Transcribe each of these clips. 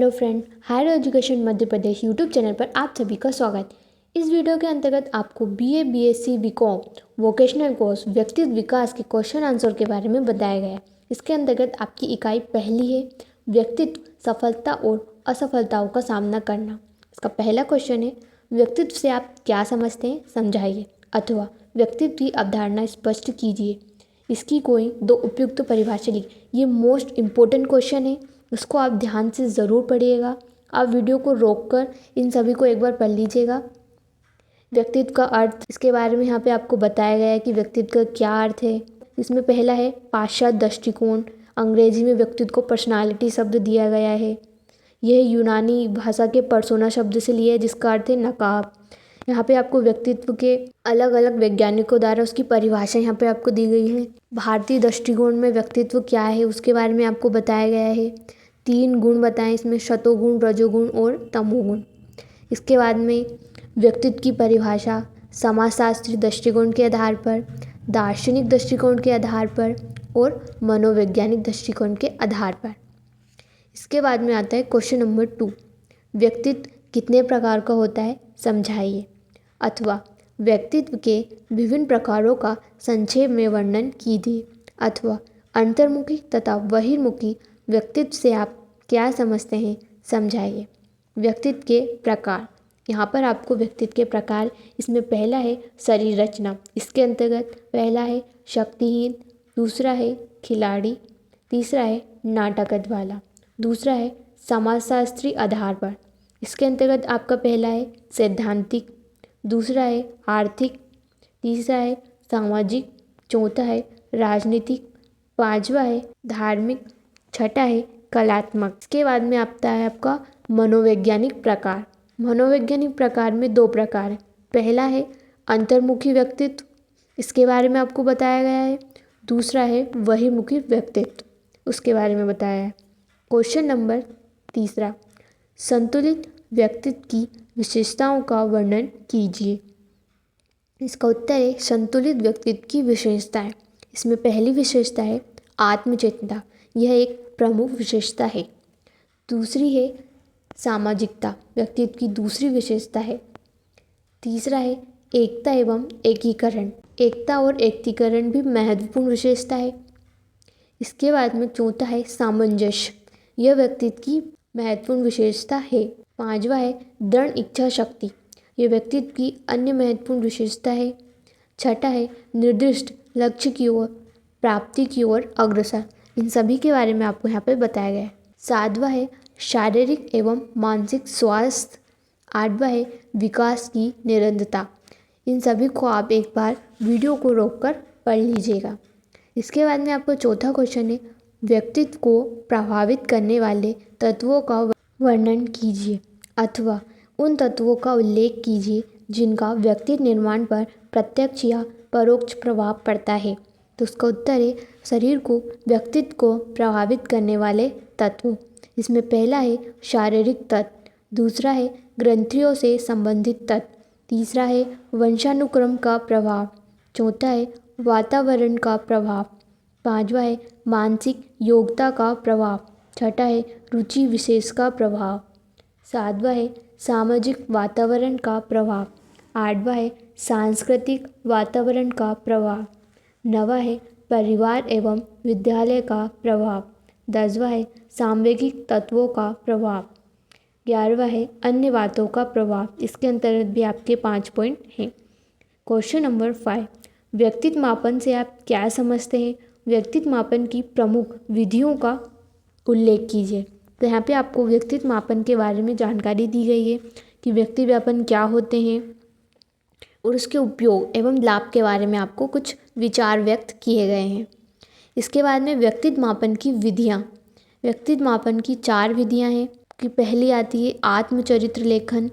Hello friend, higher education Madhya Pradesh YouTube channel पर आप सभी का स्वागत। इस वीडियो के अंतर्गत आपको BA, BSc, BCom vocational course व्यक्तित्व विकास के क्वेश्चन आंसर के बारे में बताया गया है। इसके अंतर्गत आपकी इकाई पहली है व्यक्तित्व, सफलता और असफलताओं का सामना करना। इसका पहला क्वेश्चन है, व्यक्तित्व से आप क्या समझते हैं, समझाइए। अथवा व्यक्तित्व की अवधारणा स्पष्ट कीजिए। इसकी कोई दो उपयुक्त परिभाषा लिखिए। ये मोस्ट इम्पोर्टेंट क्वेश्चन है, उसको आप ध्यान से ज़रूर पढ़िएगा। आप वीडियो को रोककर इन सभी को एक बार पढ़ लीजिएगा। व्यक्तित्व का अर्थ, इसके बारे में यहाँ पे आपको बताया गया है कि व्यक्तित्व का क्या अर्थ है। इसमें पहला है पाश्चात्य दृष्टिकोण। अंग्रेजी में व्यक्तित्व को पर्सनालिटी शब्द दिया गया है। यह यूनानी भाषा के पर्सोना शब्द से लिया है, जिसका अर्थ है नकाब। यहाँ पे आपको व्यक्तित्व के अलग अलग वैज्ञानिकों द्वारा उसकी परिभाषा यहाँ पे आपको दी गई है। भारतीय दृष्टिकोण में व्यक्तित्व क्या है उसके बारे में आपको बताया गया है। 3 गुण बताएं, इसमें सतोगुण, रजोगुण और तमोगुण। इसके बाद में व्यक्तित्व की परिभाषा समाजशास्त्री दृष्टिकोण के आधार पर, दार्शनिक दृष्टिकोण के आधार पर और मनोवैज्ञानिक दृष्टिकोण के आधार पर। इसके बाद में आता है क्वेश्चन नंबर 2, व्यक्तित्व कितने प्रकार का होता है, समझाइए। अथवा व्यक्तित्व के विभिन्न प्रकारों का संक्षेप में वर्णन कीजिए। अथवा अंतर्मुखी तथा बहिर्मुखी व्यक्तित्व से आप क्या समझते हैं, समझाइए। व्यक्तित्व के प्रकार, यहाँ पर आपको व्यक्तित्व के प्रकार, इसमें पहला है शरीर रचना। इसके अंतर्गत पहला है शक्तिहीन, दूसरा है खिलाड़ी, तीसरा है नाटकत वाला, दूसरा है समाजशास्त्री आधार पर। इसके अंतर्गत आपका पहला है सैद्धांतिक, दूसरा है आर्थिक, तीसरा है सामाजिक, चौथा है राजनीतिक, पांचवा है धार्मिक, छठा है कलात्मक। इसके बाद में आता है आपका मनोवैज्ञानिक प्रकार। मनोवैज्ञानिक प्रकार में 2 प्रकार है। पहला है अंतर्मुखी व्यक्तित्व, इसके बारे में आपको बताया गया है। दूसरा है बहिर्मुखी व्यक्तित्व, उसके बारे में बताया है। क्वेश्चन नंबर 3, संतुलित व्यक्तित्व की विशेषताओं का वर्णन कीजिए। इसका उत्तर है संतुलित व्यक्तित्व की विशेषताएं। इसमें पहली विशेषता है आत्मचेतना, यह एक प्रमुख विशेषता है। दूसरी है सामाजिकता, व्यक्तित्व की दूसरी विशेषता है। तीसरा है एकता एवं एकीकरण, एकता और एकीकरण भी महत्वपूर्ण विशेषता है। इसके बाद में चौथा है सामंजस्य, यह व्यक्तित्व की महत्वपूर्ण विशेषता है। पांचवा है दृढ़ इच्छा शक्ति, यह व्यक्तित्व की अन्य महत्वपूर्ण विशेषता है। छठा है निर्दिष्ट लक्ष्य की ओर, प्राप्ति की ओर अग्रसर, इन सभी के बारे में आपको यहाँ पे बताया गया है। सातवां है शारीरिक एवं मानसिक स्वास्थ्य। आठवां है विकास की निरंतरता। इन सभी को आप एक बार वीडियो को रोककर पढ़ लीजिएगा। इसके बाद में आपको चौथा क्वेश्चन है व्यक्तित्व को प्रभावित करने वाले तत्वों का वर्णन कीजिए। अथवा उन तत्वों का उल्लेख कीजिए जिनका व्यक्तित्व निर्माण पर प्रत्यक्ष या परोक्ष प्रभाव पड़ता है। तो उसका उत्तर है शरीर को व्यक्तित्व को प्रभावित करने वाले तत्व। इसमें पहला है शारीरिक तत्व, दूसरा है ग्रंथियों से संबंधित तत्व, तीसरा है वंशानुक्रम का प्रभाव, चौथा है वातावरण का प्रभाव, पांचवा है मानसिक योग्यता का प्रभाव, छठा है रुचि विशेष का प्रभाव, सातवां है सामाजिक वातावरण का प्रभाव, आठवां है सांस्कृतिक वातावरण का प्रभाव, नवा है परिवार एवं विद्यालय का प्रभाव, 10वां है सामवेगिक तत्वों का प्रभाव, 11वां है अन्य बातों का प्रभाव। इसके अंतर्गत भी आपके 5 पॉइंट हैं। क्वेश्चन नंबर 5, व्यक्तित्व मापन से आप क्या समझते हैं, व्यक्तित्व मापन की प्रमुख विधियों का उल्लेख कीजिए। तो यहाँ पे आपको व्यक्तित्व मापन के बारे में जानकारी दी गई है कि व्यक्तित्व मापन क्या होते हैं और उसके उपयोग एवं लाभ के बारे में आपको कुछ विचार व्यक्त किए गए हैं। इसके बाद में व्यक्तित्व मापन की विधियाँ, व्यक्तित्व मापन की 4 विधियाँ हैं कि पहली आती है आत्मचरित्र लेखन,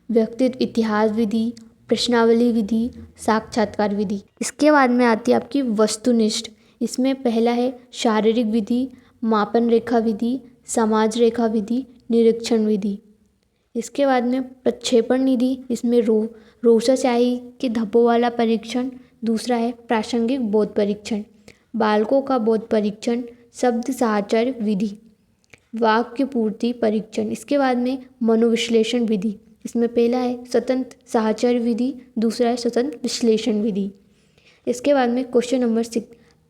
व्यक्तित्व इतिहास विधि, प्रश्नावली विधि, साक्षात्कार विधि। इसके बाद में आती है आपकी वस्तुनिष्ठ, इसमें पहला है शारीरिक विधि, मापन रेखा विधि, समाज रेखा विधि, निरीक्षण विधि। इसके बाद में प्रक्षेपण विधि, इसमें रोषाशाही के धब्बों वाला परीक्षण, दूसरा है प्रासंगिक बोध परीक्षण, बालकों का बोध परीक्षण, शब्द साहचर्य विधि। वाक्य पूर्ति परीक्षण। इसके बाद में मनोविश्लेषण विधि। इसमें पहला है स्वतंत्र साहचर्य विधि, दूसरा है स्वतंत्र विश्लेषण विधि। इसके बाद में क्वेश्चन नंबर 6,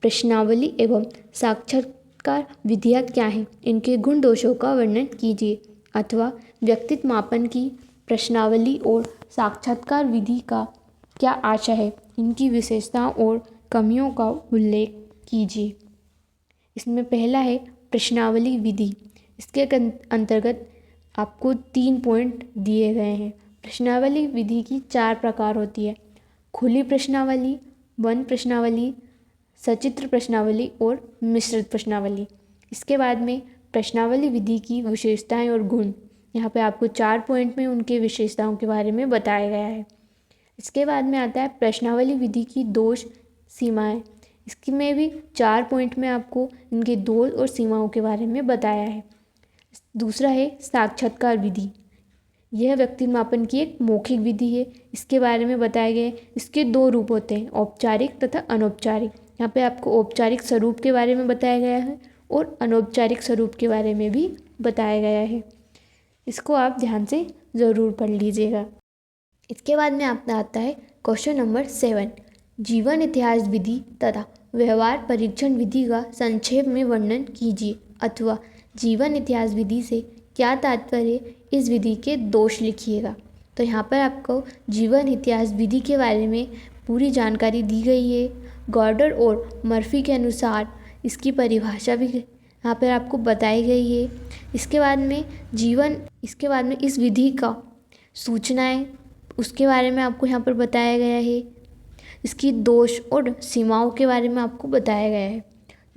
प्रश्नावली एवं साक्षात्कार विधियाँ क्या हैं, इनके गुण दोषों का वर्णन कीजिए। अथवा व्यक्तित्व मापन की प्रश्नावली और साक्षात्कार विधि का क्या आशय है, इनकी विशेषताओं और कमियों का उल्लेख कीजिए। इसमें पहला है प्रश्नावली विधि। इसके अंतर्गत आपको 3 पॉइंट दिए गए हैं। प्रश्नावली विधि की 4 प्रकार होती है: खुली प्रश्नावली, बंद प्रश्नावली, सचित्र प्रश्नावली और मिश्रित प्रश्नावली। इसके बाद में प्रश्नावली विधि की विशेषताएं और गुण, यहाँ पे आपको 4 पॉइंट में उनके विशेषताओं के बारे में बताया गया है। इसके बाद में आता है प्रश्नावली विधि की दोष सीमाएं। इसमें भी 4 पॉइंट में आपको इनके दोष और सीमाओं के बारे में बताया है। दूसरा है साक्षात्कार विधि। यह व्यक्तित्व मापन की एक मौखिक विधि है। इसके बारे में बताया गया है। इसके 2 रूप होते हैं, औपचारिक तथा अनौपचारिक। यहाँ पे आपको औपचारिक स्वरूप के बारे में बताया गया है और अनौपचारिक स्वरूप के बारे में भी बताया गया है। इसको आप ध्यान से ज़रूर पढ़ लीजिएगा। इसके बाद में आपका आता है क्वेश्चन नंबर 7, जीवन इतिहास विधि तथा व्यवहार परीक्षण विधि का संक्षेप में वर्णन कीजिए। अथवा जीवन इतिहास विधि से क्या तात्पर्य, इस विधि के दोष लिखिएगा। तो यहाँ पर आपको जीवन इतिहास विधि के बारे में पूरी जानकारी दी गई है। गॉर्डर और मर्फी के अनुसार इसकी परिभाषा भी यहाँ पर आपको बताई गई है। इसके बाद में इस विधि का सूचनाएं, उसके बारे में आपको यहाँ पर बताया गया है। इसकी दोष और सीमाओं के बारे में आपको बताया गया है।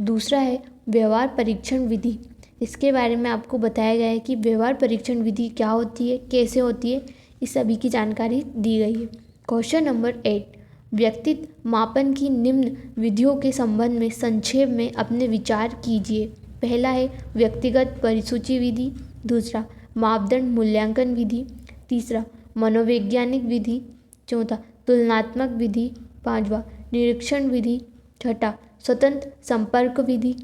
दूसरा है व्यवहार परीक्षण विधि। इसके बारे में आपको बताया गया है कि व्यवहार परीक्षण विधि क्या होती है, कैसे होती है, इस सभी की जानकारी दी गई है। क्वेश्चन नंबर 8, व्यक्तित्व मापन की निम्न विधियों के संबंध में संक्षेप में अपने विचार कीजिए। पहला है व्यक्तिगत परिसूची विधि, दूसरा मापदंड मूल्यांकन विधि, तीसरा मनोवैज्ञानिक विधि, चौथा तुलनात्मक विधि, पांचवा निरीक्षण विधि, छठा स्वतंत्र संपर्क विधि,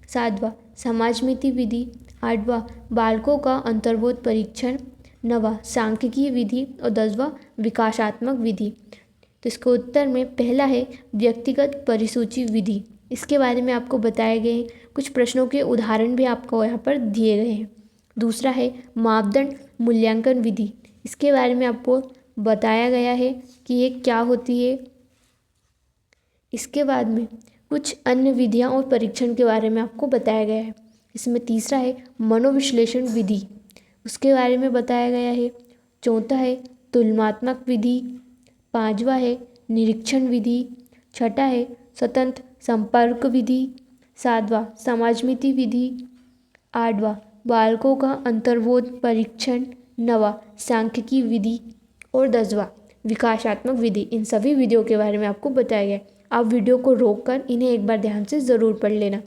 सातवां समाजमिति विधि, आठवां बालकों का अंतर्बोध परीक्षण, नवा सांख्यिकीय विधि और 10वां विकासात्मक विधि। तो इसके उत्तर में पहला है व्यक्तिगत परिसूची विधि। इसके बारे में आपको बताए गए हैं। कुछ प्रश्नों के उदाहरण भी आपको यहाँ पर दिए गए हैं। दूसरा है मापदंड मूल्यांकन विधि। इसके बारे में आपको बताया गया है कि ये क्या होती है। इसके बाद में कुछ अन्य विधियाँ और परीक्षण के बारे में आपको बताया गया है। इसमें तीसरा है मनोविश्लेषण विधि, उसके बारे में बताया गया है। चौथा है तुलनात्मक विधि, पांचवा है निरीक्षण विधि, छठा है स्वतंत्र संपर्क विधि, सातवां समाजमिति विधि, आठवां बालकों का अंतर्बोध परीक्षण, नवा सांख्यिकी विधि और 10वां विकासात्मक विधि। इन सभी विधियों के बारे में आपको बताया गया है। आप वीडियो को रोककर इन्हें एक बार ध्यान से ज़रूर पढ़ लेना।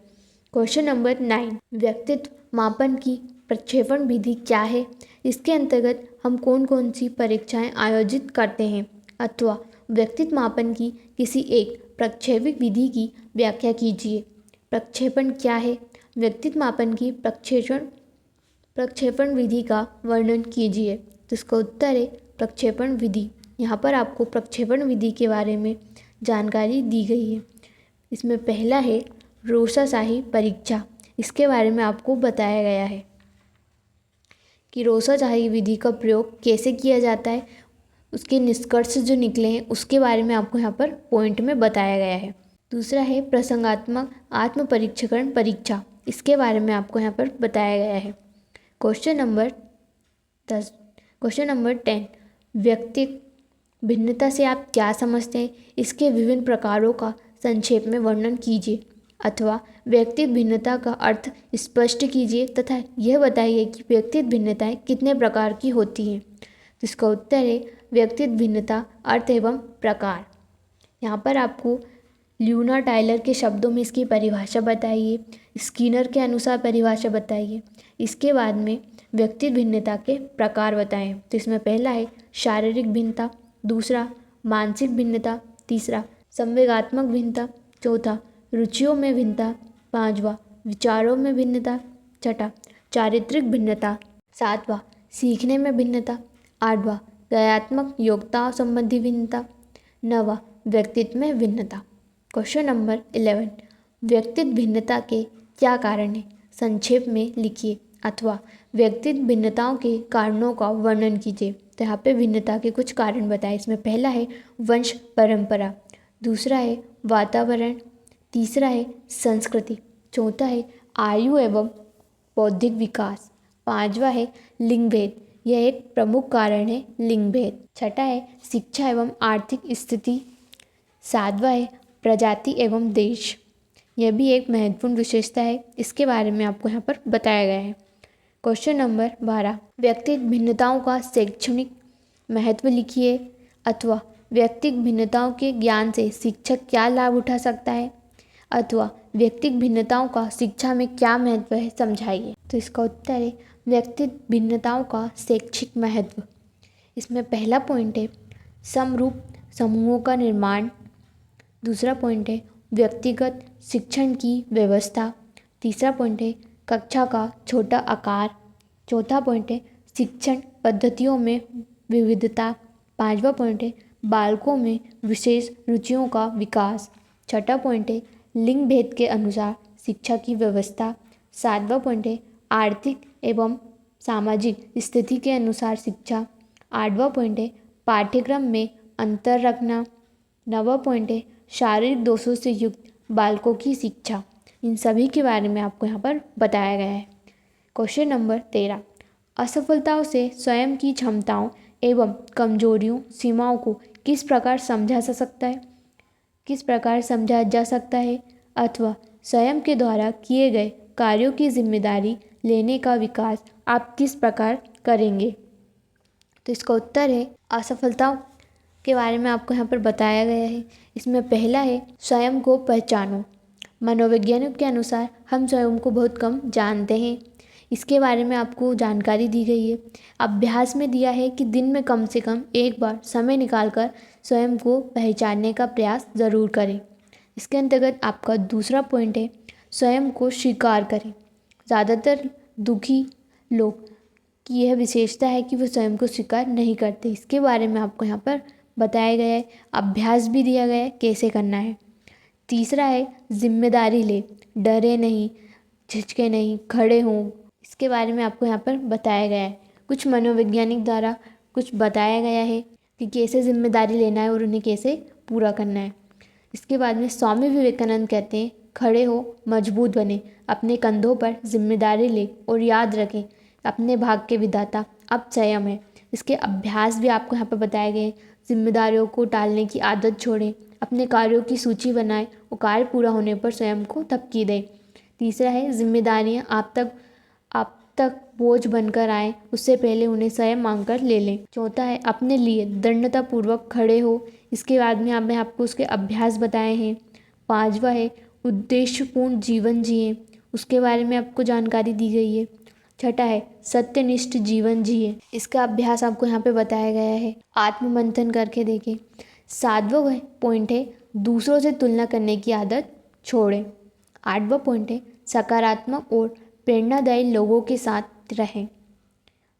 क्वेश्चन नंबर 9, व्यक्तित्व मापन की प्रक्षेपण विधि क्या है, इसके अंतर्गत हम कौन कौन सी परीक्षाएं आयोजित करते हैं। अथवा व्यक्तित्व मापन की किसी एक प्रक्षेपित विधि की व्याख्या कीजिए। प्रक्षेपण क्या है, व्यक्तित्व मापन की प्रक्षेपण विधि का वर्णन कीजिए। तो इसका उत्तर है प्रक्षेपण विधि। यहाँ पर आपको प्रक्षेपण विधि के बारे में जानकारी दी गई है। इसमें पहला है रोसाशाही परीक्षा। इसके बारे में आपको बताया गया है कि रोसाशाही विधि का प्रयोग कैसे किया जाता है, उसके निष्कर्ष जो निकले हैं उसके बारे में आपको यहाँ पर पॉइंट में बताया गया है। दूसरा है प्रसंगात्मक आत्म परीक्षण परीक्षा। इसके बारे में आपको यहाँ पर बताया गया है। क्वेश्चन नंबर 10, व्यक्तित्व भिन्नता से आप क्या समझते हैं, इसके विभिन्न प्रकारों का संक्षेप में वर्णन कीजिए। अथवा व्यक्तित्व भिन्नता का अर्थ स्पष्ट कीजिए तथा यह बताइए कि व्यक्तित्व भिन्नताएं कितने प्रकार की होती हैं। जिसका उत्तर है व्यक्तित्व भिन्नता अर्थ एवं प्रकार। यहाँ पर आपको ल्यूना टाइलर के शब्दों में इसकी परिभाषा बताइए, स्किनर के अनुसार परिभाषा बताइए। इसके बाद में व्यक्तित्व भिन्नता के प्रकार बताएं। तो इसमें पहला है शारीरिक भिन्नता, दूसरा मानसिक भिन्नता, तीसरा संवेगात्मक भिन्नता, चौथा रुचियों में भिन्नता, पांचवा विचारों में भिन्नता, छठा चारित्रिक भिन्नता। 7वां सीखने में भिन्नता। 8वां क्रियात्मक योग्यताओं संबंधी भिन्नता। 9वां व्यक्तित्व में भिन्नता। क्वेश्चन नंबर 11 व्यक्तित्व भिन्नता के क्या कारण हैं? संक्षेप में लिखिए अथवा व्यक्तित्व भिन्नताओं के कारणों का वर्णन कीजिए। तो यहाँ पे भिन्नता के कुछ कारण बताएं। इसमें पहला है वंश परंपरा, दूसरा है वातावरण, तीसरा है संस्कृति, चौथा है आयु एवं बौद्धिक विकास, 5वां है लिंग भेद, यह एक प्रमुख कारण है लिंग भेद। छठा है शिक्षा एवं आर्थिक स्थिति, 7वां है प्रजाति एवं देश, यह भी एक महत्वपूर्ण विशेषता है, इसके बारे में आपको यहाँ पर बताया गया है। क्वेश्चन नंबर 12 व्यक्तिगत भिन्नताओं का शैक्षणिक महत्व लिखिए अथवा व्यक्तिगत भिन्नताओं के ज्ञान से शिक्षक क्या लाभ उठा सकता है अथवा व्यक्तिगत भिन्नताओं का शिक्षा में क्या महत्व है समझाइए। तो इसका उत्तर है व्यक्तिगत भिन्नताओं का शैक्षिक महत्व। इसमें पहला पॉइंट है समरूप समूहों का निर्माण, दूसरा पॉइंट है व्यक्तिगत शिक्षण की व्यवस्था, तीसरा पॉइंट है कक्षा का छोटा आकार, चौथा पॉइंट है शिक्षण पद्धतियों में विविधता, 5वां पॉइंट है बालकों में विशेष रुचियों का विकास, छठा पॉइंट है लिंग भेद के अनुसार शिक्षा की व्यवस्था, 7वां पॉइंट है आर्थिक एवं सामाजिक स्थिति के अनुसार शिक्षा, 8वां पॉइंट है पाठ्यक्रम में अंतर रखना, 9वां पॉइंट है शारीरिक दोषों से युक्त बालकों की शिक्षा। इन सभी के बारे में आपको यहाँ पर बताया गया है। क्वेश्चन नंबर 13 असफलताओं से स्वयं की क्षमताओं एवं कमजोरियों सीमाओं को किस प्रकार समझा जा सकता है अथवा स्वयं के द्वारा किए गए कार्यों की जिम्मेदारी लेने का विकास आप किस प्रकार करेंगे। तो इसका उत्तर है असफलताओं के बारे में आपको यहाँ पर बताया गया है। इसमें पहला है स्वयं को पहचानो। मनोवैज्ञानिक के अनुसार हम स्वयं को बहुत कम जानते हैं, इसके बारे में आपको जानकारी दी गई है। अभ्यास में दिया है कि दिन में कम से कम एक बार समय निकालकर स्वयं को पहचानने का प्रयास ज़रूर करें। इसके अंतर्गत आपका दूसरा पॉइंट है स्वयं को स्वीकार करें। ज़्यादातर दुखी लोग की यह विशेषता है कि वो स्वयं को स्वीकार नहीं करते, इसके बारे में आपको यहाँ पर बताया गया है। अभ्यास भी दिया गया है कैसे करना है। तीसरा है जिम्मेदारी ले, डरे नहीं, झिझके नहीं, खड़े हों, इसके बारे में आपको यहाँ पर बताया गया है। कुछ मनोवैज्ञानिक द्वारा कुछ बताया गया है कि कैसे जिम्मेदारी लेना है और उन्हें कैसे पूरा करना है। इसके बाद में स्वामी विवेकानंद कहते हैं खड़े हो, मजबूत बने, अपने कंधों पर जिम्मेदारी ले और याद रखें अपने भाग के विधाता अब स्वयं है। इसके अभ्यास भी आपको यहाँ पर बताए गए। जिम्मेदारियों को टालने की आदत छोड़ें, अपने कार्यों की सूची बनाएं और कार्य पूरा होने पर स्वयं को थपकी दें। तीसरा है जिम्मेदारियाँ आप तक बोझ बनकर आए उससे पहले उन्हें स्वयं मांग कर ले लें। चौथा है अपने लिए दृढ़तापूर्वक खड़े हो, इसके बाद में मैं आपको उसके अभ्यास बताए हैं। 5वां है उद्देश्यपूर्ण जीवन जिएं, उसके बारे में आपको जानकारी दी गई है। छठा है सत्यनिष्ठ जीवन जिए, इसका अभ्यास आपको यहाँ पे बताया गया है। आत्ममंथन करके देखें। 7वां पॉइंट है दूसरों से तुलना करने की आदत छोड़ें। 8वां पॉइंट है सकारात्मक और प्रेरणादायी लोगों के साथ रहें।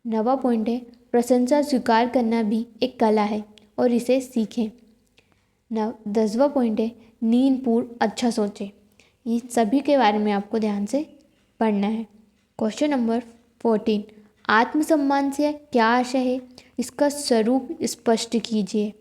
9वां पॉइंट है प्रशंसा स्वीकार करना भी एक कला है और इसे सीखें। 10वां पॉइंट है नींद पूर्व अच्छा सोचें। इन सभी के बारे में आपको ध्यान से पढ़ना है। क्वेश्चन नंबर 14 आत्मसम्मान से क्या आशय है, इसका स्वरूप स्पष्ट कीजिए।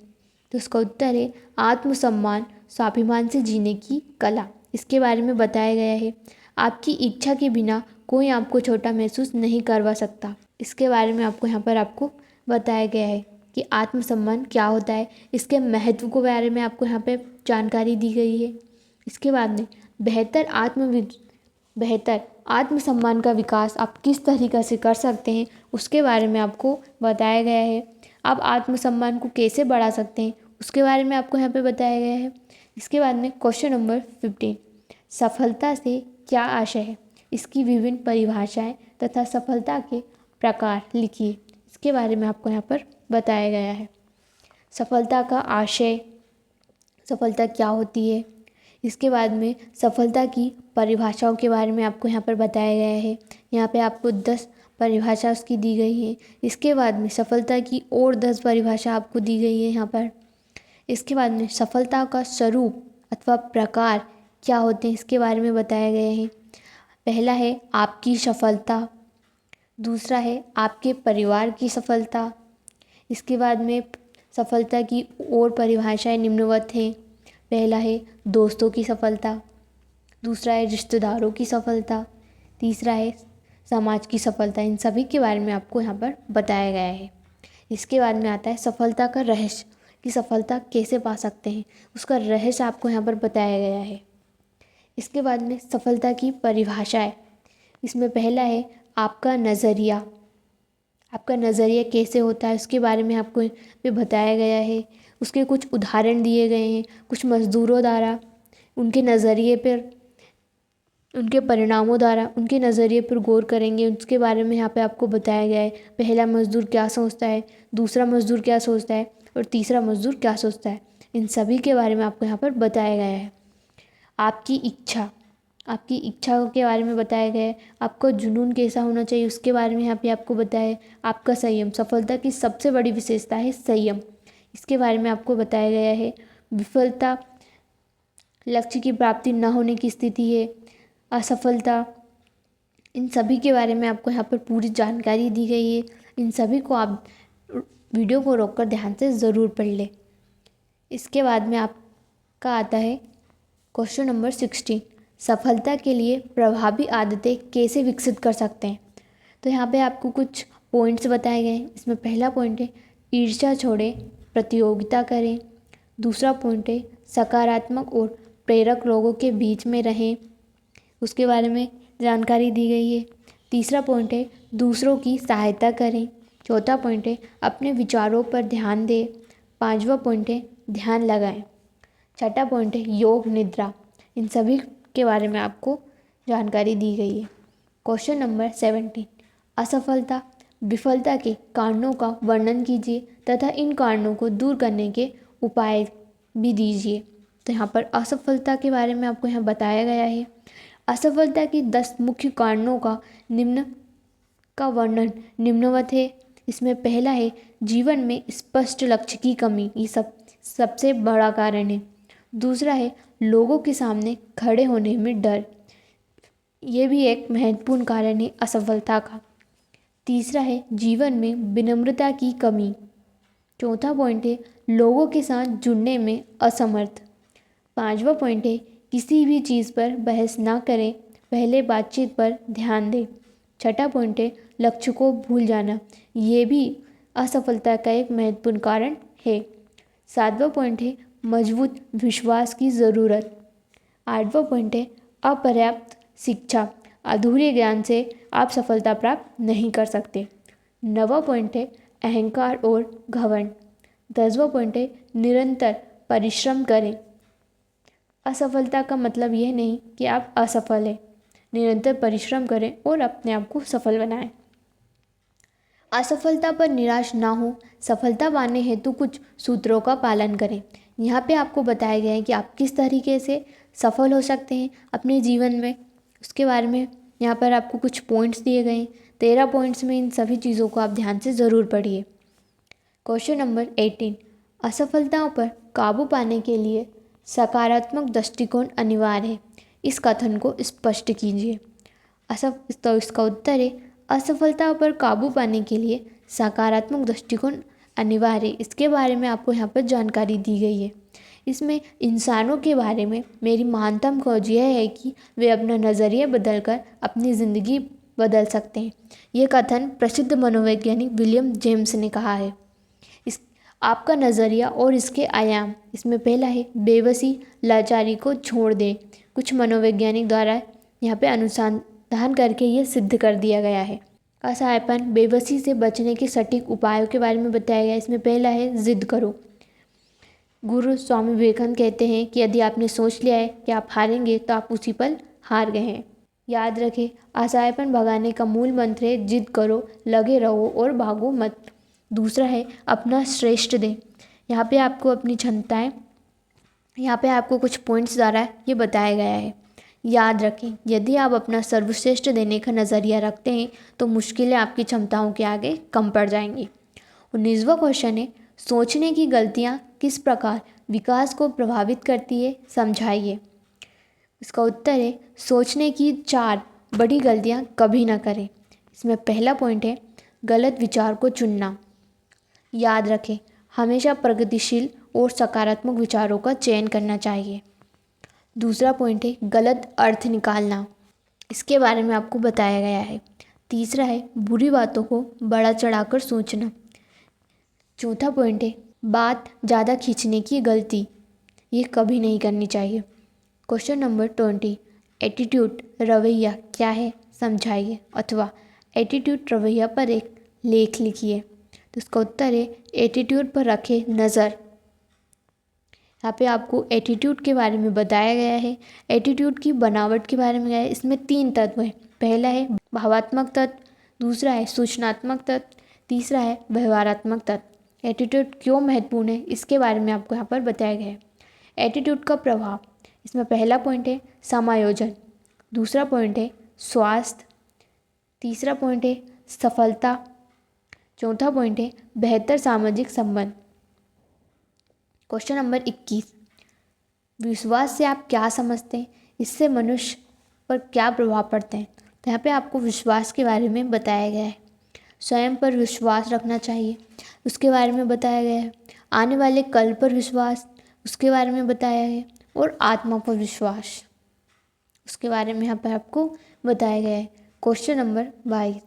तो इसका उत्तर है आत्मसम्मान स्वाभिमान से जीने की कला, इसके बारे में बताया गया है। आपकी इच्छा के बिना कोई आपको छोटा महसूस नहीं करवा सकता, इसके बारे में आपको बताया गया है कि आत्मसम्मान क्या होता है, इसके महत्व के बारे में आपको यहाँ पे जानकारी दी गई है। इसके बाद में बेहतर आत्मसम्मान का विकास आप किस तरीक़े से कर सकते हैं उसके बारे में आपको बताया गया है। आप आत्मसम्मान को कैसे बढ़ा सकते हैं उसके बारे में आपको यहाँ पे बताया गया है। इसके बाद में क्वेश्चन नंबर 15 सफलता से क्या आशय है, इसकी विभिन्न परिभाषाएं तथा सफलता के प्रकार लिखिए, इसके बारे में आपको यहाँ पर बताया गया है। सफलता का आशय, सफलता क्या होती है, इसके बाद में सफलता की परिभाषाओं के बारे में आपको यहाँ पर बताया गया है। यहाँ पे आपको 10 परिभाषा उसकी दी गई है। इसके बाद में सफलता की और 10 परिभाषा आपको दी गई है यहाँ पर। इसके बाद में सफलता का स्वरूप अथवा प्रकार क्या होते हैं इसके बारे में बताया गया है। पहला है आपकी सफलता, दूसरा है आपके परिवार की सफलता। इसके बाद में सफलता की और परिभाषाएं निम्नवत हैं। पहला है दोस्तों की सफलता, दूसरा है रिश्तेदारों की सफलता, तीसरा है समाज की सफलता। इन सभी के बारे में आपको यहाँ पर बताया गया है। इसके बाद में आता है सफलता का रहस्य, कि सफलता कैसे पा सकते हैं, उसका रहस्य आपको यहाँ पर बताया गया है। इसके बाद में सफलता की परिभाषाएं, इसमें पहला है आपका नज़रिया। आपका नज़रिया कैसे होता है उसके बारे में आपको पे बताया गया है। उसके कुछ उदाहरण दिए गए हैं, कुछ मज़दूरों द्वारा उनके नज़रिए पर, उनके परिणामों द्वारा उनके नज़रिए पर गौर करेंगे। उसके बारे में यहाँ पे आपको बताया गया है। पहला मज़दूर क्या सोचता है, दूसरा मज़दूर क्या सोचता है और तीसरा मज़दूर क्या सोचता है, इन सभी के बारे में आपको यहाँ पर बताया गया है। आपकी इच्छा, आपकी इच्छा के बारे में बताया गया है। आपका जुनून कैसा होना चाहिए उसके बारे में यहाँ पे आपको बताया है। आपका संयम, सफलता की सबसे बड़ी विशेषता है संयम, इसके बारे में आपको बताया गया है। विफलता लक्ष्य की प्राप्ति न होने की स्थिति है। असफलता, इन सभी के बारे में आपको यहाँ पर पूरी जानकारी दी गई है। इन सभी को आप वीडियो को रोककर ध्यान से ज़रूर पढ़ लें। इसके बाद में आपका आता है क्वेश्चन नंबर 16, सफलता के लिए प्रभावी आदतें कैसे विकसित कर सकते हैं। तो यहाँ पे आपको कुछ पॉइंट्स बताए गए हैं। इसमें पहला पॉइंट है ईर्ष्या छोड़ें, प्रतियोगिता करें। दूसरा पॉइंट है सकारात्मक और प्रेरक लोगों के बीच में रहें, उसके बारे में जानकारी दी गई है। तीसरा पॉइंट है दूसरों की सहायता करें। चौथा पॉइंट है अपने विचारों पर ध्यान दें। पांचवा पॉइंट है ध्यान लगाएं। छठा पॉइंट है योग निद्रा। इन सभी के बारे में आपको जानकारी दी गई है। क्वेश्चन नंबर 17, असफलता विफलता के कारणों का वर्णन कीजिए तथा इन कारणों को दूर करने के उपाय भी दीजिए। तो यहाँ पर असफलता के बारे में आपको यहाँ बताया गया है। असफलता की 10 मुख्य कारणों का वर्णन निम्नवत है। इसमें पहला है जीवन में स्पष्ट लक्ष्य की कमी, ये सबसे बड़ा कारण है। दूसरा है लोगों के सामने खड़े होने में डर, ये भी एक महत्वपूर्ण कारण है असफलता का। तीसरा है जीवन में विनम्रता की कमी। चौथा पॉइंट है लोगों के साथ जुड़ने में असमर्थ। पांचवा पॉइंट है किसी भी चीज़ पर बहस ना करें, पहले बातचीत पर ध्यान दें। छठा पॉइंट है लक्ष्य को भूल जाना, ये भी असफलता का एक महत्वपूर्ण कारण है। सातवां पॉइंट है मजबूत विश्वास की ज़रूरत। आठवां पॉइंट है अपर्याप्त शिक्षा, अधूरे ज्ञान से आप सफलता प्राप्त नहीं कर सकते। नौवां पॉइंट है अहंकार और घमंड। 10वां पॉइंट है निरंतर परिश्रम करें। असफलता का मतलब यह नहीं कि आप असफल हैं, निरंतर परिश्रम करें और अपने आप को सफल बनाएं। असफलता पर निराश ना हो, सफलता पाने हेतु कुछ सूत्रों का पालन करें। यहाँ पे आपको बताया गया है कि आप किस तरीके से सफल हो सकते हैं अपने जीवन में, उसके बारे में यहाँ पर आपको कुछ पॉइंट्स दिए गए हैं। 13 पॉइंट्स में इन सभी चीज़ों को आप ध्यान से ज़रूर पढ़िए। क्वेश्चन नंबर 18, असफलताओं पर काबू पाने के लिए सकारात्मक दृष्टिकोण अनिवार्य है, इस कथन को स्पष्ट कीजिए। तो इसका उत्तर है असफलता पर काबू पाने के लिए सकारात्मक दृष्टिकोण अनिवार्य है। इसके बारे में आपको यहाँ पर जानकारी दी गई है। इसमें इंसानों के बारे में मेरी महानतम खोज यह है कि वे अपना नज़रिया बदलकर अपनी ज़िंदगी बदल सकते हैं। ये कथन प्रसिद्ध मनोवैज्ञानिक विलियम जेम्स ने कहा है। इस आपका नज़रिया और इसके आयाम, इसमें पहला है बेबसी लाचारी को छोड़ दें। कुछ मनोवैज्ञानिक द्वारा यहाँ पे अनुसंधान करके ये सिद्ध कर दिया गया है। असहायपन, बेबसी से बचने के सटीक उपायों के बारे में बताया गया है। इसमें पहला है जिद करो। गुरु स्वामी विवेकानंद कहते हैं कि यदि आपने सोच लिया है कि आप हारेंगे तो आप उसी पल हार गए हैं। याद रखें, असहायपन भगाने का मूल मंत्र है जिद करो, लगे रहो और भागो मत। दूसरा है अपना श्रेष्ठ दें। यहाँ पे आपको अपनी क्षमताएं, यहाँ पे आपको कुछ पॉइंट्स द्वारा ये बताया गया है। याद रखें, यदि आप अपना सर्वश्रेष्ठ देने का नज़रिया रखते हैं तो मुश्किलें आपकी क्षमताओं के आगे कम पड़ जाएंगी। 19वां क्वेश्चन है, सोचने की गलतियाँ किस प्रकार विकास को प्रभावित करती है, समझाइए। इसका उत्तर है, सोचने की 4 बड़ी गलतियाँ कभी ना करें। इसमें पहला पॉइंट है गलत विचार को चुनना। याद रखें, हमेशा प्रगतिशील और सकारात्मक विचारों का चयन करना चाहिए। दूसरा पॉइंट है गलत अर्थ निकालना, इसके बारे में आपको बताया गया है। तीसरा है बुरी बातों को बढ़ा चढ़ाकर सोचना। चौथा पॉइंट है बात ज़्यादा खींचने की गलती, ये कभी नहीं करनी चाहिए। क्वेश्चन नंबर 20, एटीट्यूड रवैया क्या है, समझाइए, अथवा एटीट्यूड रवैया पर एक लेख लिखिए। तो इसका उत्तर है एटीट्यूड पर रखे नज़र। यहाँ पे आपको एटीट्यूड के बारे में बताया गया है। एटीट्यूड की बनावट के बारे में गया है। इसमें 3 तत्व हैं। पहला है भावात्मक तत्व, दूसरा है सूचनात्मक तत्व, तीसरा है व्यवहारात्मक तत्व। एटीट्यूड क्यों महत्वपूर्ण है, इसके बारे में आपको यहाँ पर बताया गया है। एटीट्यूड का प्रभाव, इसमें पहला पॉइंट है समायोजन, दूसरा पॉइंट है स्वास्थ्य, तीसरा पॉइंट है सफलता, चौथा पॉइंट है बेहतर सामाजिक संबंध। क्वेश्चन नंबर 21, विश्वास से आप क्या समझते हैं, इससे मनुष्य पर क्या प्रभाव पड़ते हैं। तो यहाँ पे आपको विश्वास के बारे में बताया गया है। स्वयं पर विश्वास रखना चाहिए, उसके बारे में बताया गया है। आने वाले कल पर विश्वास, उसके बारे में बताया है। और आत्मा पर विश्वास, उसके बारे में यहाँ पर आपको बताया गया है। क्वेश्चन नंबर 22,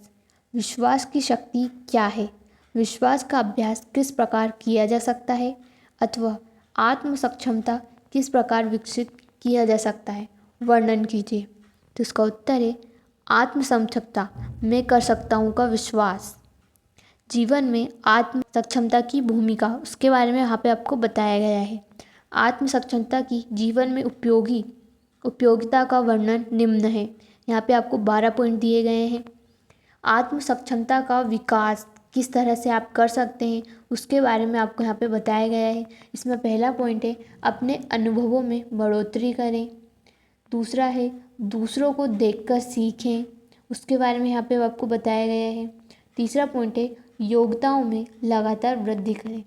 विश्वास की शक्ति क्या है, विश्वास का अभ्यास किस प्रकार किया जा सकता है, अथवा आत्म सक्षमता किस प्रकार विकसित किया जा सकता है, वर्णन कीजिए। तो इसका उत्तर है आत्म सक्षमता, मैं कर सकता हूँ का विश्वास। जीवन में आत्म सक्षमता की भूमिका, उसके बारे में यहाँ पे आपको बताया गया है। आत्म सक्षमता की जीवन में उपयोगिता का वर्णन निम्न है। यहाँ पे आपको 12 पॉइंट दिए गए हैं। आत्म सक्षमता का विकास किस तरह से आप कर सकते हैं, उसके बारे में आपको यहाँ पे बताया गया है। इसमें पहला पॉइंट है अपने अनुभवों में बढ़ोतरी करें, दूसरा है दूसरों को देखकर सीखें, उसके बारे में यहाँ पे आपको बताया गया है। तीसरा पॉइंट है योग्यताओं में लगातार वृद्धि करें,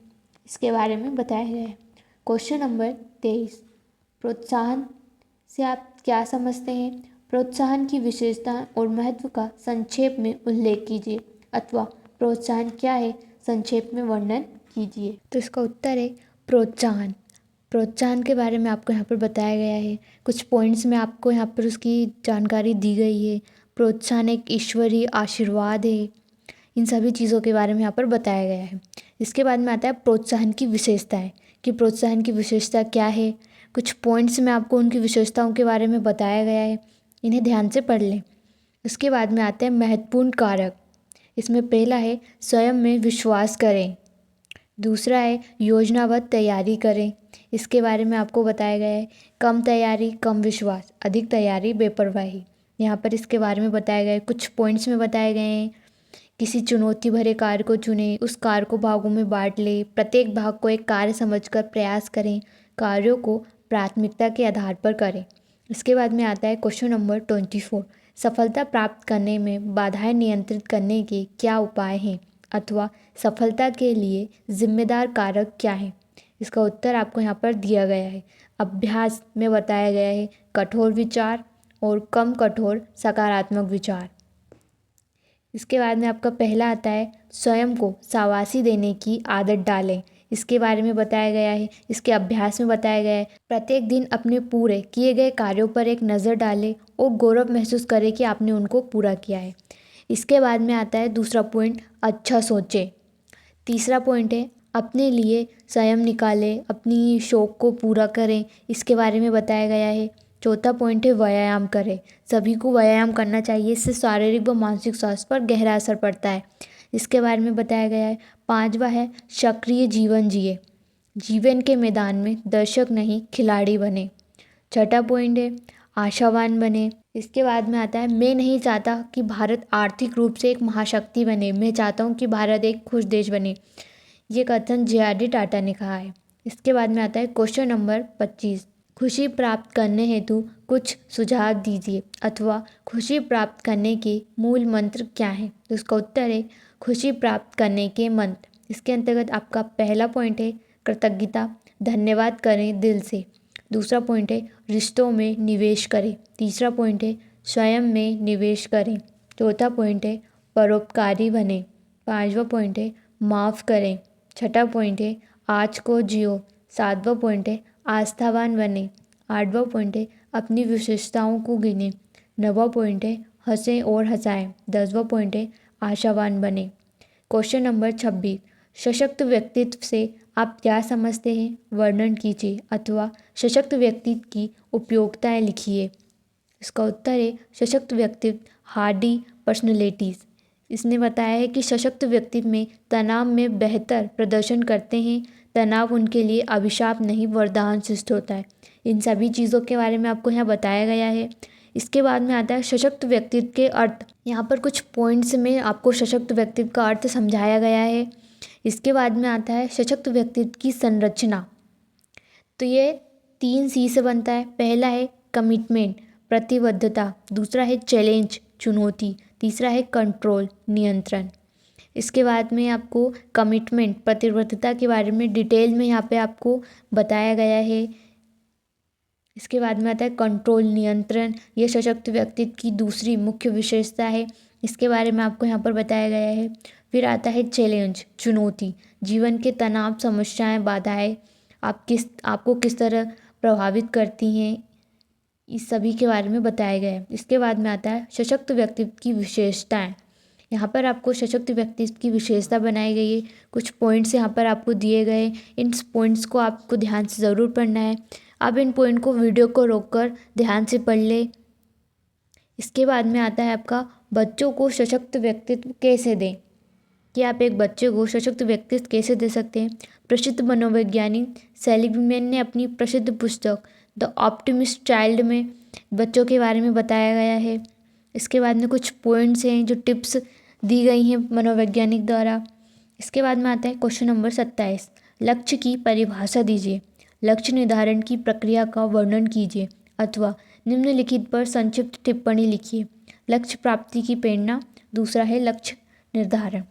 इसके बारे में बताया गया है। क्वेश्चन नंबर 23, प्रोत्साहन से आप क्या समझते हैं, प्रोत्साहन की विशेषता और महत्व का संक्षेप में उल्लेख कीजिए, अथवा प्रोत्साहन क्या है संक्षेप में वर्णन कीजिए। तो इसका उत्तर है प्रोत्साहन। प्रोत्साहन के बारे में आपको यहाँ पर बताया गया है। कुछ पॉइंट्स में आपको यहाँ पर उसकी जानकारी दी गई है। प्रोत्साहन एक ईश्वरीय आशीर्वाद है। इन सभी चीज़ों के बारे में यहाँ पर बताया गया है। इसके बाद में आता है प्रोत्साहन की विशेषताएं, कि प्रोत्साहन की विशेषता क्या है। कुछ पॉइंट्स में आपको उनकी विशेषताओं के बारे में बताया गया है, इन्हें ध्यान से पढ़ लें। इसके बाद में आते हैं महत्वपूर्ण कारक। इसमें पहला है स्वयं में विश्वास करें, दूसरा है योजनाबद्ध तैयारी करें, इसके बारे में आपको बताया गया है। कम तैयारी कम विश्वास, अधिक तैयारी बेपरवाही, यहाँ पर इसके बारे में बताया गया है। कुछ पॉइंट्स में बताए गए हैं। किसी चुनौती भरे कार्य को चुनें, उस कार्य को भागों में बांट लें, प्रत्येक भाग को एक कार्य समझकर प्रयास करें, कार्यों को प्राथमिकता के आधार पर करें। इसके बाद में आता है क्वेश्चन नंबर 24, सफलता प्राप्त करने में बाधाएं नियंत्रित करने के क्या उपाय हैं, अथवा सफलता के लिए जिम्मेदार कारक क्या हैं। इसका उत्तर आपको यहाँ पर दिया गया है। अभ्यास में बताया गया है कठोर विचार और कम कठोर सकारात्मक विचार। इसके बाद में आपका पहला आता है स्वयं को शाबाशी देने की आदत डालें, इसके बारे में बताया गया है। इसके अभ्यास में बताया गया है प्रत्येक दिन अपने पूरे किए गए कार्यों पर एक नज़र डालें और गौरव महसूस करें कि आपने उनको पूरा किया है। इसके बाद में आता है दूसरा पॉइंट अच्छा सोचें। तीसरा पॉइंट है अपने लिए स्वयं निकालें, अपनी शौक़ को पूरा करें, इसके बारे में बताया गया है। चौथा पॉइंट है व्यायाम करें, सभी को व्यायाम करना चाहिए, इससे शारीरिक व मानसिक स्वास्थ्य पर गहरा असर पड़ता है, इसके बारे में बताया गया है। पांचवा है सक्रिय जीवन जिए, जीवन के मैदान में दर्शक नहीं खिलाड़ी बने। छठा पॉइंट है आशावान बने। इसके बाद में आता है मैं नहीं चाहता कि भारत आर्थिक रूप से एक महाशक्ति बने, मैं चाहता हूँ कि भारत एक खुश देश बने, ये कथन जे.आर.डी. टाटा ने कहा है। इसके बाद में आता है क्वेश्चन नंबर 25, खुशी प्राप्त करने हेतु कुछ सुझाव दीजिए, अथवा खुशी प्राप्त करने के मूल मंत्र क्या हैं। तो इसका उत्तर है खुशी प्राप्त करने के मंत्र। इसके अंतर्गत आपका पहला पॉइंट है कृतज्ञता, धन्यवाद करें दिल से। दूसरा पॉइंट है रिश्तों में निवेश करें। तीसरा पॉइंट है स्वयं में निवेश करें। चौथा पॉइंट है परोपकारी बने। पांचवा पॉइंट है माफ़ करें। छठा पॉइंट है आज को जियो। सातवां पॉइंट है आस्थावान बने। आठवां पॉइंट है अपनी विशेषताओं को गिने। नौवां पॉइंट है हंसें और हंसाएं। 10वां पॉइंट है आशावान बने। क्वेश्चन नंबर 26, सशक्त व्यक्तित्व से आप क्या समझते हैं, वर्णन कीजिए, अथवा सशक्त व्यक्तित्व की उपयोगिताएं लिखिए। इसका उत्तर है सशक्त व्यक्तित्व हार्डी पर्सनैलिटीज़। इसने बताया है कि सशक्त व्यक्तित्व में तनाव में बेहतर प्रदर्शन करते हैं। तनाव उनके लिए अभिशाप नहीं वरदान सिद्ध होता है। इन सभी चीज़ों के बारे में आपको यहाँ बताया गया है। इसके बाद में आता है सशक्त व्यक्तित्व के अर्थ। यहाँ पर कुछ पॉइंट्स में आपको सशक्त व्यक्तित्व का अर्थ समझाया गया है। इसके बाद में आता है सशक्त व्यक्तित्व की संरचना। तो ये 3C से बनता है। पहला है कमिटमेंट, प्रतिबद्धता। दूसरा है चैलेंज, चुनौती। तीसरा है कंट्रोल, नियंत्रण। इसके बाद में आपको कमिटमेंट, प्रतिबद्धता के बारे में डिटेल में यहाँ पे आपको बताया गया है। इसके बाद में आता है कंट्रोल, नियंत्रण। ये सशक्त व्यक्तित्व की दूसरी मुख्य विशेषता है। इसके बारे में आपको यहाँ पर बताया गया है। फिर आता है चैलेंज, चुनौती। जीवन के तनाव, समस्याएं, बाधाएं आपको किस तरह प्रभावित करती हैं, इस सभी के बारे में बताया गया है। इसके बाद में आता है सशक्त व्यक्तित्व की विशेषताएं। यहाँ पर आपको सशक्त व्यक्तित्व की विशेषता बनाई गई है। कुछ पॉइंट्स यहाँ पर आपको दिए गए। इन पॉइंट्स को आपको ध्यान से ज़रूर पढ़ना है। आप इन पॉइंट को वीडियो को रोककर ध्यान से पढ़ ले। इसके बाद में आता है आपका बच्चों को सशक्त व्यक्तित्व कैसे दें, कि आप एक बच्चे को सशक्त व्यक्तित्व कैसे दे सकते हैं। प्रसिद्ध मनोवैज्ञानिक सेलिग्मैन ने अपनी प्रसिद्ध पुस्तक द ऑप्टिमिस्ट चाइल्ड में बच्चों के बारे में बताया गया है। इसके बाद में कुछ पॉइंट्स हैं जो टिप्स दी गई हैं मनोवैज्ञानिक द्वारा। इसके बाद में आता है क्वेश्चन नंबर 27, लक्ष्य की परिभाषा दीजिए। लक्ष्य निर्धारण की प्रक्रिया का वर्णन कीजिए, अथवा निम्नलिखित पर संक्षिप्त टिप्पणी लिखिए। लक्ष्य प्राप्ति की प्रेरणा। दूसरा है लक्ष्य निर्धारण।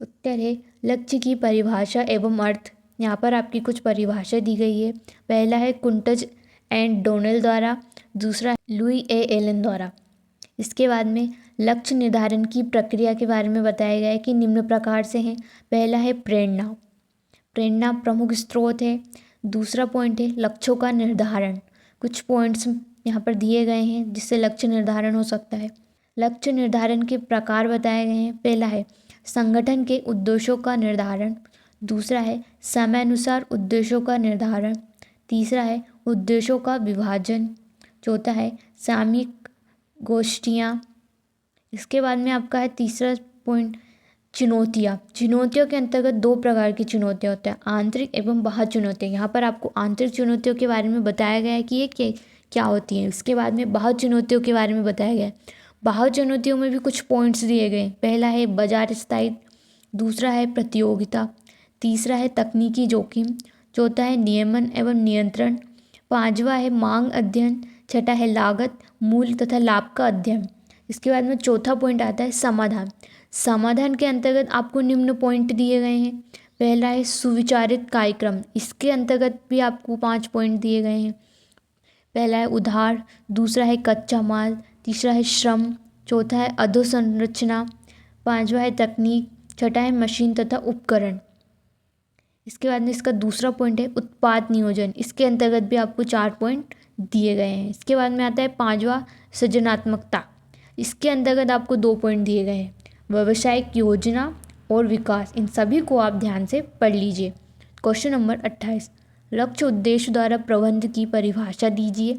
उत्तर है लक्ष्य की परिभाषा एवं अर्थ। यहाँ पर आपकी कुछ परिभाषा दी गई है। पहला है कुंटज एंड डोनेल द्वारा। दूसरा है लुई ए एलन द्वारा। इसके बाद में लक्ष्य निर्धारण की प्रक्रिया के बारे में बताया गया है कि निम्न प्रकार से हैं। पहला है प्रेरणा। प्रेरणा प्रमुख स्रोत है। दूसरा पॉइंट है लक्ष्यों का निर्धारण। कुछ पॉइंट्स यहाँ पर दिए गए हैं जिससे लक्ष्य निर्धारण हो सकता है। लक्ष्य निर्धारण के प्रकार बताए गए हैं। पहला है संगठन के उद्देश्यों का निर्धारण। दूसरा है समयानुसार उद्देश्यों का निर्धारण। तीसरा है उद्देश्यों का विभाजन। चौथा है सामयिक गोष्ठियाँ। इसके बाद में आपका है तीसरा पॉइंट चुनौतियाँ। चुनौतियों के अंतर्गत 2 प्रकार की चुनौतियाँ होती हैं, आंतरिक एवं बाह्य चुनौतियाँ। यहाँ पर आपको आंतरिक चुनौतियों के बारे में बताया गया है कि ये क्या होती हैं। इसके बाद में बाह्य चुनौतियों के बारे में बताया गया है। बाह्य चुनौतियों में भी कुछ पॉइंट्स दिए गए। पहला है बाजार स्थायित्व। दूसरा है प्रतियोगिता। तीसरा है तकनीकी जोखिम। चौथा है नियमन एवं नियंत्रण। पांचवा है मांग अध्ययन। छठा है लागत, मूल्य तथा लाभ का अध्ययन। इसके बाद में चौथा पॉइंट आता है समाधान। समाधान के अंतर्गत आपको निम्न पॉइंट दिए गए हैं। पहला है सुविचारित कार्यक्रम। इसके अंतर्गत भी आपको 5 पॉइंट दिए गए हैं। पहला है उधार। दूसरा है कच्चा माल। तीसरा है श्रम। चौथा है अधोसंरचना। पांचवा है तकनीक। छठा है मशीन तथा उपकरण। इसके बाद में इसका दूसरा पॉइंट है उत्पाद नियोजन। इसके अंतर्गत भी आपको 4 पॉइंट दिए गए हैं। इसके बाद में आता है पांचवा सृजनात्मकता। इसके अंतर्गत आपको 2 पॉइंट दिए गए हैं, व्यावसायिक योजना और विकास। इन सभी को आप ध्यान से पढ़ लीजिए। क्वेश्चन नंबर 28, लक्ष्य उद्देश्य द्वारा प्रबंध की परिभाषा दीजिए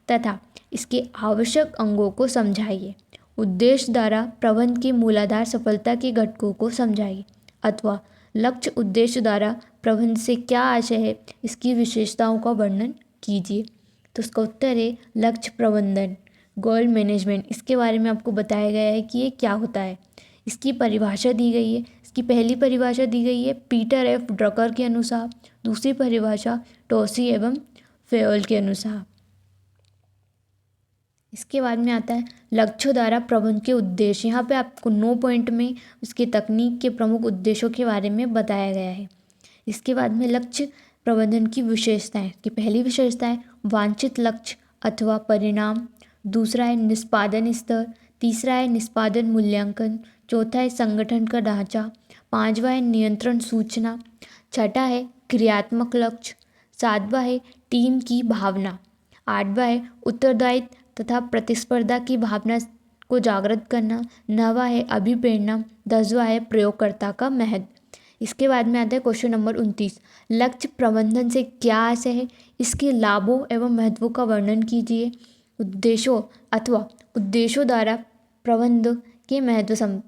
तथा इसके आवश्यक अंगों को समझाइए। उद्देश्य द्वारा प्रबंध के मूलाधार सफलता के घटकों को समझाइए, अथवा लक्ष्य उद्देश्य द्वारा प्रबंध से क्या आशय है, इसकी विशेषताओं का वर्णन कीजिए। तो इसका उत्तर है लक्ष्य प्रबंधन, गोल मैनेजमेंट। इसके बारे में आपको बताया गया है कि ये क्या होता है। इसकी परिभाषा दी गई है। इसकी पहली परिभाषा दी गई है पीटर एफ ड्रकर के अनुसार। दूसरी परिभाषा टोसी एवं फेयोल के अनुसार। इसके बाद में आता है लक्ष्यों द्वारा प्रबंधन के उद्देश्य। यहाँ पे आपको 9 पॉइंट में उसकी तकनीक के प्रमुख उद्देश्यों के बारे में बताया गया है। इसके बाद में लक्ष्य प्रबंधन की विशेषताएं की पहली विशेषता है वांछित लक्ष्य अथवा परिणाम, दूसरा है निष्पादन स्तर, तीसरा है निष्पादन मूल्यांकन, चौथा है संगठन का ढांचा, पांचवा है नियंत्रण सूचना, छठा है क्रियात्मक लक्ष्य, सातवां है टीम की भावना, आठवां है उत्तरदायित्व तथा प्रतिस्पर्धा की भावना को जागृत करना, नवा है अभिप्रेरणा, दसवां है प्रयोगकर्ता का महत्व। इसके बाद में आता है क्वेश्चन नंबर 29, लक्ष्य प्रबंधन से क्या आशय है, इसके लाभों एवं महत्वों का वर्णन कीजिए, उद्देश्यों अथवा उद्देश्यों द्वारा प्रबंध के महत्व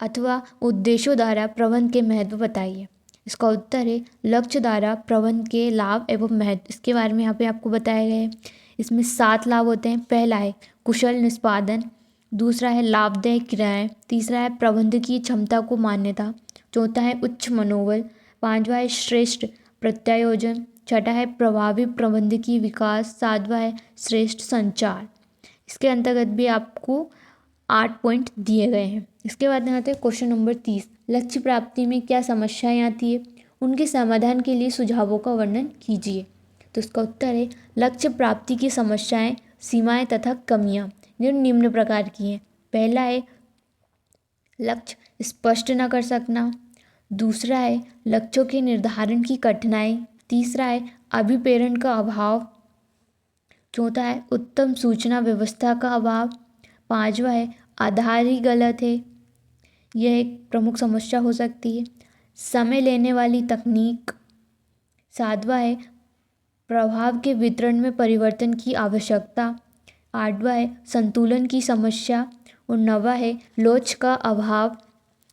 अथवा उद्देश्यों द्वारा प्रबंध के महत्व बताइए। इसका उत्तर है लक्ष्य द्वारा प्रबंध के लाभ एवं महत्व। इसके बारे में यहाँ पे आपको बताया गया है। इसमें 7 लाभ होते हैं। पहला है कुशल निष्पादन, दूसरा है लाभदायक क्रियाएं, तीसरा है प्रबंध की क्षमता को मान्यता, चौथा है उच्च मनोबल, पांचवा है श्रेष्ठ प्रत्यायोजन, छठा है प्रभावी प्रबंध की विकास, सातवां है श्रेष्ठ संचार। इसके अंतर्गत भी आपको 8 पॉइंट दिए गए हैं। इसके बाद में आते हैं क्वेश्चन नंबर 30, लक्ष्य प्राप्ति में क्या समस्याएं आती है, उनके समाधान के लिए सुझावों का वर्णन कीजिए। तो इसका उत्तर है लक्ष्य प्राप्ति की समस्याएं, सीमाएं तथा कमियां जो निम्न प्रकार की हैं। पहला है लक्ष्य स्पष्ट न कर सकना, दूसरा है लक्ष्यों के निर्धारण की कठिनाई, तीसरा है अभिप्रेरण का अभाव, चौथा है उत्तम सूचना व्यवस्था का अभाव, पांचवा है आधार ही गलत है, यह एक प्रमुख समस्या हो सकती है, समय लेने वाली तकनीक, सातवां है प्रभाव के वितरण में परिवर्तन की आवश्यकता, आठवां है संतुलन की समस्या और नौवां है लोच का अभाव,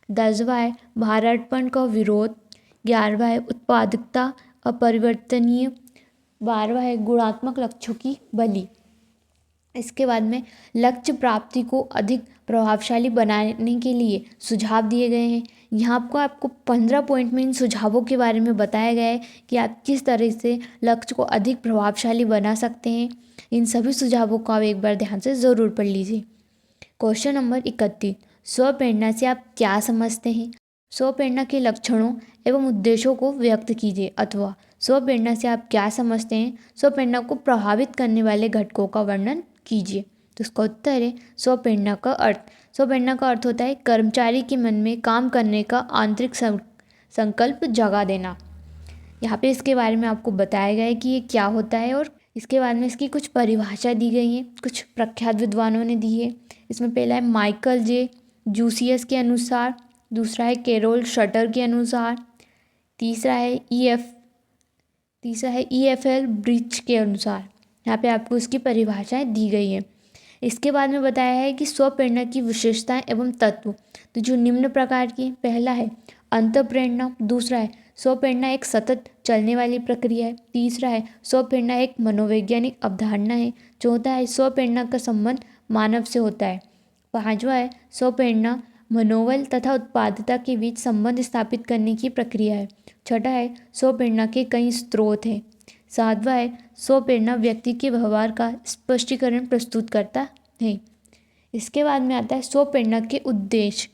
दसवां है भारापन का विरोध, ग्यारहवां है उत्पादकता अपरिवर्तनीय, बारहवां है गुणात्मक लक्ष्यों की बलि। इसके बाद में लक्ष्य प्राप्ति को अधिक प्रभावशाली बनाने के लिए सुझाव दिए गए हैं। यहाँ आपको 15 पॉइंट में इन सुझावों के बारे में बताया गया है कि आप किस तरह से लक्ष्य को अधिक प्रभावशाली बना सकते हैं। इन सभी सुझावों को आप एक बार ध्यान से ज़रूर पढ़ लीजिए। क्वेश्चन नंबर 31, स्वप्रेरणा से आप क्या समझते हैं? स्वप्रेरणा के लक्षणों एवं उद्देश्यों को व्यक्त कीजिए, अथवा स्वप्रेरणा से आप क्या समझते हैं? स्वप्रेरणा को प्रभावित करने वाले घटकों का वर्णन कीजिए। तो इसका उत्तर है स्वप्रेरणा का अर्थ। स्वप्रेरणा का अर्थ होता है कर्मचारी के मन में काम करने का आंतरिक संकल्प जगा देना। यहाँ पे इसके बारे में आपको बताया गया है कि ये क्या होता है, और इसके बाद में इसकी कुछ परिभाषा दी गई है, कुछ प्रख्यात विद्वानों ने दी है। इसमें पहला है माइकल जे जूसियस के अनुसार, दूसरा है कैरोल शटर के अनुसार, तीसरा है EFL ब्रिच के अनुसार। यहाँ पे आपको इसकी परिभाषाएं दी गई है। इसके बाद में बताया है कि स्वप्रेरणा की विशेषताएं एवं तत्व तो जो निम्न प्रकार की, पहला है अंतःप्रेरणा, दूसरा है स्वप्रेरणा एक सतत चलने वाली प्रक्रिया है, तीसरा है स्वप्रेरणा एक मनोवैज्ञानिक अवधारणा है, चौथा है स्वप्रेरणा का संबंध मानव से होता है, पांचवा है स्वप्रेरणा मनोबल तथा उत्पादकता के बीच संबंध स्थापित करने की प्रक्रिया है, छठा है स्वप्रेरणा के कई स्रोत हैं, सातवां है स्वप्रेरणा व्यक्ति के व्यवहार का स्पष्टीकरण प्रस्तुत करता है। इसके बाद में आता है स्वप्रेरणा के उद्देश्य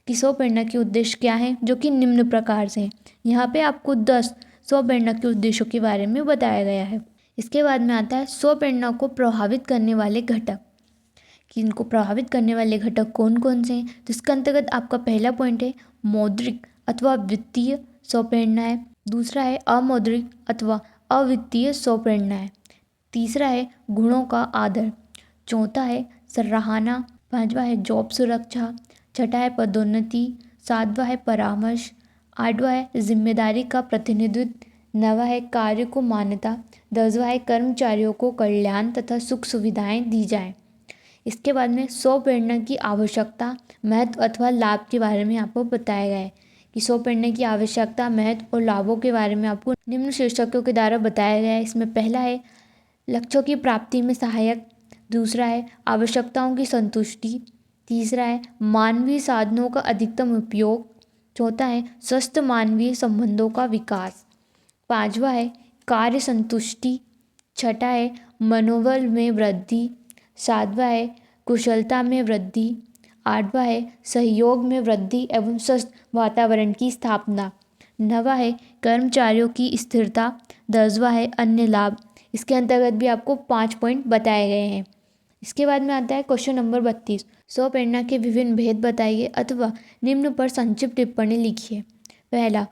कि स्वप्रेरणा के उद्देश्य क्या हैं, जो कि निम्न प्रकार से हैं। यहाँ पे आपको 10 स्वप्रेरणा के उद्देश्यों के बारे में बताया गया है। इसके बाद में आता है स्वप्रेरणा को प्रभावित करने वाले घटक कि इनको प्रभावित करने वाले घटक कौन कौन से हैं। तो इसके अंतर्गत आपका पहला पॉइंट है मौद्रिक अथवा वित्तीय स्वप्रेरणा है, दूसरा है अमौद्रिक अथवा अवित्तीय स्वप्रेरणा है, तीसरा है गुणों का आदर, चौथा है सराहना, पांचवा है जॉब सुरक्षा, छठा है पदोन्नति, सातवां है परामर्श, आठवां है जिम्मेदारी का प्रतिनिधित्व, नवा है कार्य को मान्यता, दसवां है कर्मचारियों को कल्याण तथा सुख सुविधाएं दी जाएं। इसके बाद में स्वप्रेरणा की आवश्यकता, महत्व अथवा लाभ के बारे में आपको बताया गया है कि स्वप्रेरणा की आवश्यकता, महत्व और लाभों के बारे में आपको निम्न शीर्षकों के द्वारा बताया गया है। इसमें पहला है लक्ष्यों की प्राप्ति में सहायक, दूसरा है आवश्यकताओं की संतुष्टि, तीसरा है मानवीय साधनों का अधिकतम उपयोग, चौथा है स्वस्थ मानवीय संबंधों का विकास, पांचवा है कार्य संतुष्टि, छठा है मनोबल में वृद्धि, सातवां है कुशलता में वृद्धि, आठवां है सहयोग में वृद्धि एवं स्वस्थ वातावरण की स्थापना, नवा है कर्मचारियों की स्थिरता, दसवां है अन्य लाभ। इसके अंतर्गत भी आपको 5 पॉइंट बताए गए हैं। इसके बाद में आता है क्वेश्चन नंबर 32। स्वप्रेरणा के विभिन्न भेद बताइए अथवा निम्न पर संक्षिप्त टिप्पणी लिखिए। पहला,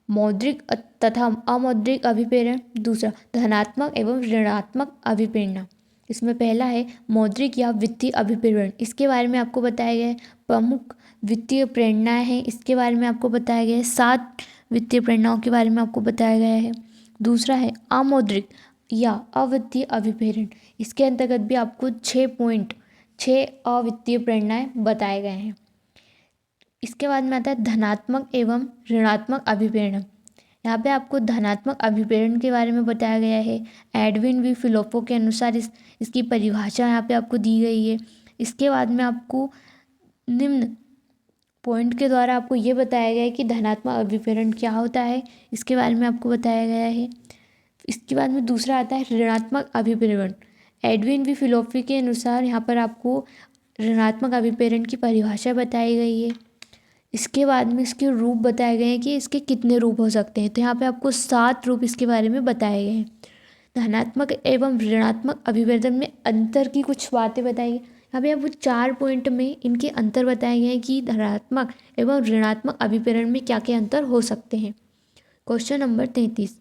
मौद्रिक तथा अमौद्रिक अभिप्रेरण। दूसरा, धनात्मक एवं ऋणात्मक अभिप्रेरणा। इसमें पहला है मौद्रिक या वित्तीय अभिप्रेरण। इसके बारे में आपको बताया गया है प्रमुख वित्तीय प्रेरणाएं हैं। इसके बारे में आपको बताया गया है 7 वित्तीय प्रेरणाओं के बारे में आपको बताया गया है। दूसरा है अमौद्रिक या अवित्तीय अभिप्रेरण। इसके अंतर्गत भी आपको 6 अवित्तीय प्रेरणाएं बताए गए हैं। इसके बाद में आता है धनात्मक एवं ऋणात्मक अभिप्रेरण। यहाँ पे आपको धनात्मक अभिप्रेरण के बारे में बताया गया है। एडविन वी फिलिपो के अनुसार इसकी परिभाषा यहाँ पे आपको दी गई है। इसके बाद में आपको निम्न पॉइंट के द्वारा आपको ये बताया गया है कि धनात्मक अभिप्रेरण क्या होता है, इसके बारे में आपको बताया गया है। इसके बाद में दूसरा आता है ऋणात्मक अभिप्रेरण। एडविन वी फिलिपो के अनुसार यहाँ पर आपको ऋणात्मक अभिप्रेरण की परिभाषा बताई गई है। इसके बाद में इसके रूप बताए गए हैं कि इसके कितने रूप हो सकते हैं। तो यहाँ पे आपको 7 रूप इसके बारे में बताए गए हैं। धनात्मक एवं ऋणात्मक अभिप्रेरण में अंतर की कुछ बातें बताई गई। यहाँ पे आपको 4 पॉइंट में इनके अंतर बताए गए हैं कि धनात्मक एवं ऋणात्मक अभिप्रेरण में क्या क्या अंतर हो सकते हैं। Question number 33।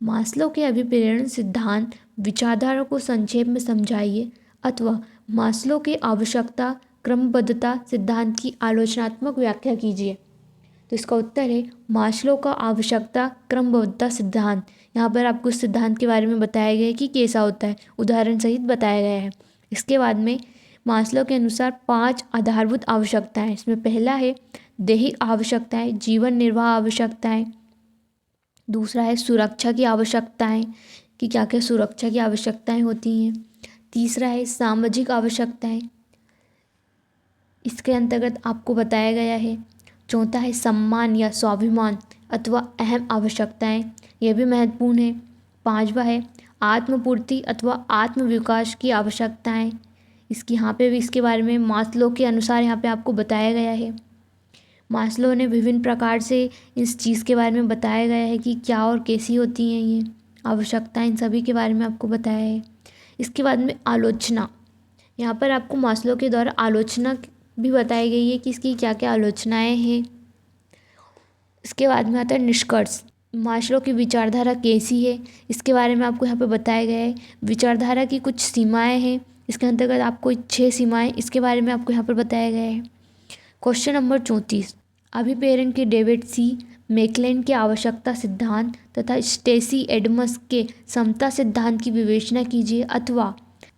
मास्लो के अभिप्रेरण सिद्धांत विचारधारा को संक्षेप में समझाइए अथवा मास्लो के आवश्यकता क्रमबद्धता सिद्धांत की आलोचनात्मक व्याख्या कीजिए। तो इसका उत्तर है मास्लो का आवश्यकता क्रमबद्धता सिद्धांत। यहाँ पर आपको इस सिद्धांत के बारे में बताया गया है कि कैसा होता है, उदाहरण सहित बताया गया है। इसके बाद में मास्लो के अनुसार 5 आधारभूत आवश्यकताएं। इसमें पहला है दैहिक आवश्यकताएं, जीवन निर्वाह आवश्यकताएं। दूसरा है सुरक्षा की आवश्यकताएं कि क्या क्या सुरक्षा की आवश्यकताएं होती हैं। तीसरा है सामाजिक आवश्यकताएं, इसके अंतर्गत आपको बताया गया है। चौथा है सम्मान या स्वाभिमान अथवा अहम आवश्यकताएं, यह भी महत्वपूर्ण है। पांचवा है आत्मपूर्ति अथवा आत्मविकास की आवश्यकताएं। इसकी यहाँ पे भी इसके बारे में मास्लो के अनुसार यहाँ पे आपको बताया गया है। मास्लो ने विभिन्न प्रकार से इस चीज़ के बारे में बताया गया है कि क्या और कैसी होती हैं ये आवश्यकताएं, इन सभी के बारे में आपको बताया है। इसके बाद में आलोचना, यहाँ पर आपको मास्लो के द्वारा आलोचना भी बताई गई है कि इसकी क्या क्या आलोचनाएं हैं। इसके बाद में आता है निष्कर्ष। मास्लो की विचारधारा कैसी है, इसके बारे में आपको यहाँ पे बताया गया है। विचारधारा की कुछ सीमाएं हैं, इसके अंतर्गत आपको 6 सीमाएं, इसके बारे में आपको यहाँ पर बताया गया है। Question number 34। अभिप्रेरण के डेविड सी मैकलेलन के आवश्यकता सिद्धांत तथा स्टेसी एडम्स के समता सिद्धांत की विवेचना कीजिए अथवा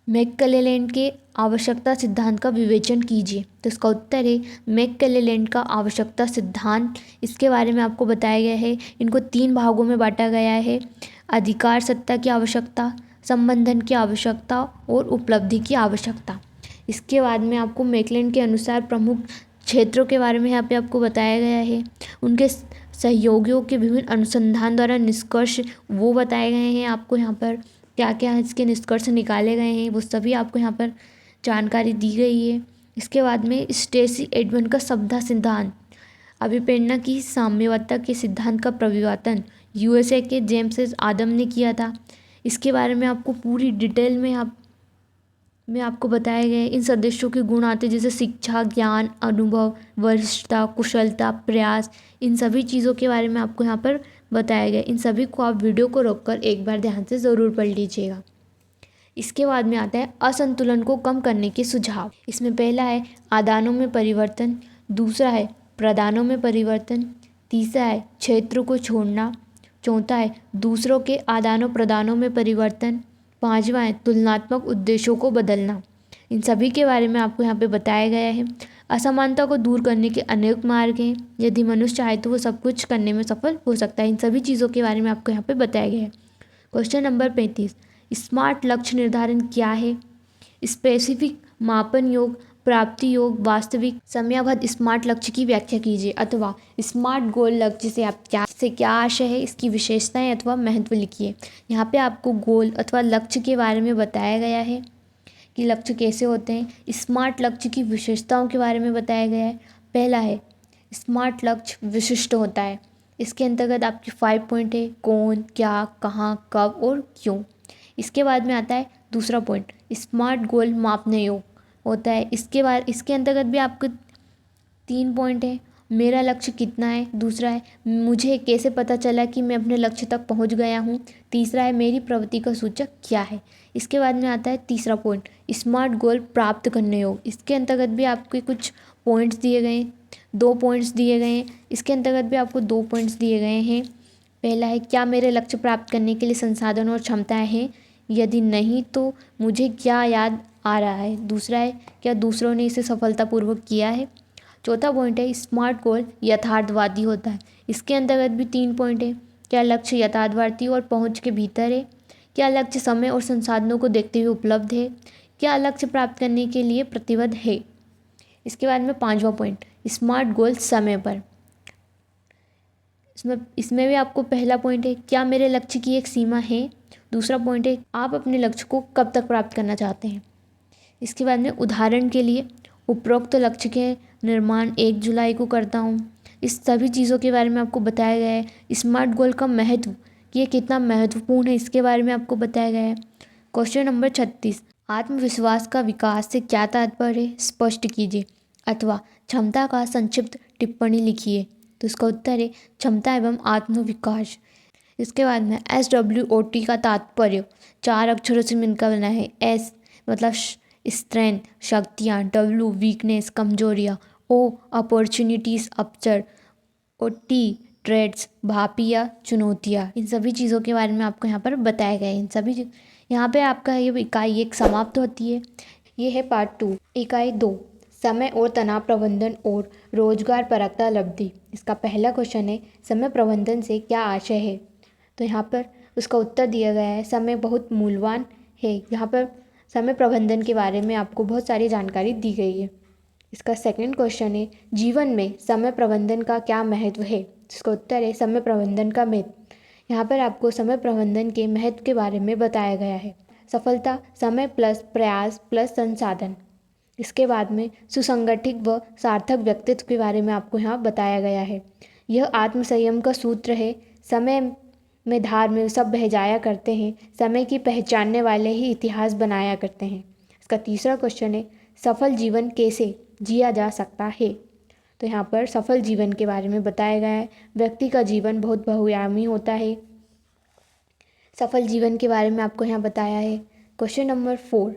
मैकलेलन के आवश्यकता सिद्धांत का विवेचन कीजिए। तो इसका उत्तर है मैकलेलन का आवश्यकता सिद्धांत। इसके बारे में आपको बताया गया है। इनको 3 भागों में बांटा गया है। अधिकार सत्ता की आवश्यकता, संबंधन की आवश्यकता और उपलब्धि की आवश्यकता। इसके बाद में आपको मैकलेलन के अनुसार प्रमुख क्षेत्रों के बारे में यहाँ पे आपको बताया गया है। उनके सहयोगियों के विभिन्न अनुसंधान द्वारा निष्कर्ष वो बताए गए हैं। आपको यहाँ पर क्या क्या इसके निष्कर्ष निकाले गए हैं वो सभी आपको यहाँ पर जानकारी दी गई है। इसके बाद में स्टेसी एडमन का समता सिद्धांत, अभिप्रेरणा की साम्यवत्ता के सिद्धांत का प्रविवर्तन यूएसए के जेम्स आदम ने किया था। इसके बारे में आपको पूरी डिटेल में आपको बताया गया है। इन सदस्यों के गुण आते जैसे शिक्षा, ज्ञान, अनुभव, वरिष्ठता, कुशलता, प्रयास, इन सभी चीज़ों के बारे में आपको यहाँ पर बताया गया। इन सभी को आप वीडियो को रोककर एक बार ध्यान से ज़रूर पढ़ लीजिएगा। इसके बाद में आता है असंतुलन को कम करने के सुझाव। इसमें पहला है आदानों में परिवर्तन, दूसरा है प्रदानों में परिवर्तन, तीसरा है क्षेत्र को छोड़ना, चौथा है दूसरों के आदानों प्रदानों में परिवर्तन, पांचवा है तुलनात्मक उद्देश्यों को बदलना। इन सभी के बारे में आपको यहाँ पे बताया गया है। असमानता को दूर करने के अनेक मार्ग हैं। यदि मनुष्य चाहे तो वो सब कुछ करने में सफल हो सकता है। इन सभी चीज़ों के बारे में आपको यहाँ पे बताया गया है। Question number 35। स्मार्ट लक्ष्य निर्धारण क्या है? स्पेसिफिक, मापन योग, प्राप्ति योग, वास्तविक, समयाबद्ध स्मार्ट लक्ष्य की व्याख्या कीजिए अथवा स्मार्ट गोल लक्ष्य से आप क्या से क्या आशय है, इसकी विशेषताएं अथवा महत्व लिखिए। यहाँ पे आपको गोल अथवा लक्ष्य के बारे में बताया गया है कि लक्ष्य कैसे होते हैं। स्मार्ट लक्ष्य की विशेषताओं के बारे में बताया गया है। पहला है स्मार्ट लक्ष्य विशिष्ट होता है। इसके अंतर्गत आपकी 5 पॉइंट है, कौन, क्या, कहाँ, कब और क्यों। इसके बाद में आता है दूसरा पॉइंट, स्मार्ट गोल मापने योग्य होता है। इसके अंतर्गत भी आपको 3 पॉइंट है, मेरा लक्ष्य कितना है, दूसरा है मुझे कैसे पता चला कि मैं अपने लक्ष्य तक पहुंच गया हूं, तीसरा है मेरी प्रगति का सूचक क्या है। इसके बाद में आता है तीसरा पॉइंट, स्मार्ट गोल प्राप्त करने योग्य। इसके अंतर्गत भी आपके कुछ पॉइंट्स दिए गए हैं, 2 पॉइंट्स दिए गए हैं। इसके अंतर्गत भी आपको 2 पॉइंट्स दिए गए हैं। पहला है क्या मेरे लक्ष्य प्राप्त करने के लिए संसाधन और क्षमताएं हैं, यदि नहीं तो मुझे क्या याद आ रहा है। दूसरा है क्या दूसरों ने इसे सफलतापूर्वक किया है। चौथा पॉइंट है स्मार्ट गोल यथार्थवादी होता है। इसके अंतर्गत भी 3 पॉइंट है, क्या लक्ष्य यथार्थवादी और पहुंच के भीतर है, क्या लक्ष्य समय और संसाधनों को देखते हुए उपलब्ध है, क्या लक्ष्य प्राप्त करने के लिए प्रतिबद्ध है। इसके बाद में 5वां पॉइंट, स्मार्ट गोल समय पर। इसमें भी आपको पहला पॉइंट है क्या मेरे लक्ष्य की एक सीमा है। दूसरा पॉइंट है आप अपने लक्ष्य को कब तक प्राप्त करना चाहते हैं। इसके बाद में उदाहरण के लिए उपरोक्त लक्ष्य के निर्माण 1 जुलाई को करता हूँ। इस सभी चीज़ों के बारे में आपको बताया गया है। स्मार्ट गोल का महत्व, ये कितना महत्वपूर्ण है, इसके बारे में आपको बताया गया है। क्वेश्चन नंबर 36, आत्मविश्वास का विकास से क्या तात्पर्य है, स्पष्ट कीजिए अथवा क्षमता का संक्षिप्त टिप्पणी लिखिए। तो इसका उत्तर है क्षमता एवं आत्मविकास। इसके बाद में SWOT का तात्पर्य 4 अक्षरों से मिलकर बना है। S मतलब स्ट्रेंथ शक्तियाँ, W वीकनेस कमजोरियाँ, O अपॉर्चुनिटीज़ अवसर और T ट्रेड्स भापियाँ चुनौतियाँ। इन सभी चीज़ों के बारे में आपको यहाँ पर बताया गया है। इन सभी यहाँ पे आपका ये इकाई 1 समाप्त होती है। ये है पार्ट 2। इकाई 2 समय और तनाव प्रबंधन और रोजगार परकता लब्धि। इसका पहला क्वेश्चन है समय प्रबंधन से क्या आशय है। तो यहाँ पर उसका उत्तर दिया गया है समय बहुत मूल्यवान है। यहाँ पर समय प्रबंधन के बारे में आपको बहुत सारी जानकारी दी गई है। इसका सेकंड क्वेश्चन है जीवन में समय प्रबंधन का क्या महत्व है। इसका उत्तर है समय प्रबंधन का महत्व। यहाँ पर आपको समय प्रबंधन के महत्व के बारे में बताया गया है। सफलता समय प्लस प्रयास प्लस संसाधन। इसके बाद में सुसंगठित व सार्थक व्यक्तित्व के बारे में आपको यहाँ बताया गया है। यह आत्मसंयम का सूत्र है। समय में धार में सब बह जाया करते हैं, समय की पहचानने वाले ही इतिहास बनाया करते हैं। इसका तीसरा क्वेश्चन है सफल जीवन कैसे जिया जा सकता है। तो यहाँ पर सफल जीवन के बारे में बताया गया है। व्यक्ति का जीवन बहुत बहुआयामी होता है। सफल जीवन के बारे में आपको यहाँ बताया है। क्वेश्चन नंबर 4,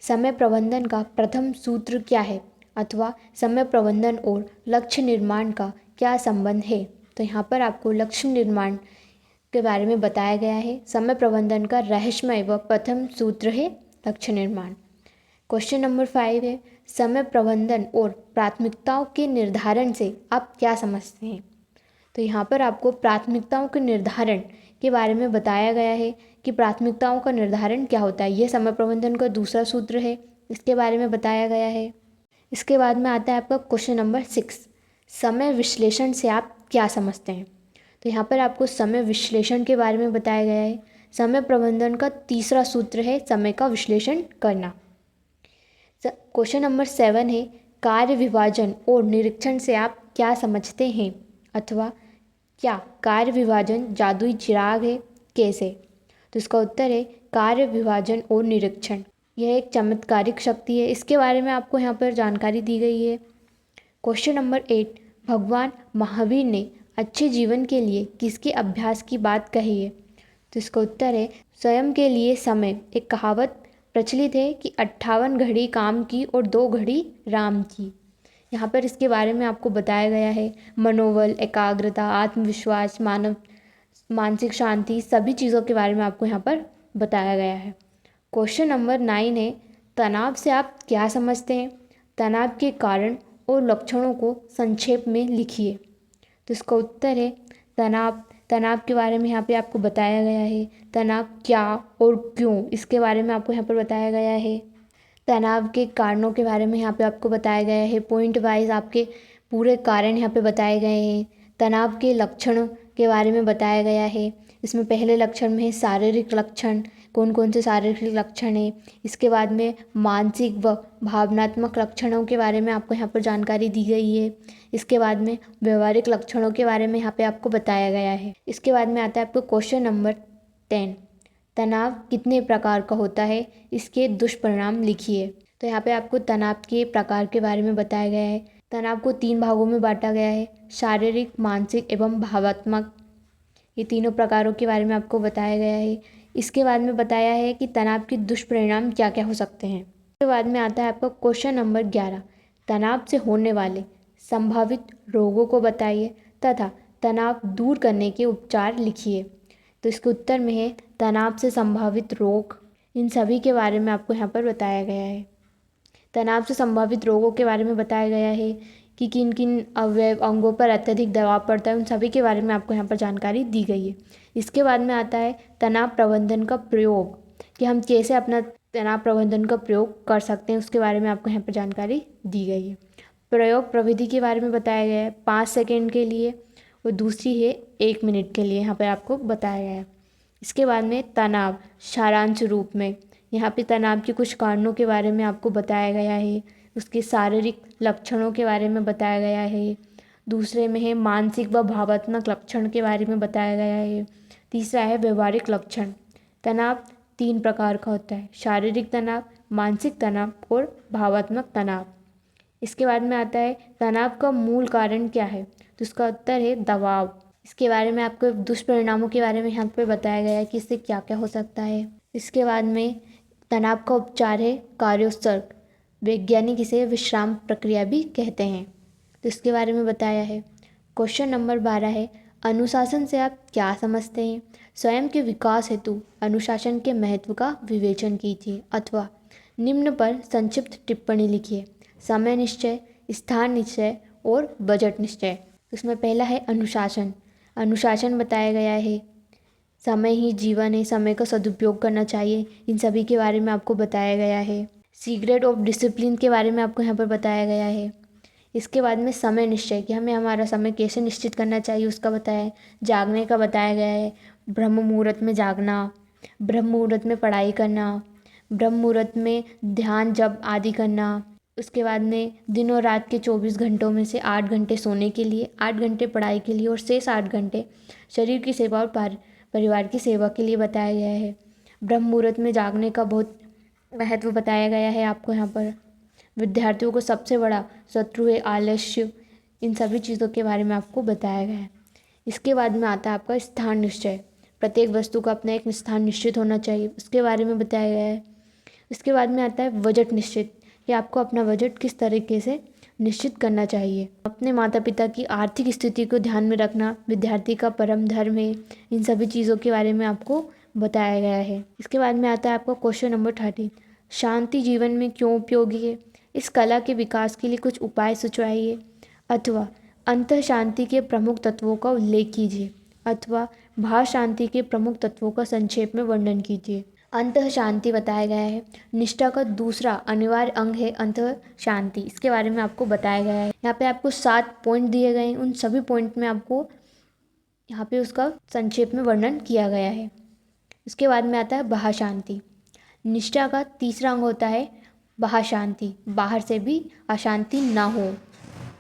समय प्रबंधन का प्रथम सूत्र क्या है अथवा समय प्रबंधन और लक्ष्य निर्माण का क्या संबंध है। तो यहाँ पर आपको लक्ष्य निर्माण के बारे में बताया गया है। समय प्रबंधन का रहस्यमय व प्रथम सूत्र है लक्ष्य निर्माण। क्वेश्चन नंबर 5 है समय प्रबंधन और प्राथमिकताओं के निर्धारण से आप क्या समझते हैं। तो यहाँ पर आपको प्राथमिकताओं के निर्धारण के बारे में बताया गया है कि प्राथमिकताओं का निर्धारण क्या होता है। यह समय प्रबंधन का दूसरा सूत्र है, इसके बारे में बताया गया है। इसके बाद में आता है आपका क्वेश्चन नंबर 6, समय विश्लेषण से आप क्या समझते हैं। तो यहाँ पर आपको समय विश्लेषण के बारे में बताया गया है। समय प्रबंधन का तीसरा सूत्र है समय का विश्लेषण करना। क्वेश्चन नंबर 7 है कार्य विभाजन और निरीक्षण से आप क्या समझते हैं अथवा क्या कार्य विभाजन जादुई चिराग है, कैसे। तो इसका उत्तर है कार्य विभाजन और निरीक्षण यह एक चमत्कारिक शक्ति है। इसके बारे में आपको यहाँ पर जानकारी दी गई है। क्वेश्चन नंबर 8, भगवान महावीर ने अच्छे जीवन के लिए किसके अभ्यास की बात कही है। तो इसका उत्तर है स्वयं के लिए समय। एक कहावत प्रचलित है कि 58 घड़ी काम की और 2 घड़ी राम की। यहाँ पर इसके बारे में आपको बताया गया है। मनोबल, एकाग्रता, आत्मविश्वास, मानसिक शांति, सभी चीज़ों के बारे में आपको यहाँ पर बताया गया है। क्वेश्चन नंबर 9 है तनाव से आप क्या समझते हैं। तनाव के कारण और लक्षणों को संक्षेप में लिखिए। तो इसका उत्तर है तनाव के बारे में यहाँ पे आपको बताया गया है। तनाव क्या और क्यों, इसके बारे में आपको यहाँ पर बताया गया है। तनाव के कारणों के बारे में यहाँ पे आपको बताया गया है। पॉइंट वाइज आपके पूरे कारण यहाँ पे बताए गए हैं। तनाव के लक्षण के बारे में बताया गया है। इसमें पहले लक्षण में है शारीरिक लक्षण, कौन कौन से शारीरिक लक्षण है। इसके बाद में मानसिक व भावनात्मक लक्षणों के बारे में आपको यहाँ पर जानकारी दी गई है। इसके बाद में व्यवहारिक लक्षणों के बारे में यहाँ पे आपको बताया गया है। इसके बाद में आता है आपको क्वेश्चन नंबर 10, तनाव कितने प्रकार का होता है, इसके दुष्परिणाम लिखिए। तो यहाँ पे आपको तनाव के प्रकार के बारे में बताया गया है। तनाव को 3 भागों में बांटा गया है, शारीरिक, मानसिक एवं भावात्मक। ये तीनों प्रकारों के बारे में आपको बताया गया है। इसके बाद में बताया है कि तनाव के दुष्परिणाम क्या क्या हो सकते हैं। इसके बाद में आता है आपका क्वेश्चन नंबर 11, तनाव से होने वाले संभावित रोगों को बताइए तथा तनाव दूर करने के उपचार लिखिए। तो इसके उत्तर में है तनाव से संभावित रोग, इन सभी के बारे में आपको यहाँ पर बताया गया है। तनाव से संभावित रोगों के बारे में बताया गया है कि किन किन अवयव अंगों पर अत्यधिक दबाव पड़ता है, उन सभी के बारे में आपको यहाँ पर जानकारी दी गई है। इसके बाद में आता है तनाव प्रबंधन का प्रयोग, कि हम कैसे अपना तनाव प्रबंधन का प्रयोग कर सकते हैं, उसके बारे में आपको यहाँ पर जानकारी दी गई है। प्रयोग प्रविधि के बारे में बताया गया है, 5 सेकेंड के लिए, और दूसरी है 1 मिनट के लिए, यहाँ पर आपको बताया गया है। इसके बाद में तनाव सारांश रूप में, यहाँ पे तनाव के कुछ कारणों के बारे में आपको बताया गया है, उसके शारीरिक लक्षणों के बारे में बताया गया है। दूसरे में है मानसिक व भावात्मक लक्षण के बारे में बताया गया है। तीसरा है व्यवहारिक लक्षण। तनाव 3 प्रकार का होता है, शारीरिक तनाव, मानसिक तनाव और भावात्मक तनाव। इसके बाद में आता है तनाव का मूल कारण क्या है, तो इसका उत्तर है दबाव। इसके बारे में आपको दुष्परिणामों के बारे में यहाँ पे बताया गया है कि इससे क्या क्या हो सकता है। इसके बाद में तनाव का उपचार है कार्योत्सर्ग, वैज्ञानिक इसे विश्राम प्रक्रिया भी कहते हैं, तो इसके बारे में बताया है। क्वेश्चन नंबर 12 है, अनुशासन से आप क्या समझते हैं, स्वयं के विकास हेतु अनुशासन के महत्व का विवेचन कीजिए अथवा निम्न पर संक्षिप्त टिप्पणी लिखिए। समय निश्चय, स्थान निश्चय और बजट निश्चय। इसमें पहला है अनुशासन। अनुशासन बताया गया है, समय ही जीवन है, समय का सदुपयोग करना चाहिए, इन सभी के बारे में आपको बताया गया है। सीक्रेट ऑफ डिसिप्लिन के बारे में आपको यहाँ पर बताया गया है। इसके बाद में समय निश्चय, कि हमें हमारा समय कैसे निश्चित करना चाहिए उसका बताया है। जागने का बताया गया है, ब्रह्म मुहूर्त में जागना, ब्रह्म मुहूर्त में पढ़ाई करना, ब्रह्म मुहूर्त में ध्यान जप आदि करना। उसके बाद में दिन और रात के 24 घंटों में से 8 घंटे सोने के लिए, 8 घंटे पढ़ाई के लिए और शेष 8 घंटे शरीर की सेवा और परिवार की सेवा के लिए बताया गया है। ब्रह्म मुहूर्त में जागने का बहुत महत्व बताया गया है आपको यहाँ पर। विद्यार्थियों को सबसे बड़ा शत्रु है आलस्य, इन सभी चीज़ों के बारे में आपको बताया गया है। इसके बाद में आता है आपका स्थान निश्चय, प्रत्येक वस्तु का अपना एक स्थान निश्चित होना चाहिए, उसके बारे में बताया गया है। इसके बाद में आता है बजट निश्चित, कि आपको अपना बजट किस तरीके से निश्चित करना चाहिए। अपने माता पिता की आर्थिक स्थिति को ध्यान में रखना विद्यार्थी का परम धर्म है, इन सभी चीज़ों के बारे में आपको बताया गया है। इसके बाद में आता है आपका क्वेश्चन नंबर 13, शांति जीवन में क्यों उपयोगी है, इस कला के विकास के लिए कुछ उपाय सुझाइए अथवा अंतः शांति के प्रमुख तत्वों का उल्लेख कीजिए अथवा बाह्य शांति के प्रमुख तत्वों का संक्षेप में वर्णन कीजिए। अंतः शांति बताया गया है, निष्ठा का दूसरा अनिवार्य अंग है अंतः शांति, इसके बारे में आपको बताया गया है। यहाँ पे आपको 7 पॉइंट दिए गए हैं, उन सभी पॉइंट में आपको यहाँ पे उसका संक्षेप में वर्णन किया गया है। इसके बाद में आता है बाह्य शांति। निष्ठा का तीसरा अंग होता है बाह्य शांति, बाहर से भी अशांति ना हो।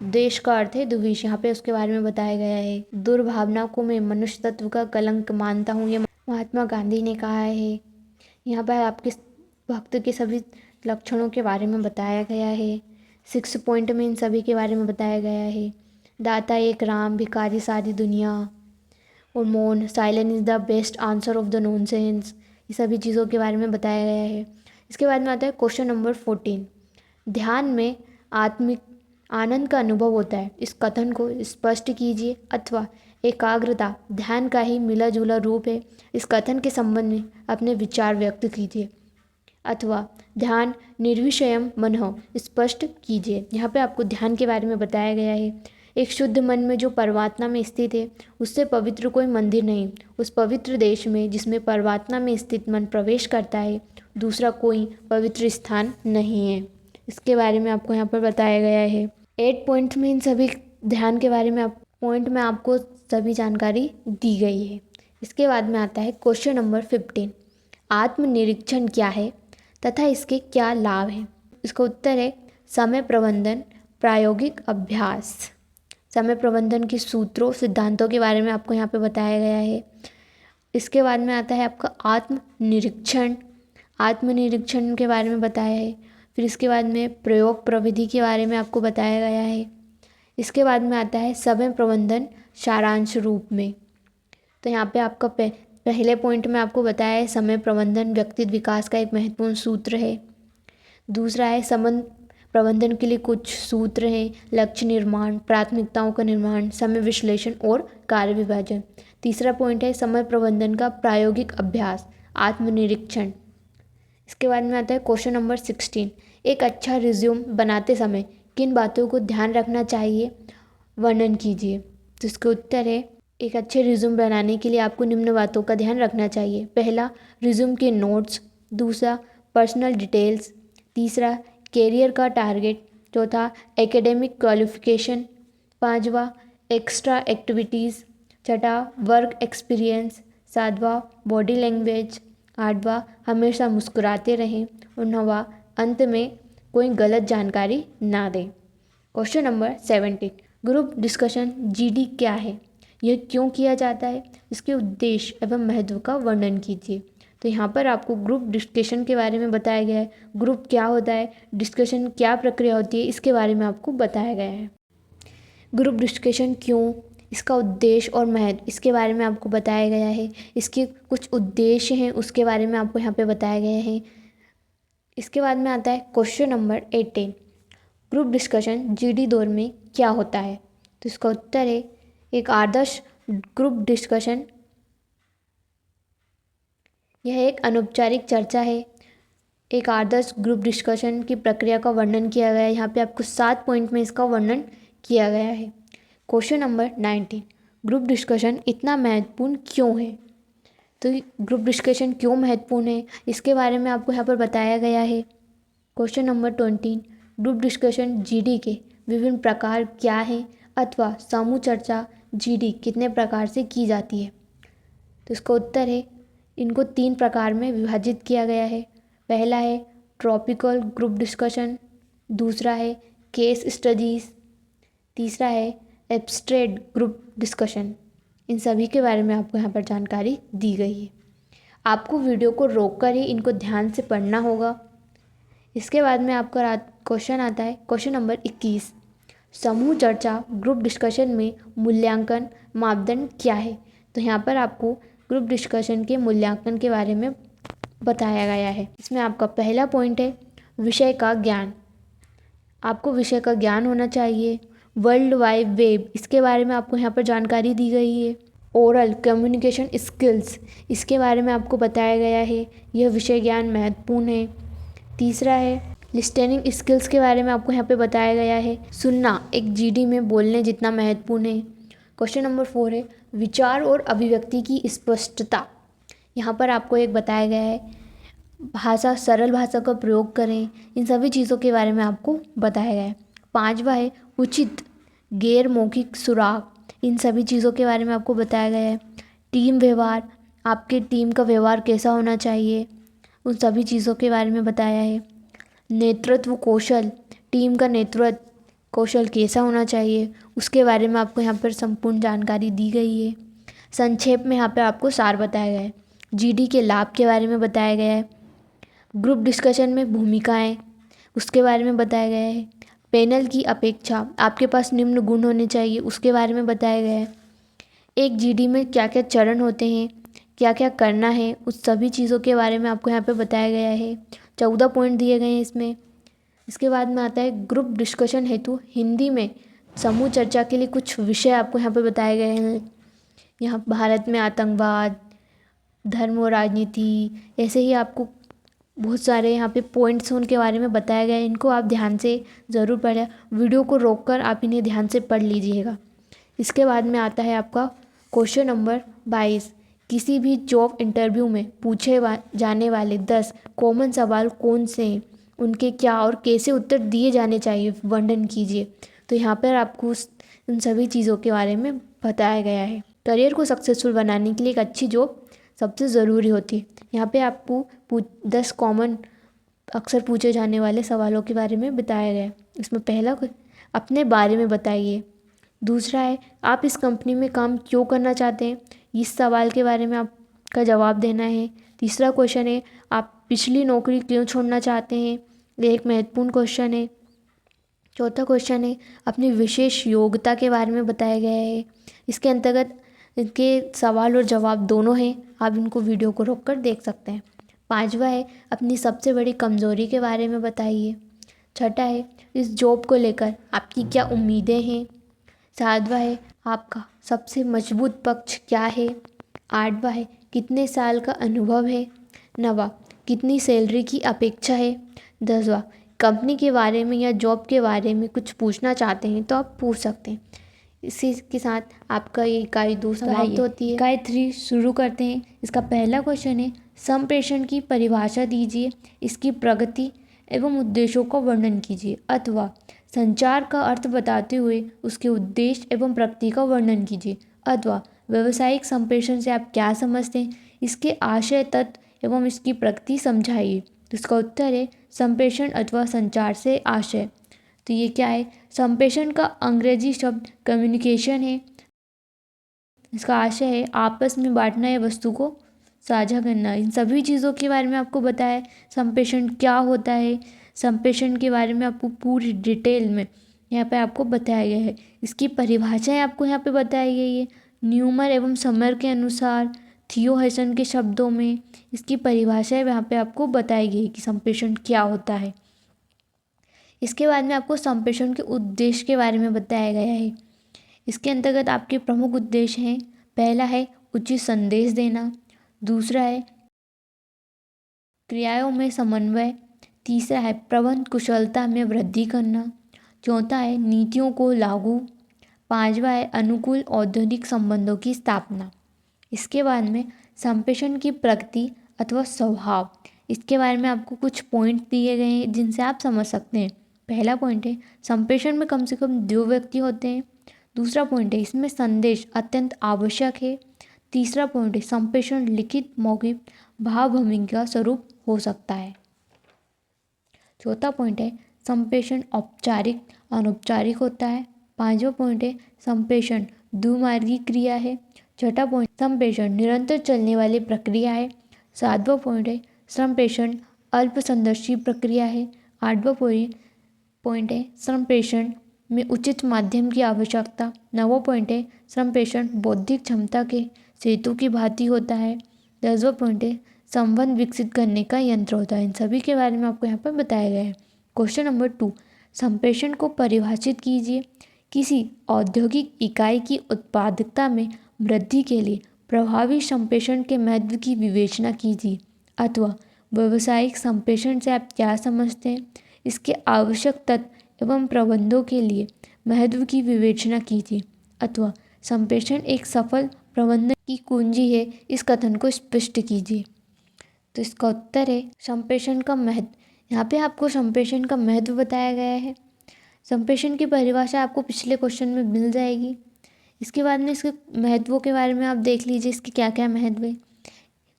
देश का अर्थ है द्वेष, यहाँ पे उसके बारे में बताया गया है। दुर्भावना को मैं मनुष्य तत्व का कलंक मानता हूँ, ये महात्मा गांधी ने कहा है। यहाँ पर आपके भक्त के सभी लक्षणों के बारे में बताया गया है। 6 पॉइंट में इन सभी के बारे में बताया गया है। दाता एक राम, भिखारी सारी दुनिया और मौन, silence is the best answer of the nonsense, ये सभी चीज़ों के बारे में बताया गया है। इसके बाद में आता है क्वेश्चन नंबर 14, ध्यान में आत्मिक आनंद का अनुभव होता है, इस कथन को स्पष्ट कीजिए अथवा एकाग्रता ध्यान का ही मिला जुला रूप है, इस कथन के संबंध में अपने विचार व्यक्त कीजिए अथवा ध्यान निर्विषयम मन हो स्पष्ट कीजिए। यहाँ पे आपको ध्यान के बारे में बताया गया है। एक शुद्ध मन में जो परमात्मा में स्थित है, उससे पवित्र कोई मंदिर नहीं। उस पवित्र देश में जिसमें परमात्मा में स्थित मन प्रवेश करता है, दूसरा कोई पवित्र स्थान नहीं है। इसके बारे में आपको यहाँ पर बताया गया है। 8 पॉइंट में इन सभी ध्यान के बारे में पॉइंट में आपको सभी जानकारी दी गई है। इसके बाद में आता है क्वेश्चन नंबर 15, आत्मनिरीक्षण क्या है तथा इसके क्या लाभ हैं। इसका उत्तर है समय प्रबंधन प्रायोगिक अभ्यास। समय प्रबंधन के सूत्रों सिद्धांतों के बारे में आपको यहाँ पे बताया गया है। इसके बाद में आता है आपका आत्मनिरीक्षण। आत्मनिरीक्षण के बारे में बताया है। फिर इसके बाद में प्रयोग प्रविधि के बारे में आपको बताया गया है। इसके बाद में आता है समय प्रबंधन सारांश रूप में। तो यहाँ पे आपका पहले पॉइंट में आपको बताया है समय प्रबंधन व्यक्तित्व विकास का एक महत्वपूर्ण सूत्र है। दूसरा है समय प्रबंधन के लिए कुछ सूत्र हैं, लक्ष्य निर्माण, प्राथमिकताओं का निर्माण, समय विश्लेषण और कार्य विभाजन। तीसरा पॉइंट है समय प्रबंधन का प्रायोगिक अभ्यास, आत्मनिरीक्षण। इसके बाद में आता है क्वेश्चन नंबर 16, एक अच्छा रिज्यूम बनाते समय किन बातों को ध्यान रखना चाहिए, वर्णन कीजिए। तो इसका उत्तर है एक अच्छे रिज्यूम बनाने के लिए आपको निम्न बातों का ध्यान रखना चाहिए। पहला, रिज्यूम के नोट्स। दूसरा, पर्सनल डिटेल्स। तीसरा, कैरियर का टारगेट। चौथा, एकेडमिक क्वालिफिकेशन। पांचवा, एक्स्ट्रा एक्टिविटीज़। छठा, वर्क एक्सपीरियंस। सातवां, बॉडी लैंग्वेज। आठवां, हमेशा मुस्कुराते रहें। और नौवां, अंत में कोई गलत जानकारी ना दें। Question number 17, group discussion GD क्या है, यह क्यों किया जाता है, इसके उद्देश्य एवं महत्व का वर्णन कीजिए। तो यहाँ पर आपको ग्रुप डिस्कशन के बारे में बताया गया है। ग्रुप क्या होता है, डिस्कशन क्या प्रक्रिया होती है, इसके बारे में आपको बताया गया है। ग्रुप डिस्कशन क्यों, इसका उद्देश्य और महत्व, इसके बारे में आपको बताया गया है। इसके कुछ उद्देश्य हैं, उसके बारे में आपको यहाँ पे बताया गया है। इसके बाद में आता है question number 18, group discussion GD दौर में क्या होता है। तो इसका उत्तर है एक आदर्श ग्रुप डिस्कशन यह एक अनौपचारिक चर्चा है। एक आदर्श ग्रुप डिस्कशन की प्रक्रिया का वर्णन किया गया है। यहाँ पे आपको 7 पॉइंट में इसका वर्णन किया गया है। क्वेश्चन नंबर 19, ग्रुप डिस्कशन इतना महत्वपूर्ण क्यों है। तो ग्रुप डिस्कशन क्यों महत्वपूर्ण है, इसके बारे में आपको यहाँ पर बताया गया है। Question number 20, group discussion GD के विभिन्न प्रकार क्या हैं अथवा समूह चर्चा जीडी कितने प्रकार से की जाती है। तो इसका उत्तर है इनको 3 प्रकार में विभाजित किया गया है। पहला है टॉपिकल ग्रुप डिस्कशन, दूसरा है केस स्टडीज़, तीसरा है एब्स्ट्रैक्ट ग्रुप डिस्कशन। इन सभी के बारे में आपको यहाँ पर जानकारी दी गई है। आपको वीडियो को रोककर ही इनको ध्यान से पढ़ना होगा। इसके बाद में आपका क्वेश्चन आता है क्वेश्चन नंबर 21, समूह चर्चा ग्रुप डिस्कशन में मूल्यांकन मापदंड क्या है। तो यहाँ पर आपको ग्रुप डिस्कशन के मूल्यांकन के बारे में बताया गया है। इसमें आपका पहला पॉइंट है विषय का ज्ञान। आपको विषय का ज्ञान होना चाहिए। वर्ल्ड वाइड वेब, इसके बारे में आपको यहाँ पर जानकारी दी गई है। ओरल कम्युनिकेशन स्किल्स, इसके बारे में आपको बताया गया है। यह विषय ज्ञान महत्वपूर्ण है। तीसरा है लिस्टनिंग स्किल्स के बारे में आपको यहाँ पे बताया गया है। सुनना एक जीडी में बोलने जितना महत्वपूर्ण है। क्वेश्चन नंबर 4 है विचार और अभिव्यक्ति की स्पष्टता। यहाँ पर आपको एक बताया गया है भाषा, सरल भाषा का प्रयोग करें। इन सभी चीज़ों के बारे में आपको बताया गया है। 5वां है उचित गैर मौखिक सुराग, इन सभी चीज़ों के बारे में आपको बताया गया है। टीम व्यवहार, आपके टीम का व्यवहार कैसा होना चाहिए, उन सभी चीज़ों के बारे में बताया है। नेतृत्व कौशल, टीम का नेतृत्व कौशल कैसा होना चाहिए, उसके बारे में आपको यहाँ पर संपूर्ण जानकारी दी गई है। संक्षेप में यहाँ पर आपको सार बताया गया है। जीडी के लाभ के बारे में बताया गया है। ग्रुप डिस्कशन में भूमिकाएं, उसके बारे में बताया गया है। पैनल की अपेक्षा आपके पास निम्न गुण होने चाहिए, उसके बारे में बताया गया है। एक जीडी में क्या क्या चरण होते हैं, क्या क्या करना है, उस सभी चीज़ों के बारे में आपको यहाँ पे बताया गया है। 14 पॉइंट दिए गए हैं इसमें। इसके बाद में आता है ग्रुप डिस्कशन हेतु हिंदी में समूह चर्चा के लिए कुछ विषय आपको यहाँ पे बताए गए हैं। यहाँ भारत में आतंकवाद, धर्म और राजनीति, ऐसे ही आपको बहुत सारे यहाँ पे पॉइंट्स उनके बारे में बताया गया है। इनको आप ध्यान से ज़रूर पढ़ें, वीडियो को रोककर आप इन्हें ध्यान से पढ़ लीजिएगा। इसके बाद में आता है आपका क्वेश्चन नंबर 22, किसी भी जॉब इंटरव्यू में पूछे जाने वाले 10 कॉमन सवाल कौन से हैं, उनके क्या और कैसे उत्तर दिए जाने चाहिए, वर्णन कीजिए। तो यहाँ पर आपको उन सभी चीज़ों के बारे में बताया गया है। करियर को सक्सेसफुल बनाने के लिए एक अच्छी जॉब सबसे ज़रूरी होती है। यहाँ पे आपको 10 कॉमन अक्सर पूछे जाने वाले सवालों के बारे में बताया गया है। इसमें पहला अपने बारे में बताइए। दूसरा है आप इस कंपनी में काम क्यों करना चाहते हैं, इस सवाल के बारे में आपका जवाब देना है। तीसरा क्वेश्चन है आप पिछली नौकरी क्यों छोड़ना चाहते हैं, ये एक महत्वपूर्ण क्वेश्चन है। चौथा क्वेश्चन है अपनी विशेष योग्यता के बारे में बताया गया है। इसके अंतर्गत इनके सवाल और जवाब दोनों हैं, आप इनको वीडियो को रोककर देख सकते हैं। पांचवा है अपनी सबसे बड़ी कमज़ोरी के बारे में बताइए। छठा है इस जॉब को लेकर आपकी क्या उम्मीदें हैं। सातवां है आपका सबसे मजबूत पक्ष क्या है। आठवां है कितने साल का अनुभव है। नवा कितनी सैलरी की अपेक्षा है। 10वां कंपनी के बारे में या जॉब के बारे में कुछ पूछना चाहते हैं तो आप पूछ सकते हैं। इसी के साथ आपका ये इकाई 2 समाप्त होती है। इकाई 3 शुरू करते हैं। इसका पहला क्वेश्चन है संप्रेषण की परिभाषा दीजिए, इसकी प्रगति एवं उद्देश्यों का वर्णन कीजिए। अथवा संचार का अर्थ बताते हुए उसके उद्देश्य एवं प्रगति का वर्णन कीजिए। अथवा व्यावसायिक संप्रेषण से आप क्या समझते हैं, इसके आशय तत्व एवं इसकी प्रगति समझाइए। तो इसका उत्तर है संप्रेषण अथवा संचार से आशय। तो ये क्या है, संप्रेषण का अंग्रेजी शब्द कम्युनिकेशन है। इसका आशय है आपस में बांटना या वस्तु को साझा करना। इन सभी चीज़ों के बारे में आपको बताया। संप्रेषण क्या होता है, संप्रेषण के बारे में आपको पूरी डिटेल में यहाँ पे आपको बताया गया है। इसकी परिभाषाएं आपको यहाँ पे बताई गई है। न्यूमर एवं समर के अनुसार थियो हेसन के शब्दों में इसकी परिभाषाएं यहाँ पे आपको बताई गई कि संप्रेषण क्या होता है। इसके बाद में आपको संप्रेषण के उद्देश्य के बारे में बताया गया है। इसके अंतर्गत आपके प्रमुख उद्देश्य हैं। पहला है उचित संदेश देना। दूसरा है क्रियाओं में समन्वय। तीसरा है प्रबंध कुशलता में वृद्धि करना। चौथा है नीतियों को लागू। पांचवा है अनुकूल औद्योगिक संबंधों की स्थापना। इसके बाद में संप्रेषण की प्रगति अथवा स्वभाव, इसके बारे में आपको कुछ पॉइंट दिए गए हैं जिनसे आप समझ सकते हैं। पहला पॉइंट है संप्रेषण में कम से कम 2 व्यक्ति होते हैं। दूसरा पॉइंट है इसमें संदेश अत्यंत आवश्यक है। तीसरा पॉइंट है संप्रेषण लिखित, मौखिक, भावभूमिका स्वरूप हो सकता है। चौथा पॉइंट है संप्रेषण औपचारिक, अनौपचारिक होता है। पांचवा पॉइंट है संप्रेषण द्विमार्गी क्रिया है। छठा पॉइंट संप्रेषण निरंतर चलने वाली प्रक्रिया है। सातवां पॉइंट है संप्रेषण अल्पसंदर्शी प्रक्रिया है। आठवां पॉइंट है संप्रेषण में उचित माध्यम की आवश्यकता। नौवां पॉइंट है संप्रेषण बौद्धिक क्षमता के सेतु की भांति होता है। 10वां पॉइंट है संबंध विकसित करने का यंत्र होता है। इन सभी के बारे में आपको यहाँ पर बताया गया है। क्वेश्चन नंबर 2, संप्रेषण को परिभाषित कीजिए। किसी औद्योगिक इकाई की उत्पादकता में वृद्धि के लिए प्रभावी संप्रेषण के महत्व की विवेचना कीजिए। अथवा व्यावसायिक संप्रेषण से आप क्या समझते हैं, इसके आवश्यक तत्व एवं प्रबंधों के लिए महत्व की विवेचना कीजिए। अथवा संप्रेषण एक सफल प्रबंधन की कुंजी है, इस कथन को स्पष्ट कीजिए। तो इसका उत्तर है संप्रेषण का महत्व। यहाँ पे आपको संप्रेषण का महत्व बताया गया है। संप्रेषण की परिभाषा आपको पिछले क्वेश्चन में मिल जाएगी। इसके बाद में इसके महत्वों के बारे में आप देख लीजिए, इसके क्या क्या महत्व है।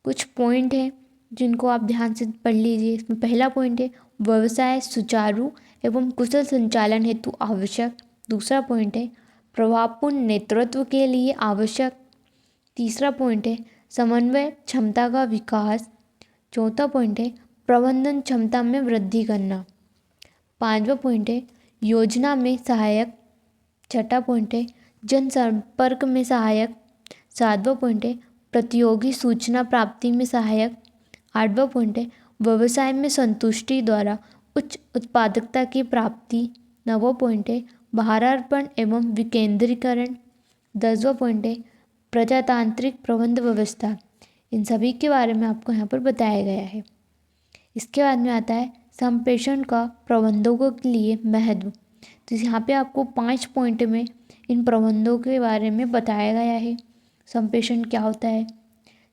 कुछ पॉइंट है जिनको आप ध्यान से पढ़ लीजिए। इसमें पहला पॉइंट है व्यवसाय सुचारू एवं कुशल संचालन हेतु आवश्यक। दूसरा पॉइंट है प्रभावपूर्ण नेतृत्व के लिए आवश्यक। तीसरा पॉइंट है समन्वय क्षमता का विकास। चौथा पॉइंट है प्रबंधन क्षमता में वृद्धि करना। पांचवा पॉइंट है योजना में सहायक। छठा पॉइंट है जनसंपर्क में सहायक। सातवां पॉइंट है प्रतियोगी सूचना प्राप्ति में सहायक। आठवां पॉइंट है व्यवसाय में संतुष्टि द्वारा उच्च उत्पादकता की प्राप्ति। नौवां पॉइंट है भारार्पण एवं विकेंद्रीकरण। 10वां पॉइंट है प्रजातांत्रिक प्रबंध व्यवस्था। इन सभी के बारे में आपको यहाँ पर बताया गया है। इसके बाद में आता है संप्रेषण का प्रबंधकों के लिए महत्व। तो यहाँ पे आपको 5 पॉइंट में इन प्रबंधों के बारे में बताया गया है। संप्रेषण क्या होता है,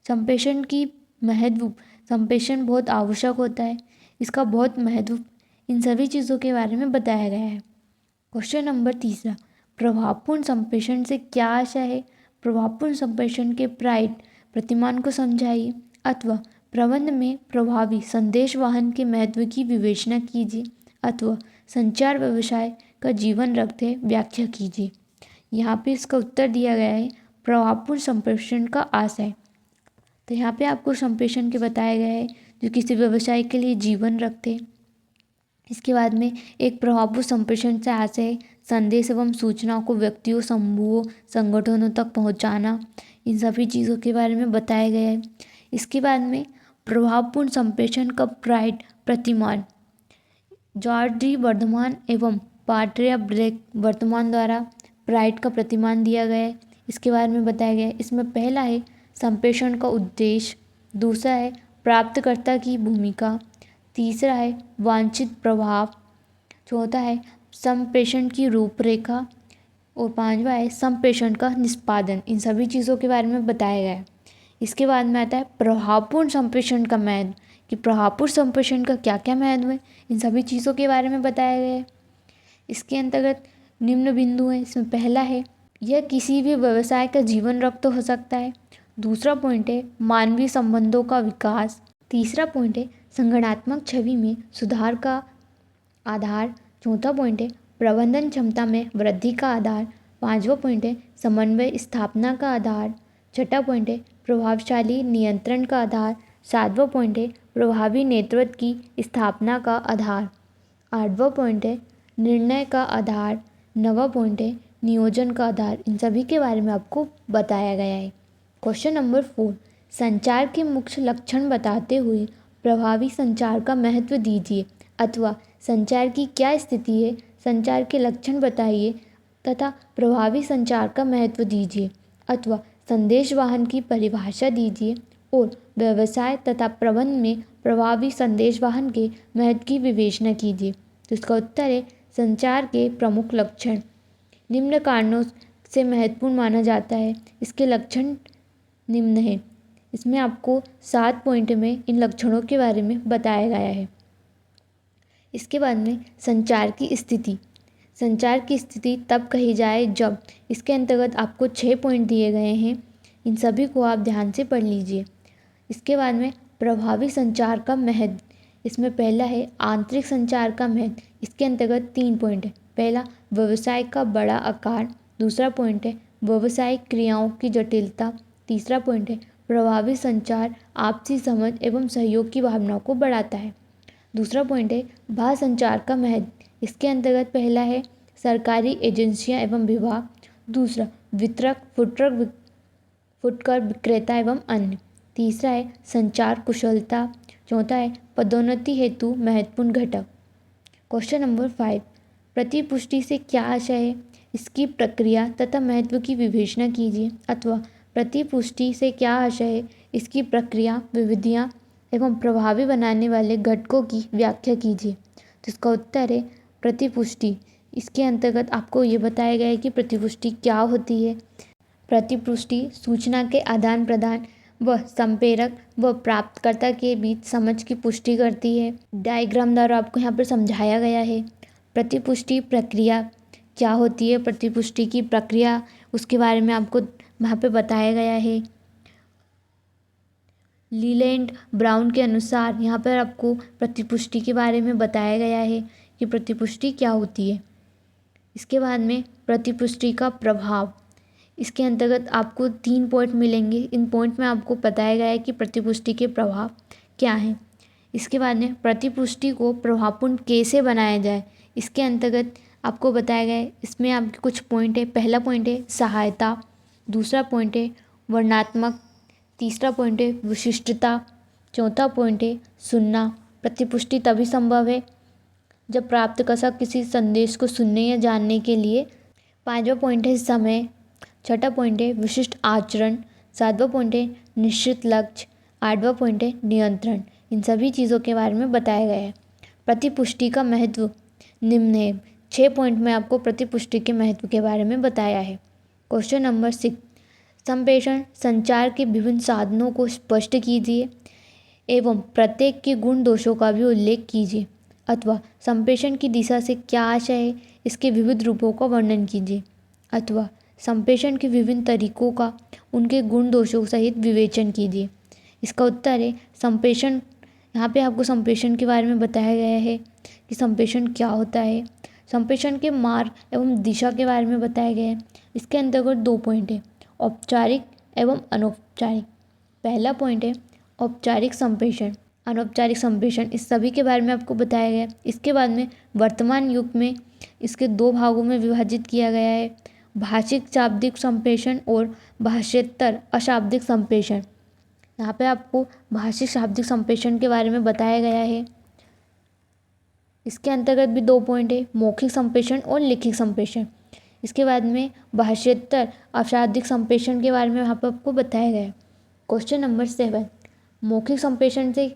संप्रेषण की महत्व, संप्रेषण बहुत आवश्यक होता है, इसका बहुत महत्व, इन सभी चीज़ों के बारे में बताया गया है। क्वेश्चन नंबर 3, प्रभावपूर्ण संप्रेषण से क्या आशा है? प्रभावपूर्ण संप्रेषण के प्राइड प्रतिमान को समझाइए। अथवा प्रबंध में प्रभावी संदेश वाहन के महत्व की विवेचना कीजिए। अथवा संचार व्यवसाय का जीवन रखते व्याख्या कीजिए। यहाँ पे इसका उत्तर दिया गया है प्रभावपूर्ण संप्रेषण का आशय। तो यहाँ पे आपको संप्रेषण के बताया गया है जो किसी व्यवसाय के लिए जीवन रखते। इसके बाद में एक प्रभावपूर्ण संप्रेषण से आशय संदेश एवं सूचनाओं को व्यक्तियों, समूहों, संगठनों तक पहुंचाना, इन सभी चीज़ों के बारे में बताया गया है। इसके बाद में प्रभावपूर्ण संप्रेषण का प्राइड प्रतिमान जॉर्ज डी वर्धमान एवं पाट्रिया ब्रेक वर्तमान द्वारा प्राइड का प्रतिमान दिया गया है। इसके बारे में बताया गया है। इसमें पहला है संप्रेषण का उद्देश्य, दूसरा है प्राप्तकर्ता की भूमिका, तीसरा है वांछित प्रभाव, चौथा है संप्रेषण की रूपरेखा और पांचवा है संप्रेषण का निष्पादन। इन सभी चीज़ों के बारे में बताया गया है। इसके बाद में आता है प्रभावपूर्ण संप्रेषण का महत्व कि प्रभावपूर्ण संप्रेषण का क्या क्या महत्व है, इन सभी चीज़ों के बारे में बताया गया है। इसके अंतर्गत निम्न बिंदु हैं। इसमें पहला है यह किसी भी व्यवसाय का जीवन रक्त तो हो सकता है। दूसरा पॉइंट है मानवीय संबंधों का विकास। तीसरा पॉइंट है संगठनात्मक छवि में सुधार का आधार। चौथा पॉइंट है प्रबंधन क्षमता में वृद्धि का आधार। पांचवा पॉइंट है समन्वय स्थापना का आधार। छठा पॉइंट है प्रभावशाली नियंत्रण का आधार। सातवां पॉइंट है प्रभावी नेतृत्व की स्थापना का आधार। आठवां पॉइंट है निर्णय का आधार। नवा पॉइंट है नियोजन का आधार। इन सभी के बारे में आपको बताया गया है। क्वेश्चन नंबर 4, संचार के मुख्य लक्षण बताते हुए प्रभावी संचार का महत्व दीजिए। अथवा संचार की क्या स्थिति है, संचार के लक्षण बताइए तथा प्रभावी संचार का महत्व दीजिए। अथवा संदेश वाहन की परिभाषा दीजिए और व्यवसाय तथा प्रबंध में प्रभावी संदेश वाहन के महत्व की विवेचना कीजिए। तो इसका उत्तर है संचार के प्रमुख लक्षण निम्न कारणों से महत्वपूर्ण माना जाता है। इसके लक्षण निम्न है। इसमें आपको 7 पॉइंट में इन लक्षणों के बारे में बताया गया है। इसके बाद में संचार की स्थिति। संचार की स्थिति तब कही जाए जब, इसके अंतर्गत आपको 6 पॉइंट दिए गए हैं। इन सभी को आप ध्यान से पढ़ लीजिए। इसके बाद में प्रभावी संचार का महत्व। इसमें पहला है आंतरिक संचार का महत्व। इसके अंतर्गत 3 पॉइंट है। पहला व्यवसाय का बड़ा आकार। दूसरा पॉइंट है व्यवसायिक क्रियाओं की जटिलता। तीसरा पॉइंट है प्रभावी संचार आपसी समझ एवं सहयोग की भावनाओं को बढ़ाता है। दूसरा पॉइंट है बाह्य संचार का महत्व। इसके अंतर्गत पहला है सरकारी एजेंसियां एवं विभाग। दूसरा वितरक, फुटकर विक्रेता एवं अन्य। तीसरा है संचार कुशलता। चौथा है पदोन्नति हेतु महत्वपूर्ण घटक। क्वेश्चन नंबर 5, प्रतिपुष्टि से क्या आशय है, इसकी प्रक्रिया तथा महत्व की विवेचना कीजिए। अथवा प्रतिपुष्टि से क्या आशय है, इसकी प्रक्रिया, विधियाँ एवं प्रभावी बनाने वाले घटकों की व्याख्या कीजिए। तो इसका उत्तर है प्रतिपुष्टि। इसके अंतर्गत आपको ये बताया गया है कि प्रतिपुष्टि क्या होती है। प्रतिपुष्टि सूचना के आदान प्रदान व संप्रेरक व प्राप्तकर्ता के बीच समझ की पुष्टि करती है। डायग्राम द्वारा आपको यहाँ पर समझाया गया है। प्रतिपुष्टि प्रक्रिया क्या होती है, प्रतिपुष्टि की प्रक्रिया, उसके बारे में आपको वहाँ पे बताया गया है। लीलैंड ब्राउन के अनुसार यहाँ पर आपको प्रतिपुष्टि के बारे में बताया गया है कि प्रतिपुष्टि क्या होती है। इसके बाद में प्रतिपुष्टि का प्रभाव। इसके अंतर्गत आपको 3 पॉइंट मिलेंगे। इन पॉइंट में आपको बताया गया है कि प्रतिपुष्टि के प्रभाव क्या हैं। इसके बाद में प्रतिपुष्टि को प्रभावपूर्ण कैसे बनाया जाए, इसके अंतर्गत आपको बताया गया है। इसमें आपके कुछ पॉइंट है। पहला पॉइंट है सहायता। दूसरा पॉइंट है वर्णनात्मक। तीसरा पॉइंट है विशिष्टता। चौथा पॉइंट है सुनना। प्रतिपुष्टि तभी संभव है जब प्राप्तकर्ता किसी संदेश को सुनने या जानने के लिए। पांचवा पॉइंट है समय। छठा पॉइंट है विशिष्ट आचरण। सातवां पॉइंट है निश्चित लक्ष्य। आठवां पॉइंट है नियंत्रण। इन सभी चीज़ों के बारे में बताया गया है। प्रतिपुष्टि का महत्व निम्न है। 6 पॉइंट में आपको प्रतिपुष्टि के महत्व के बारे में बताया है। क्वेश्चन नंबर 6, संप्रेषण संचार के विभिन्न साधनों को स्पष्ट कीजिए एवं प्रत्येक के गुण दोषों का भी उल्लेख कीजिए। अथवा संप्रेषण की दिशा से क्या आशय है, इसके विविध रूपों का वर्णन कीजिए। अथवा संप्रेषण के विभिन्न तरीकों का उनके गुण दोषों सहित विवेचन कीजिए। इसका उत्तर है संप्रेषण। यहाँ पे आपको संप्रेषण के बारे में बताया गया है कि संप्रेषण क्या होता है। संप्रेषण के मार्ग एवं दिशा के बारे में बताया गया है। इसके अंतर्गत 2 पॉइंट है, औपचारिक एवं अनौपचारिक। पहला पॉइंट है औपचारिक संप्रेषण, अनौपचारिक संप्रेषण, इस सभी के बारे में आपको बताया गया है। इसके बाद में वर्तमान युग में इसके 2 भागों में विभाजित किया गया है, भाषिक शाब्दिक संप्रेषण और भाषेतर अशाब्दिक संप्रेषण। यहाँ पे आपको भाषिक शाब्दिक संप्रेषण के बारे में बताया गया है। इसके अंतर्गत भी 2 पॉइंट है, मौखिक संप्रेषण और लिखित संप्रेषण। इसके बाद में भाषेतर अशाब्दिक संप्रेषण के बारे में यहाँ पर आपको बताया गया है। क्वेश्चन नंबर 7, मौखिक संप्रेषण से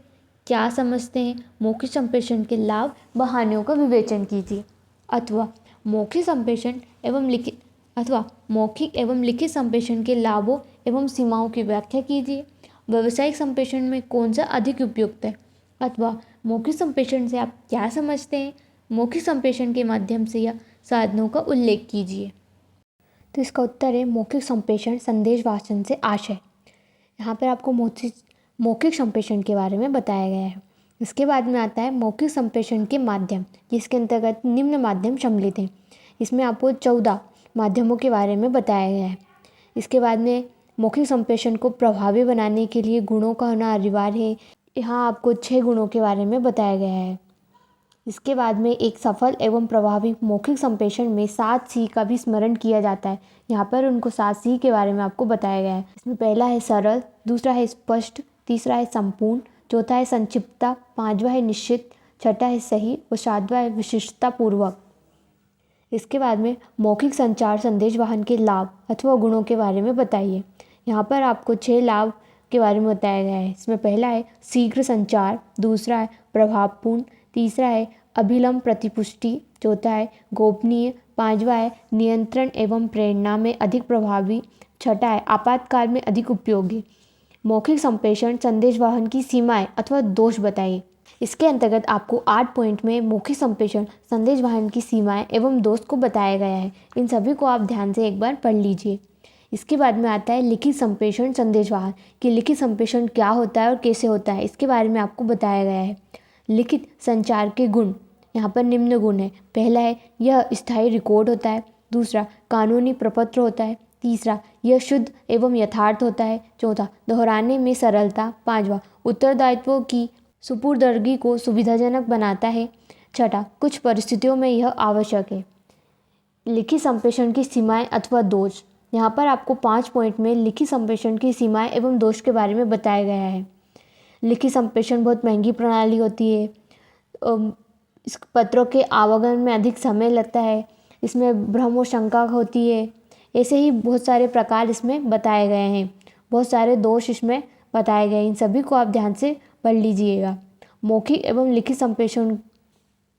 क्या समझते हैं? मौखिक संप्रेषण के लाभ व हानियों का विवेचन कीजिए। अथवा मौखिक संप्रेषण एवं लिखित मौखिक एवं लिखित संप्रेषण के लाभों एवं सीमाओं की व्याख्या कीजिए। व्यावसायिक संप्रेषण में कौन सा अधिक उपयुक्त है? अथवा मौखिक संप्रेषण से आप क्या समझते हैं? मौखिक संप्रेषण के माध्यम से या साधनों का उल्लेख कीजिए। तो इसका उत्तर है मौखिक संप्रेषण संदेश भाषण से आशय। यहाँ पर आपको मौखिक संप्रेषण के बारे में बताया गया है। इसके बाद में आता है मौखिक संप्रेषण के माध्यम, जिसके अंतर्गत निम्न माध्यम सम्मिलित हैं। इसमें आपको 14 माध्यमों के बारे में बताया गया है। इसके बाद में मौखिक संप्रेषण को प्रभावी बनाने के लिए गुणों का होना अनिवार्य है। यहाँ आपको 6 गुणों के बारे में बताया गया है। इसके बाद में एक सफल एवं प्रभावी मौखिक संप्रेषण में 7 C का भी स्मरण किया जाता है। यहाँ पर उनको 7 C के बारे में आपको बताया गया है। इसमें पहला है सरल, दूसरा है स्पष्ट, तीसरा है संपूर्ण, चौथा है संक्षिप्तता, 5वां है निश्चित, छठा है सही और 7वां है विशिष्टता पूर्वक। इसके बाद में मौखिक संचार संदेश वाहन के लाभ अथवा गुणों के बारे में बताइए। यहाँ पर आपको 6 लाभ के बारे में बताया गया है। इसमें पहला है शीघ्र संचार, दूसरा है प्रभावपूर्ण, तीसरा है अभिलंब प्रतिपुष्टि, चौथा है गोपनीय, 5वां है नियंत्रण एवं प्रेरणा में अधिक प्रभावी, छठा है आपातकाल में अधिक उपयोगी। मौखिक संप्रेषण संदेश वाहन की सीमाएं अथवा दोष बताइए। इसके अंतर्गत आपको 8 पॉइंट में मौखिक संप्रेषण संदेश वाहन की सीमाएं एवं दोष को बताया गया है। इन सभी को आप ध्यान से एक बार पढ़ लीजिए। इसके बाद में आता है लिखित संप्रेषण संदेश वाहन कि लिखित संप्रेषण क्या होता है और कैसे होता है, इसके बारे में आपको बताया गया है। लिखित संचार के गुण, यहाँ पर निम्न गुण है। पहला है यह स्थायी रिकॉर्ड होता है, दूसरा कानूनी प्रपत्र होता है, तीसरा यह शुद्ध एवं यथार्थ होता है, चौथा दोहराने में सरलता, 5वां उत्तरदायित्वों की सुपुर्दगी को सुविधाजनक बनाता है, छठा कुछ परिस्थितियों में यह आवश्यक है। लिखित संप्रेषण की सीमाएं अथवा दोष, यहाँ पर आपको 5 पॉइंट में लिखित संप्रेषण की सीमाएं एवं दोष के बारे में बताया गया है। लिखित संप्रेषण बहुत महंगी प्रणाली होती है। इस पत्रों के आवागमन में अधिक समय लगता है, इसमें भ्रम और शंका होती है। ऐसे ही बहुत सारे प्रकार इसमें बताए गए हैं, बहुत सारे दोष इसमें बताए गए। इन सभी को आप ध्यान से पढ़ लीजिएगा। मौखिक एवं लिखित संप्रेषण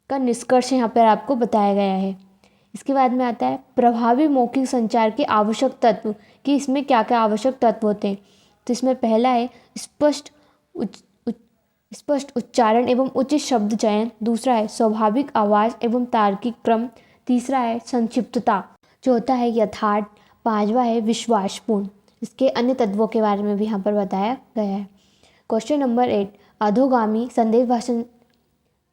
का निष्कर्ष यहाँ पर आपको बताया गया है। इसके बाद में आता है प्रभावी मौखिक संचार के आवश्यक तत्व कि इसमें क्या क्या आवश्यक तत्व होते हैं। तो इसमें पहला है स्पष्ट उच्चारण एवं उचित शब्द चयन, दूसरा है स्वाभाविक आवाज़ एवं तार्किक क्रम, तीसरा है संक्षिप्तता, चौथा है यथार्थ, 5वां है विश्वासपूर्ण। इसके अन्य तत्वों के बारे में भी यहाँ पर बताया गया है। क्वेश्चन नंबर 8,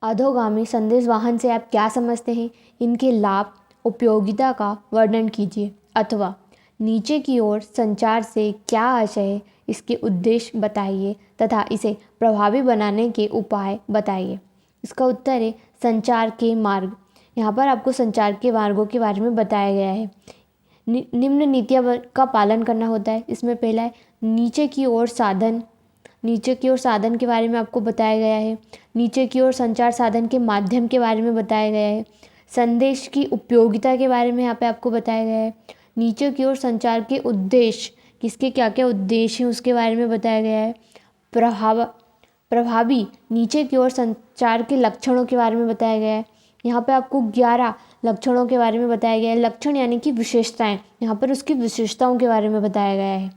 अधोगामी संदेश वाहन से आप क्या समझते हैं? इनके लाभ उपयोगिता का वर्णन कीजिए। अथवा नीचे की ओर संचार से क्या आशय है, इसके उद्देश्य बताइए तथा इसे प्रभावी बनाने के उपाय बताइए। इसका उत्तर है संचार के मार्ग। यहाँ पर आपको संचार के मार्गों के बारे में बताया गया है। निम्न नीतियाँ का पालन करना होता है। इसमें पहला है नीचे की ओर साधन के बारे में आपको बताया गया है। नीचे की ओर संचार साधन के माध्यम के बारे में बताया गया है। संदेश की उपयोगिता के बारे में यहाँ पे आपको बताया गया है। नीचे की ओर संचार के उद्देश्य, किसके क्या क्या उद्देश्य हैं उसके बारे में बताया गया है। प्रभावी नीचे की ओर संचार के लक्षणों के बारे में बताया गया है। यहाँ पे आपको 11 लक्षणों के बारे में बताया गया है। लक्षण यानी कि विशेषताएं, यहाँ पर उसकी विशेषताओं के बारे में बताया गया है।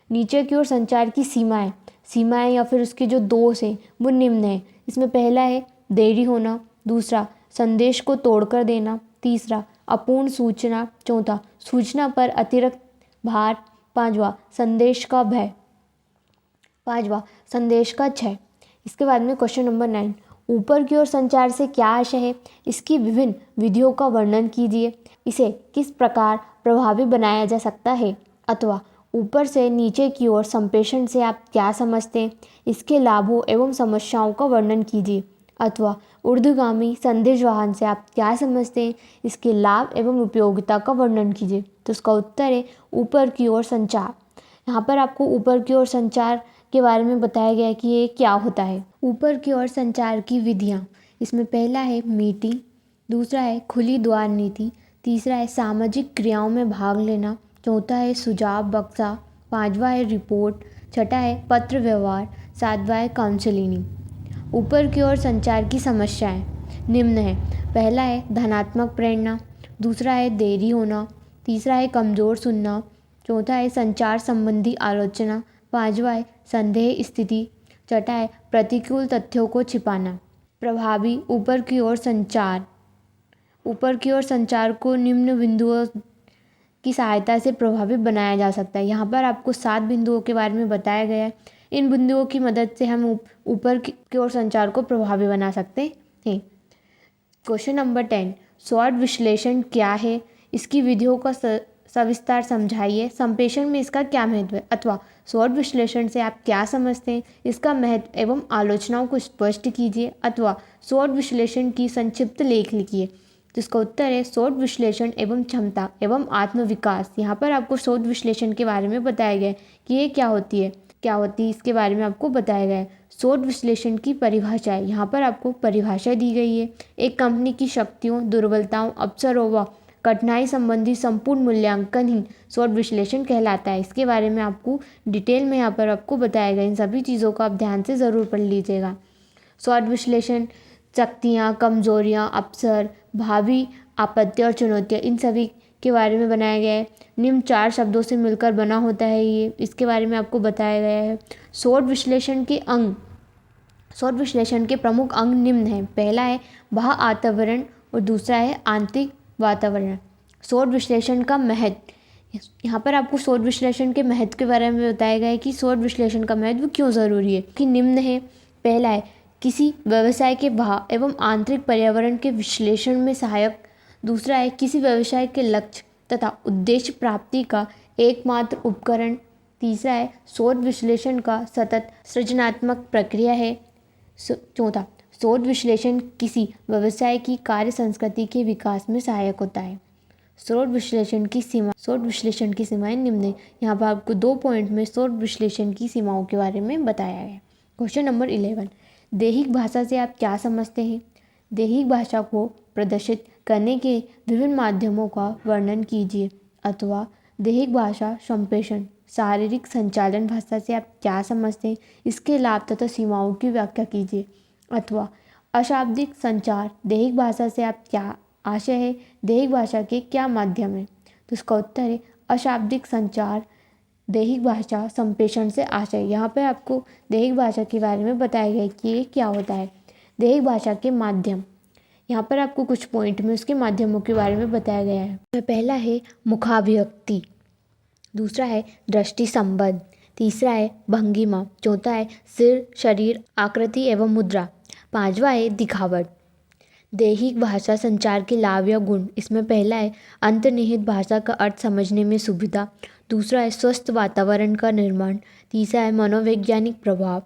नीचे की ओर संचार की सीमाएं या फिर उसके जो दोष हैं वो निम्न है। इसमें पहला है देरी होना, दूसरा संदेश को तोड़कर देना, तीसरा अपूर्ण सूचना। चौथा, सूचना पर अतिरिक्त भार। पांचवा, संदेश का भय। पांचवा, संदेश का क्षय। इसके बाद में क्वेश्चन नंबर 9, ऊपर की ओर संचार से क्या आशय है? इसकी विभिन्न विधियों का वर्णन कीजिए। इसे किस प्रकार प्रभावी बनाया जा सकता है? अथवा ऊपर से नीचे की ओर संप्रेषण से आप क्या समझते हैं? इसके लाभों एवं समस्याओं का वर्णन कीजिए। अथवा ऊर्ध्वगामी संदेश वाहन से आप क्या समझते हैं? इसके लाभ एवं उपयोगिता का वर्णन कीजिए। तो इसका उत्तर है ऊपर की ओर संचार। यहाँ पर आपको ऊपर की ओर संचार के बारे में बताया गया है कि ये क्या होता है। ऊपर की ओर संचार की विधियाँ, इसमें पहला है मीटिंग, दूसरा है खुली द्वार नीति, तीसरा है सामाजिक क्रियाओं में भाग लेना, चौथा है सुझाव बक्सा, पांचवा है रिपोर्ट, छठा है पत्र व्यवहार, सातवां है काउंसलिंग। ऊपर की ओर संचार की समस्याएं निम्न है। पहला है धनात्मक प्रेरणा, दूसरा है देरी होना, तीसरा है कमज़ोर सुनना, चौथा है संचार संबंधी आलोचना, पांचवा है संदेह स्थिति, छठा है प्रतिकूल तथ्यों को छिपाना। प्रभावी ऊपर की ओर संचार। ऊपर की ओर संचार को निम्न बिंदुओं की सहायता से प्रभावी बनाया जा सकता है। यहाँ पर आपको 7 बिंदुओं के बारे में बताया गया है। इन बिंदुओं की मदद से हम ऊपर की ओर संचार को प्रभावी बना सकते हैं। क्वेश्चन नंबर 10, स्वॉट विश्लेषण क्या है? इसकी विधियों का सविस्तार समझाइए। संप्रेषण में इसका क्या महत्व है? अथवा स्वॉट विश्लेषण से आप क्या समझते हैं? इसका महत्व एवं आलोचनाओं को स्पष्ट कीजिए। अथवा स्वॉट विश्लेषण की संक्षिप्त लेख लिखिए। जिसका उत्तर है स्वॉट विश्लेषण एवं क्षमता एवं आत्मविकास। यहाँ पर आपको स्वॉट विश्लेषण के बारे में बताया गया है कि ये क्या होती है इसके बारे में आपको बताया गया है। स्वॉट विश्लेषण की परिभाषा है। यहाँ पर आपको परिभाषा दी गई है। एक कंपनी की शक्तियों, दुर्बलताओं, अवसरों व कठिनाई संबंधी संपूर्ण मूल्यांकन ही स्वॉट विश्लेषण कहलाता है। इसके बारे में आपको डिटेल में यहाँ पर आपको बताया गया। इन सभी चीज़ों को आप ध्यान से ज़रूर पढ़ लीजिएगा। स्वॉट विश्लेषण शक्तियाँ, कमजोरियाँ, अवसर, भावी आपत्तियाँ और चुनौतियाँ, इन सभी के बारे में बनाया गया है। निम्न 4 शब्दों से मिलकर बना होता है ये, इसके बारे में आपको बताया गया है। स्वॉट विश्लेषण के प्रमुख अंग निम्न हैं। पहला है बाह्य वातावरण और दूसरा है आंतरिक वातावरण। स्वॉट विश्लेषण का महत्व, यहाँ पर आपको स्वॉट विश्लेषण के महत्व के बारे में बताया गया है कि स्वॉट विश्लेषण का महत्व क्यों ज़रूरी है। कि निम्न है। पहला है किसी व्यवसाय के बाह्य एवं आंतरिक पर्यावरण के विश्लेषण में सहायक। दूसरा है किसी व्यवसाय के लक्ष्य तथा उद्देश्य प्राप्ति का एकमात्र उपकरण। तीसरा है स्वॉट विश्लेषण का सतत सृजनात्मक प्रक्रिया है। चौथा, स्वॉट विश्लेषण किसी व्यवसाय की कार्य संस्कृति के विकास में सहायक होता है। स्वॉट विश्लेषण की सीमाएं निम्न है। यहाँ पर आपको 2 पॉइंट में स्वॉट विश्लेषण की सीमाओं के बारे में बताया है। क्वेश्चन नंबर 11, दैहिक भाषा से आप क्या समझते हैं? दैहिक भाषा को प्रदर्शित करने के विभिन्न माध्यमों का वर्णन कीजिए। अथवा दैहिक भाषा संप्रेषण, शारीरिक संचालन भाषा से आप क्या समझते हैं? इसके लाभ तथा सीमाओं की व्याख्या कीजिए। अथवा अशाब्दिक संचार, दैहिक भाषा से आप क्या आशय है? दैहिक भाषा के क्या माध्यम है? तो इसका उत्तर है अशाब्दिक संचार, दैहिक भाषा संप्रेषण से आशय। यहाँ पर आपको दैहिक भाषा के बारे में बताया गया है कि ये क्या होता है। दैहिक भाषा के माध्यम, यहाँ पर आपको कुछ पॉइंट में उसके माध्यमों के बारे में बताया गया है। पहला है मुखाभिव्यक्ति, दूसरा है दृष्टि संबंध, तीसरा है भंगिमा, चौथा है सिर, शरीर, आकृति एवं मुद्रा, पांचवा है दिखावट। दैहिक भाषा संचार के लाभ या गुण, इसमें पहला है अंतर्निहित भाषा का अर्थ समझने में सुविधा, दूसरा है स्वस्थ वातावरण का निर्माण, तीसरा है मनोवैज्ञानिक प्रभाव,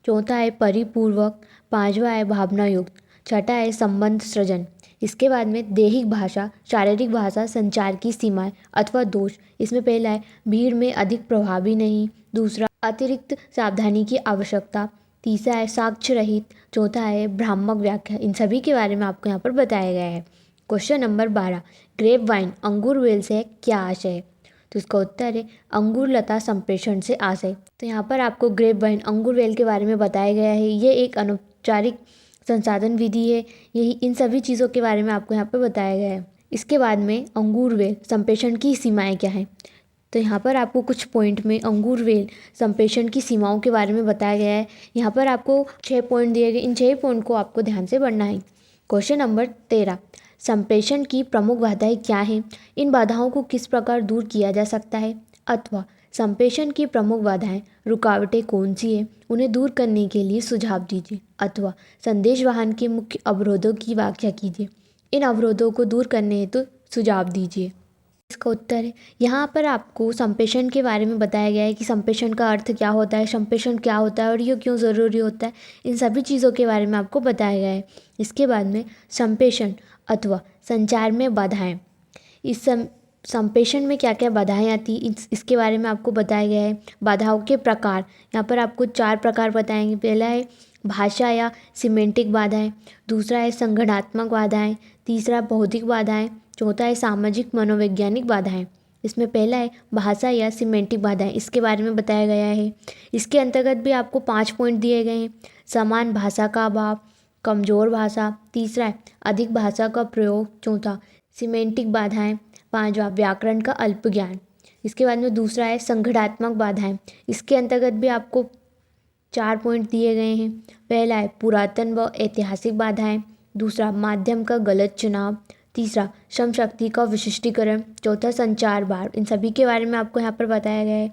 चौथा है परिपूर्वक, पांचवा है भावना युक्त, छठा है संबंध सृजन। इसके बाद में दैहिक भाषा शारीरिक भाषा संचार की सीमाएं अथवा दोष, इसमें पहला है भीड़ में अधिक प्रभावी नहीं, दूसरा अतिरिक्त सावधानी की आवश्यकता, तीसरा है साक्ष्य रहित, चौथा है भ्रामक व्याख्या। इन सभी के बारे में आपको यहाँ पर बताया गया है। क्वेश्चन नंबर 12, ग्रेप वाइन अंगूर वेल से क्या आशय है? तो इसका उत्तर है अंगूर लता संप्रेषण से आशय। तो यहाँ पर आपको ग्रेप वाइन अंगूर वेल के बारे में बताया गया है। ये एक अनौपचारिक संसाधन विधि है। यही इन सभी चीज़ों के बारे में आपको यहाँ पर बताया गया है। इसके बाद में अंगूर वेल संप्रेषण की सीमाएँ क्या हैं? तो यहाँ पर आपको कुछ पॉइंट में अंगूर वेल संप्रेषण की सीमाओं के बारे में बताया गया है। यहाँ पर आपको 6 पॉइंट दिए गए। इन 6 पॉइंट को आपको ध्यान से पढ़ना है। क्वेश्चन नंबर 13, संप्रेषण की प्रमुख बाधाएं क्या हैं, इन बाधाओं को किस प्रकार दूर किया जा सकता है, अथवा संप्रेषण की प्रमुख बाधाएं रुकावटें कौन सी हैं, उन्हें दूर करने के लिए सुझाव दीजिए, अथवा संदेश वाहन के मुख्य अवरोधों की व्याख्या कीजिए, इन अवरोधों को दूर करने हेतु सुझाव दीजिए। इसका उत्तर है, यहाँ पर आपको संप्रेषण के बारे में बताया गया है कि संप्रेषण का अर्थ क्या होता है, संप्रेषण क्या होता है और ये क्यों ज़रूरी होता है, इन सभी चीज़ों के बारे में आपको बताया गया है। इसके बाद में संप्रेषण अथवा संचार में बाधाएं, इस संप्रेषण में क्या क्या बाधाएं आती इसके बारे में आपको बताया गया है। बाधाओं के प्रकार, यहाँ पर आपको 4 प्रकार बताएंगे। पहला है भाषा या सिमेंटिक बाधाएं, दूसरा है संगठनात्मक बाधाएं, तीसरा भौतिक बाधाएं, चौथा है सामाजिक मनोवैज्ञानिक बाधाएं। इसमें पहला है भाषा या सिमेंटिक बाधाएं, इसके बारे में बताया गया है। इसके अंतर्गत भी आपको 5 पॉइंट दिए गए हैं। समान भाषा का अभाव, कमज़ोर भाषा, तीसरा है अधिक भाषा का प्रयोग, चौथा सिमेंटिक बाधाएं, पांचवा व्याकरण का अल्प ज्ञान। इसके बाद में दूसरा है संगठनात्मक बाधाएं, इसके अंतर्गत भी आपको 4 पॉइंट दिए गए हैं। पहला है पुरातन व ऐतिहासिक बाधाएं, दूसरा माध्यम का गलत चुनाव, तीसरा श्रम शक्ति का विशिष्टीकरण, चौथा संचार बाढ़। इन सभी के बारे में आपको यहाँ पर बताया गया है।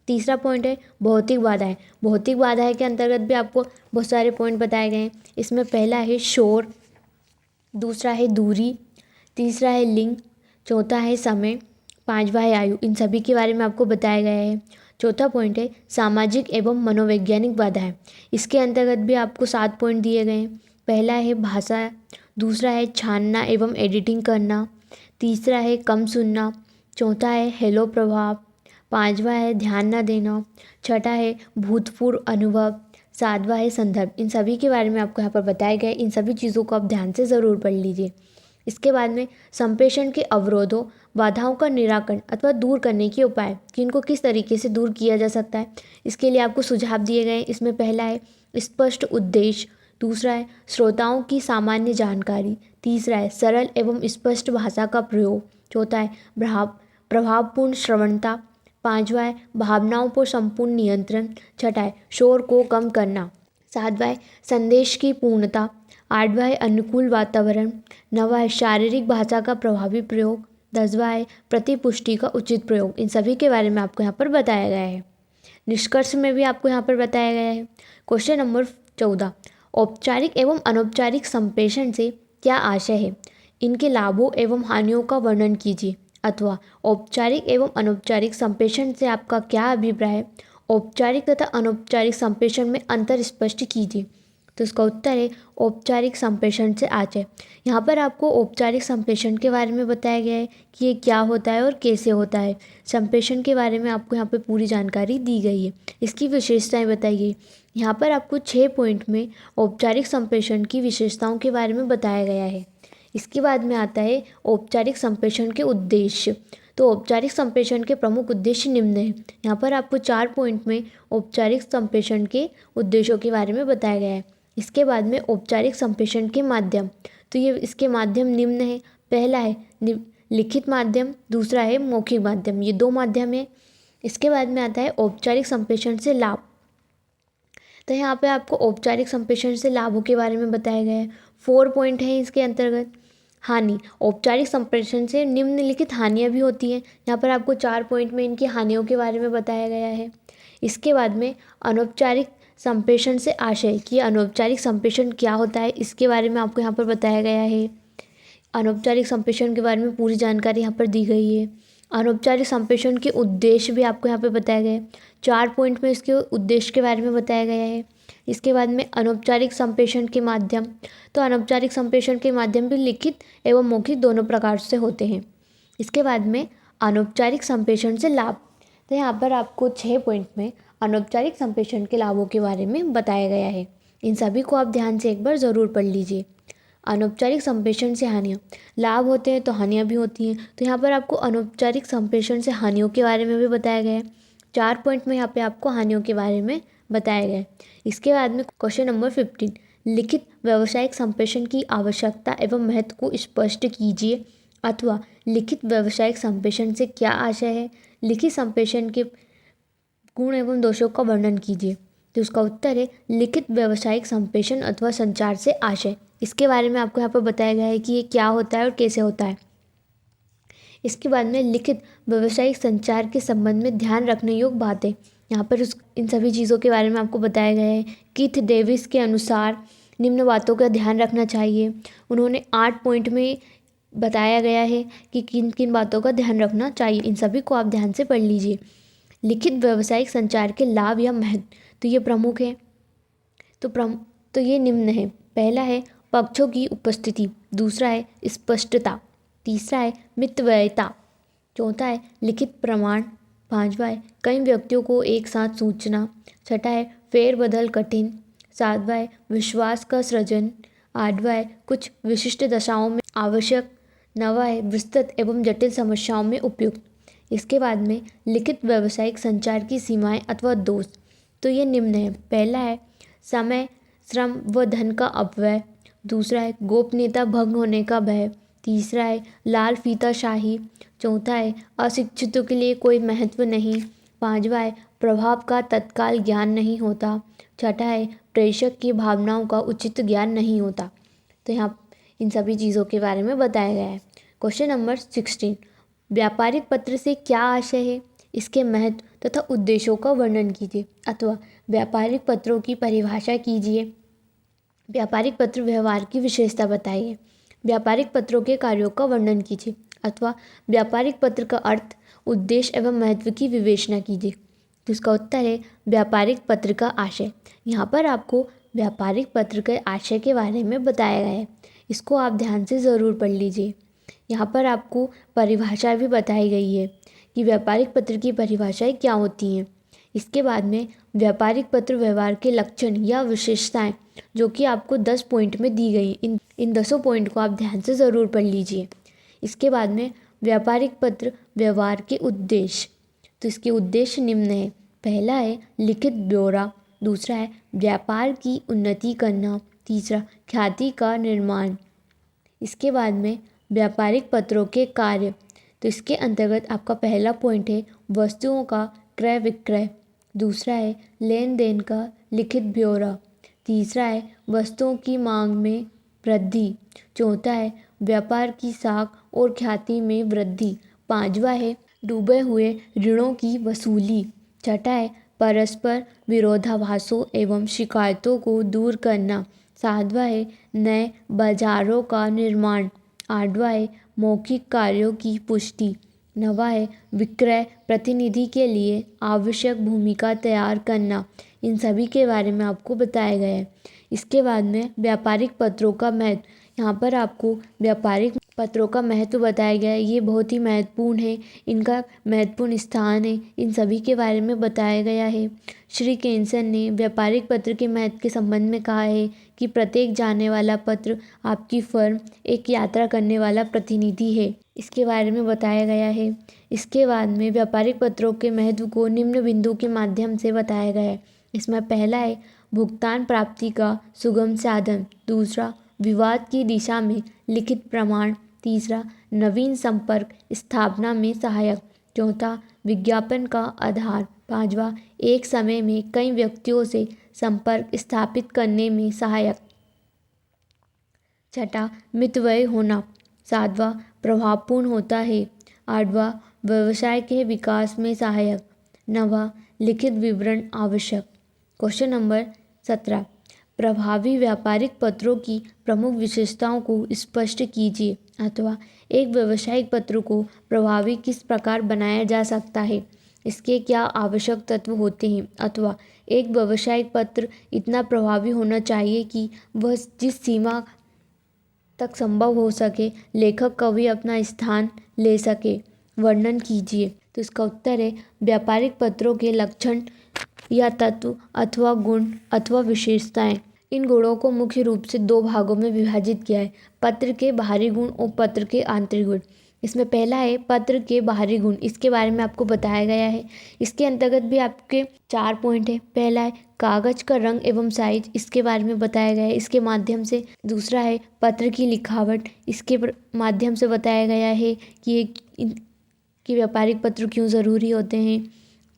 तीसरा पॉइंट है भौतिक बाधाएं। भौतिक बाधाएं के अंतर्गत भी आपको बहुत सारे पॉइंट बताए गए हैं। इसमें पहला है शोर, दूसरा है दूरी, तीसरा है लिंग, चौथा है समय, पांचवा है आयु। इन सभी के बारे में आपको बताया गया है। चौथा पॉइंट है सामाजिक एवं मनोवैज्ञानिक बाधाएं। इसके अंतर्गत भी आपको 7 पॉइंट दिए गए हैं। पहला है भाषा, दूसरा है छानना एवं एडिटिंग करना, तीसरा है कम सुनना, चौथा है हेलो प्रभाव, पांचवा है ध्यान न देना, छठा है भूतपूर्व अनुभव, सातवां है संदर्भ। इन सभी के बारे में आपको यहाँ पर बताया गया है। इन सभी चीज़ों को आप ध्यान से ज़रूर पढ़ लीजिए। इसके बाद में संप्रेषण के अवरोधों, बाधाओं का निराकरण अथवा दूर करने के उपाय कि इनको किस तरीके से दूर किया जा सकता है, इसके लिए आपको सुझाव दिए गए हैं। इसमें पहला है स्पष्ट उद्देश्य, दूसरा है श्रोताओं की सामान्य जानकारी, तीसरा है सरल एवं स्पष्ट भाषा का प्रयोग, चौथा है प्रभावपूर्ण श्रवणता, पांचवा है भावनाओं पर संपूर्ण नियंत्रण, छठा है शोर को कम करना, सातवां है संदेश की पूर्णता, आठवां है अनुकूल वातावरण, नवा है शारीरिक भाषा का प्रभावी प्रयोग, 10वां है प्रतिपुष्टि का उचित प्रयोग। इन सभी के बारे में आपको यहाँ पर बताया गया है। निष्कर्ष में भी आपको यहाँ पर बताया गया है। क्वेश्चन नंबर 14, औपचारिक एवं अनौपचारिक संप्रेषण से क्या आशय है, इनके लाभों एवं हानियों का वर्णन कीजिए, अथवा औपचारिक एवं अनौपचारिक संप्रेषण से आपका क्या अभिप्राय है, औपचारिक तथा अनौपचारिक संप्रेषण में अंतर स्पष्ट कीजिए। तो इसका उत्तर है औपचारिक संप्रेषण से आशय। यहाँ पर आपको औपचारिक संप्रेषण के बारे में बताया गया है कि ये क्या होता है और कैसे होता है। संप्रेषण के बारे में आपको यहाँ पर पूरी जानकारी दी गई है, इसकी विशेषताएं बताई गई। यहाँ पर आपको 6 पॉइंट में औपचारिक संप्रेषण की विशेषताओं के बारे में बताया गया है। इसके बाद में आता है औपचारिक संप्रेषण के उद्देश्य। तो औपचारिक संप्रेषण के प्रमुख उद्देश्य निम्न हैं। यहाँ पर आपको 4 पॉइंट में औपचारिक संप्रेषण के उद्देश्यों के बारे में बताया गया है। इसके बाद में औपचारिक संप्रेषण के माध्यम, तो ये इसके माध्यम निम्न है। पहला है लिखित माध्यम, दूसरा है मौखिक माध्यम, ये 2 माध्यम है। इसके बाद में आता है औपचारिक संप्रेषण से लाभ। तो यहाँ पे आपको औपचारिक संप्रेषण से लाभों के बारे में बताया गया है। 4 पॉइंट हैं इसके अंतर्गत। हानि, औपचारिक संप्रेषण से निम्नलिखित हानियाँ भी होती हैं। यहाँ पर आपको 4 पॉइंट में इनकी हानियों के बारे में बताया गया है। इसके बाद में अनौपचारिक संप्रेषण से आशय कि अनौपचारिक संप्रेषण क्या होता है, इसके बारे में आपको यहाँ पर बताया गया है। अनौपचारिक संप्रेषण के बारे में पूरी जानकारी यहाँ पर दी गई है। अनौपचारिक संप्रेषण के उद्देश्य भी आपको यहाँ पे बताया गया है। 4 पॉइंट में इसके उद्देश्य के बारे में बताया गया है। इसके बाद में अनौपचारिक संप्रेषण के माध्यम, तो अनौपचारिक संप्रेषण के माध्यम भी लिखित एवं मौखिक दोनों प्रकार से होते हैं। इसके बाद में अनौपचारिक संप्रेषण से लाभ, तो यहाँ पर आपको 6 पॉइंट में अनौपचारिक संप्रेषण के लाभों के बारे में बताया गया है। इन सभी को आप ध्यान से एक बार ज़रूर पढ़ लीजिए। अनौपचारिक संप्रेषण से हानियाँ, लाभ होते हैं तो हानियाँ भी होती हैं। तो यहाँ पर आपको अनौपचारिक संप्रेषण से हानियों के बारे में भी बताया गया है। 4 पॉइंट में यहाँ पे आपको हानियों के बारे में बताया गया है। इसके बाद में क्वेश्चन नंबर 15, लिखित व्यावसायिक संप्रेषण की आवश्यकता एवं महत्व को स्पष्ट कीजिए, अथवा लिखित व्यावसायिक संप्रेषण से क्या आशय है, लिखित संप्रेषण के गुण एवं दोषों का वर्णन कीजिए। तो उसका उत्तर है लिखित व्यावसायिक संप्रेषण अथवा संचार से आशय। इसके बारे में आपको यहाँ पर बताया गया है कि ये क्या होता है और कैसे होता है। इसके बाद में लिखित व्यावसायिक संचार के संबंध में ध्यान रखने योग्य बातें, यहाँ पर इन सभी चीज़ों के बारे में आपको बताया गया है। कीथ डेविस के अनुसार निम्न बातों का ध्यान रखना चाहिए। उन्होंने 8 पॉइंट में बताया गया है कि किन किन बातों का ध्यान रखना चाहिए। इन सभी को आप ध्यान से पढ़ लीजिए। लिखित व्यावसायिक संचार के लाभ या महत्व, तो ये प्रमुख है। तो ये निम्न है। पहला है पक्षों की उपस्थिति, दूसरा है स्पष्टता, तीसरा है मितव्ययिता, चौथा है लिखित प्रमाण, पांचवा है कई व्यक्तियों को एक साथ सूचना, छठा है फेरबदल कठिन, सातवा है विश्वास का सृजन, आठवा है कुछ विशिष्ट दशाओं में आवश्यक, नवा है विस्तृत एवं जटिल समस्याओं में उपयुक्त। इसके बाद में लिखित व्यावसायिक संचार की सीमाएं अथवा दोष, तो ये निम्न है। पहला है समय, श्रम व धन का अपव्यय, दूसरा है गोपनीयता भंग होने का भय, तीसरा है लाल फीताशाही, चौथा है अशिक्षितों के लिए कोई महत्व नहीं, पांचवा है प्रभाव का तत्काल ज्ञान नहीं होता, छठा है प्रेषक की भावनाओं का उचित ज्ञान नहीं होता। तो यहाँ इन सभी चीज़ों के बारे में बताया गया है। क्वेश्चन नंबर 16, व्यापारिक पत्र से क्या आशय है, इसके महत्व तथा उद्देश्यों का वर्णन कीजिए अथवा व्यापारिक पत्रों की परिभाषा कीजिए। व्यापारिक पत्र व्यवहार की विशेषता बताइए। व्यापारिक पत्रों के कार्यों का वर्णन कीजिए अथवा व्यापारिक पत्र का अर्थ, उद्देश्य एवं महत्व की विवेचना कीजिए। तो इसका उत्तर है व्यापारिक पत्र का आशय। यहाँ पर आपको व्यापारिक पत्र के आशय के बारे में बताया गया है, इसको आप ध्यान से ज़रूर पढ़ लीजिए। यहाँ पर आपको परिभाषा भी बताई गई है कि व्यापारिक पत्र की परिभाषाएं क्या होती हैं। इसके बाद में व्यापारिक पत्र व्यवहार के लक्षण या विशेषताएं, जो कि आपको 10 पॉइंट में दी गई, इन 10 पॉइंट को आप ध्यान से ज़रूर पढ़ लीजिए। इसके बाद में व्यापारिक पत्र व्यवहार के उद्देश्य, तो इसके उद्देश्य निम्न है। पहला है लिखित ब्यौरा, दूसरा है व्यापार की उन्नति करना, तीसरा ख्याति का निर्माण। इसके बाद में व्यापारिक पत्रों के कार्य, तो इसके अंतर्गत आपका पहला पॉइंट है वस्तुओं का क्रय विक्रय, दूसरा है लेन देन का लिखित ब्यौरा, तीसरा है वस्तुओं की मांग में वृद्धि, चौथा है व्यापार की साख और ख्याति में वृद्धि, पांचवा है डूबे हुए ऋणों की वसूली, छठा है परस्पर विरोधाभासों एवं शिकायतों को दूर करना, सातवां है नए बाजारों का निर्माण, आठवां है मौखिक कार्यों की पुष्टि, नवा है विक्रय प्रतिनिधि के लिए आवश्यक भूमिका तैयार करना। इन सभी के बारे में आपको बताया गया है। इसके बाद में व्यापारिक पत्रों का महत्व, यहाँ पर आपको व्यापारिक पत्रों का महत्व बताया गया है। ये बहुत ही महत्वपूर्ण है, इनका महत्वपूर्ण स्थान है, इन सभी के बारे में बताया गया है। श्री केन्सन ने व्यापारिक पत्र के महत्व के संबंध में कहा है कि प्रत्येक जाने वाला पत्र आपकी फर्म एक यात्रा करने वाला प्रतिनिधि है, इसके बारे में बताया गया है। इसके बाद में व्यापारिक पत्रों के महत्व को निम्न बिंदु के माध्यम से बताया गया है। इसमें पहला है भुगतान प्राप्ति का सुगम साधन, दूसरा विवाद की दिशा में लिखित प्रमाण, तीसरा नवीन संपर्क स्थापना में सहायक, चौथा विज्ञापन का आधार, पांचवा एक समय में कई व्यक्तियों से संपर्क स्थापित करने में सहायक, छठा मितव्यय होना, सातवां प्रभावपूर्ण होता है, आठवां व्यवसाय के विकास में सहायक, नवा लिखित विवरण आवश्यक। क्वेश्चन नंबर 17, प्रभावी व्यापारिक पत्रों की प्रमुख विशेषताओं को स्पष्ट कीजिए अथवा एक व्यावसायिक पत्र को प्रभावी किस प्रकार बनाया जा सकता है, इसके क्या आवश्यक तत्व होते हैं, अथवा एक व्यावसायिक पत्र इतना प्रभावी होना चाहिए कि वह जिस सीमा तक संभव हो सके लेखक कवि अपना स्थान ले सके, वर्णन कीजिए। तो इसका उत्तर है व्यापारिक पत्रों के लक्षण या तत्व अथवा गुण अथवा विशेषताएं। इन गुणों को मुख्य रूप से 2 भागों में विभाजित किया है, पत्र के बाहरी गुण और पत्र के आंतरिक गुण। इसमें पहला है पत्र के बाहरी गुण, इसके बारे में आपको बताया गया है। इसके अंतर्गत भी आपके 4 पॉइंट है। पहला है कागज का रंग एवं साइज, इसके बारे में बताया गया है, इसके माध्यम से। दूसरा है पत्र की लिखावट, इसके माध्यम से बताया गया है कि व्यापारिक पत्र क्यों ज़रूरी होते हैं।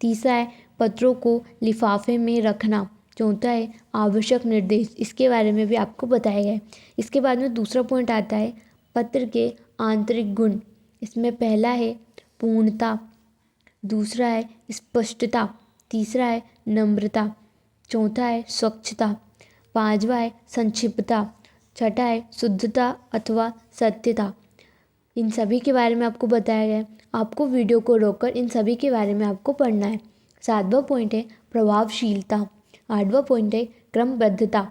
तीसरा है पत्रों को लिफाफे में रखना, चौथा है आवश्यक निर्देश, इसके बारे में भी आपको बताया गया है। इसके बाद में दूसरा पॉइंट आता है पत्र के आंतरिक गुण। इसमें पहला है पूर्णता, दूसरा है स्पष्टता, तीसरा है नम्रता, चौथा है स्वच्छता, पांचवा है संक्षिप्तता, छठा है शुद्धता अथवा सत्यता। इन सभी के बारे में आपको बताया गया है। आपको वीडियो को रोककर इन सभी के बारे में आपको पढ़ना है। सातवां पॉइंट है प्रभावशीलता, आठवां पॉइंट है क्रमबद्धता,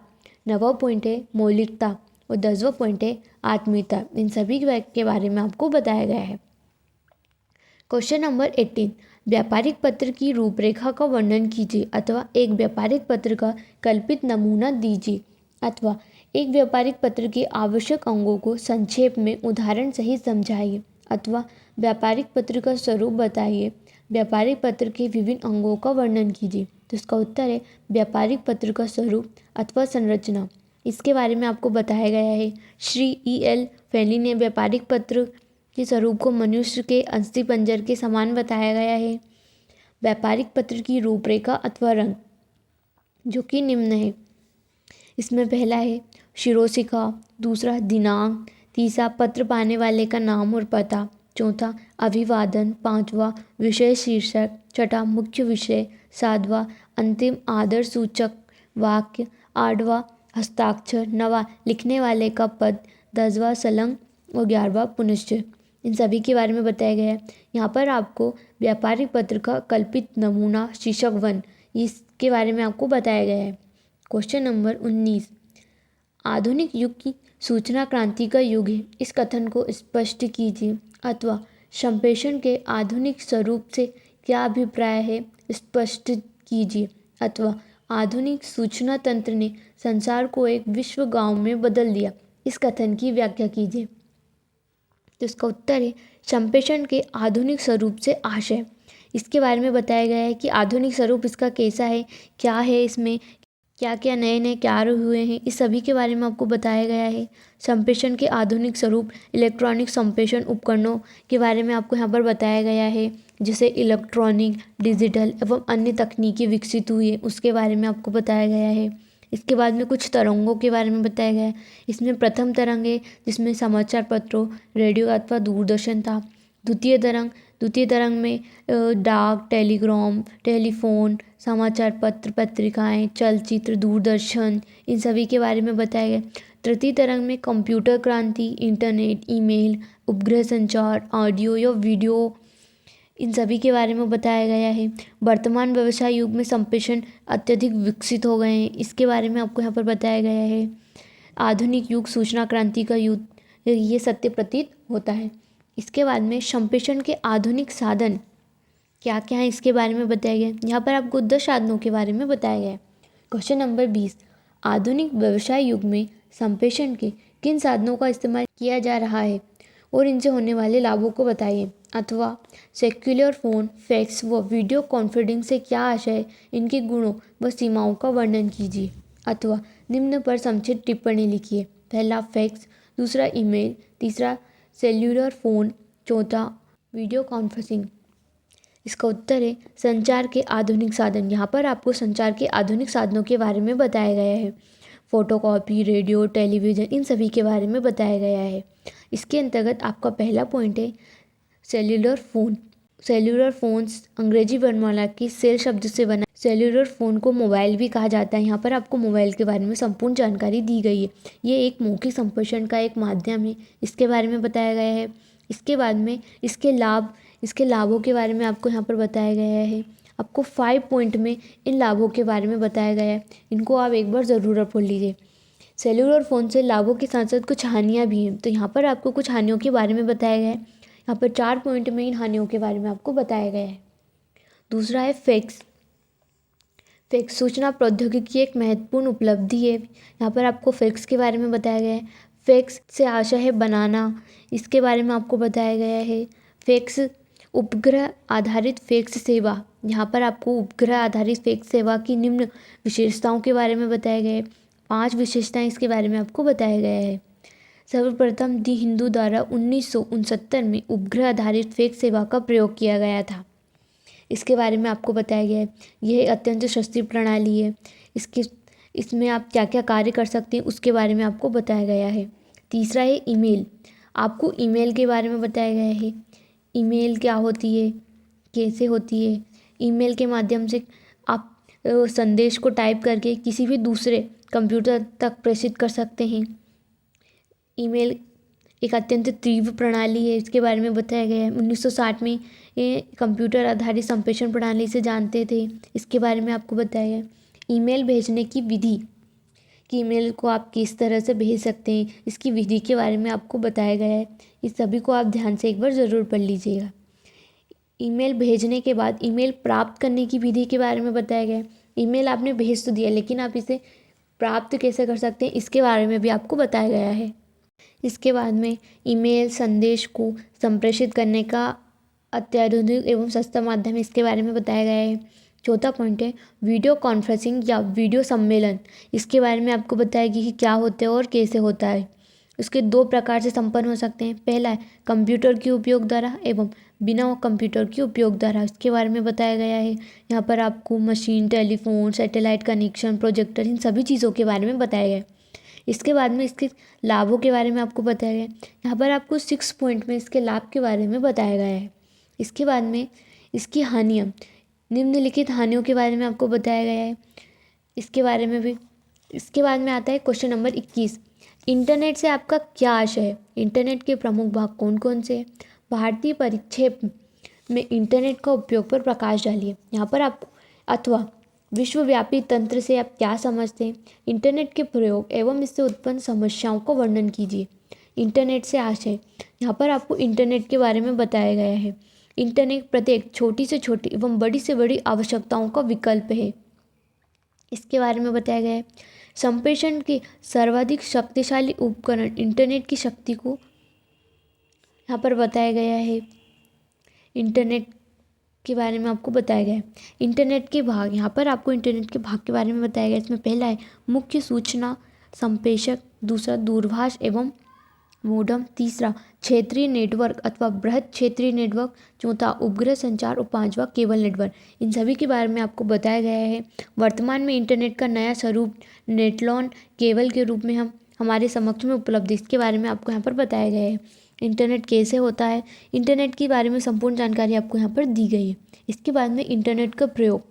नौवां पॉइंट है मौलिकता और 10वां पॉइंट है आत्मीयता। इन सभी के बारे में आपको बताया गया है। क्वेश्चन नंबर 18, व्यापारिक पत्र की रूपरेखा का वर्णन कीजिए अथवा एक व्यापारिक पत्र का कल्पित नमूना दीजिए अथवा एक व्यापारिक पत्र के आवश्यक अंगों को संक्षेप में उदाहरण सहित समझाइए अथवा व्यापारिक पत्र का स्वरूप बताइए। व्यापारिक पत्र के विभिन्न अंगों का वर्णन कीजिए। तो इसका उत्तर है व्यापारिक पत्र का स्वरूप अथवा संरचना। इसके बारे में आपको बताया गया है। श्री E.L. फैली ने व्यापारिक पत्र के स्वरूप को मनुष्य के अस्थिपंजर के समान बताया गया है। व्यापारिक पत्र की रूपरेखा अथवा रंग जो कि निम्न है। इसमें पहला है शिरोशिखा, दूसरा दिनांक, तीसरा पत्र पाने वाले का नाम और पता, चौथा अभिवादन, पांचवा विषय शीर्षक, छठा मुख्य विषय, सातवां अंतिम आदर सूचक वाक्य, आठवां हस्ताक्षर, नवा लिखने वाले का पद, 10वां सलंग और 11वां पुनश्च। इन सभी के बारे में बताया गया है। यहाँ पर आपको व्यापारिक पत्र का कल्पित नमूना शीर्षक 1 इसके बारे में आपको बताया गया है। क्वेश्चन नंबर 19, आधुनिक युग की सूचना क्रांति का युग है, इस कथन को स्पष्ट कीजिए अथवा संप्रेषण के आधुनिक स्वरूप से क्या अभिप्राय है स्पष्ट कीजिए अथवा आधुनिक सूचना तंत्र ने संसार को एक विश्व गांव में बदल दिया, इस कथन की व्याख्या कीजिए। तो इसका उत्तर है संप्रेषण के आधुनिक स्वरूप से आशय। इसके बारे में बताया गया है कि आधुनिक स्वरूप इसका कैसा है, क्या है, इसमें क्या क्या नए नए कार्य हुए हैं, इस सभी के बारे में आपको बताया गया है। संप्रेषण के आधुनिक स्वरूप इलेक्ट्रॉनिक संप्रेषण उपकरणों के बारे में आपको यहाँ पर बताया गया है, जिसे इलेक्ट्रॉनिक, डिजिटल एवं अन्य तकनीकी विकसित हुई है उसके बारे में आपको बताया गया है। इसके बाद में कुछ तरंगों के बारे में बताया गया है। इसमें प्रथम तरंग है जिसमें समाचार पत्रों, रेडियो अथवा दूरदर्शन था। द्वितीय तरंग में डाक, टेलीग्राम, टेलीफोन, समाचार पत्र, पत्रिकाएं, चलचित्र, दूरदर्शन, इन सभी के बारे में बताया गया। तृतीय तरंग में कंप्यूटर क्रांति, इंटरनेट, ईमेल, उपग्रह संचार, ऑडियो या वीडियो, इन सभी के बारे में बताया गया है। वर्तमान व्यवसाय युग में संप्रेषण अत्यधिक विकसित हो गए हैं, इसके बारे में आपको यहाँ पर बताया गया है। आधुनिक युग सूचना क्रांति का युग ये सत्य प्रतीत होता है। इसके बाद में संप्रेषण के आधुनिक साधन क्या क्या है इसके बारे में बताया गया। यहाँ पर आपको 10 साधनों के बारे में बताया गया है। क्वेश्चन नंबर 20, आधुनिक व्यवसाय युग में संप्रेषण के किन साधनों का इस्तेमाल किया जा रहा है और इनसे होने वाले लाभों को बताइए अथवा सेक्युलर फोन, फैक्स व वीडियो कॉन्फ्रेंसिंग से क्या आशय है, इनके गुणों व सीमाओं का वर्णन कीजिए अथवा निम्न पर संक्षिप्त टिप्पणी लिखिए। पहला फैक्स, दूसरा ईमेल, तीसरा सेल्यूलर फ़ोन, चौथा वीडियो कॉन्फ्रेंसिंग। इसका उत्तर है संचार के आधुनिक साधन। यहाँ पर आपको संचार के आधुनिक साधनों के बारे में बताया गया है। फोटोकॉपी, रेडियो, टेलीविज़न, इन सभी के बारे में बताया गया है। इसके अंतर्गत आपका पहला पॉइंट है सेल्यूलर फ़ोन। सेल्यूलर फ़ोन्स अंग्रेजी वर्णमाला की सेल शब्द से बना। सेल्यूलर फ़ोन को मोबाइल भी कहा जाता है। यहाँ पर आपको मोबाइल के बारे में संपूर्ण जानकारी दी गई है। ये एक मौखिक संप्रेषण का एक माध्यम है, इसके बारे में बताया गया है। इसके बाद में इसके लाभों के बारे में आपको यहाँ पर बताया गया है। आपको 5 पॉइंट में इन लाभों के बारे में बताया गया है, इनको आप एक बार ज़रूर पढ़ लीजिए। सेल्यूलर फ़ोन से लाभों के साथ साथ कुछ हानियाँ भी हैं, तो यहाँ पर आपको कुछ हानियों के बारे में बताया गया है। यहाँ पर 4 पॉइंट में इन हानियों के बारे में आपको बताया गया है। दूसरा है फैक्स सूचना प्रौद्योगिकी की एक महत्वपूर्ण उपलब्धि है। यहाँ पर आपको फैक्स के बारे में बताया गया है। फैक्स से आशय है बनाना, इसके बारे में आपको बताया गया है। फैक्स उपग्रह आधारित फैक्स सेवा, यहाँ पर आपको उपग्रह आधारित फैक्स सेवा की निम्न विशेषताओं के बारे में बताया गया है। 5 विशेषताएं इसके बारे में आपको बताया गया है। सर्वप्रथम दी हिंदू द्वारा 1969 में उपग्रह आधारित फैक्स सेवा का प्रयोग किया गया था। इसके बारे में आपको बताया गया है। यह अत्यंत सस्ती प्रणाली है, इसमें आप क्या क्या कार्य कर सकते हैं उसके बारे में आपको बताया गया है। तीसरा है ईमेल। आपको ईमेल के बारे में बताया गया है। ईमेल क्या होती है, कैसे होती है। ईमेल के माध्यम से आप संदेश को टाइप करके किसी भी दूसरे कंप्यूटर तक प्रेषित कर सकते हैं। ईमेल एक अत्यंत तीव्र प्रणाली है, इसके बारे में बताया गया है। 1960 में ये कंप्यूटर आधारित संप्रेषण प्रणाली से जानते थे, इसके बारे में आपको बताया गया। ईमेल भेजने की विधि, कि ईमेल को आप किस तरह से भेज सकते हैं, इसकी विधि के बारे में आपको बताया गया है। इस सभी को आप ध्यान से एक बार ज़रूर पढ़ लीजिएगा। ईमेल भेजने के बाद ईमेल प्राप्त करने की विधि के बारे में बताया गया है। ईमेल आपने भेज तो दिया, लेकिन आप इसे प्राप्त कैसे कर सकते हैं इसके बारे में भी आपको बताया गया है। इसके बाद में ईमेल संदेश को संप्रेषित करने का अत्याधुनिक एवं सस्ता माध्यम है, इसके बारे में बताया गया है। चौथा पॉइंट है वीडियो कॉन्फ्रेंसिंग या वीडियो सम्मेलन। इसके बारे में आपको बताएगी कि क्या होता है और कैसे होता है। इसके दो प्रकार से संपन्न हो सकते हैं। पहला है कंप्यूटर के उपयोग द्वारा एवं बिना कंप्यूटर के उपयोग द्वारा, इसके बारे में बताया गया है। यहाँ पर आपको machine, telephone, satellite connection, projector, इन सभी चीज़ों के बारे में बताया गया है। इसके बाद में इसके लाभों के बारे में आपको बताया गया है। यहाँ पर आपको 6 पॉइंट में इसके लाभ के बारे में बताया गया है। इसके बाद में इसकी हानियाँ, निम्नलिखित हानियों के बारे में आपको बताया गया है। इसके बारे में भी इसके बाद में आता है क्वेश्चन नंबर 21। इंटरनेट से आपका क्या आशय है? इंटरनेट के प्रमुख भाग कौन कौन से हैं? भारतीय परिप्रेक्ष्य में इंटरनेट का उपयोग पर प्रकाश डालिए। यहाँ पर आप अथवा विश्वव्यापी तंत्र से आप क्या समझते हैं? इंटरनेट के प्रयोग एवं इससे उत्पन्न समस्याओं को वर्णन कीजिए। इंटरनेट से आशय, यहाँ पर आपको इंटरनेट के बारे में बताया गया है। इंटरनेट प्रत्येक छोटी से छोटी एवं बड़ी से बड़ी आवश्यकताओं का विकल्प है, इसके बारे में बताया गया है। संप्रेषण के सर्वाधिक शक्तिशाली उपकरण इंटरनेट की शक्ति को यहाँ पर बताया गया है। इंटरनेट के बारे में आपको बताया गया है। इंटरनेट के भाग, यहाँ पर आपको इंटरनेट के भाग के बारे में बताया गया है। इसमें पहला है मुख्य सूचना संप्रेषक, दूसरा दूरभाष एवं मोडम, तीसरा क्षेत्रीय नेटवर्क अथवा बृहद क्षेत्रीय नेटवर्क, चौथा उपग्रह संचार और पांचवा केबल नेटवर्क। इन सभी के बारे में आपको बताया गया है। वर्तमान में इंटरनेट का नया स्वरूप नेटलॉन केबल के रूप में हमारे समक्ष में उपलब्ध है, इसके बारे में आपको यहाँ पर बताया गया है। इंटरनेट कैसे होता है, इंटरनेट के बारे में संपूर्ण जानकारी आपको यहाँ पर दी गई है। इसके बाद में इंटरनेट का प्रयोग,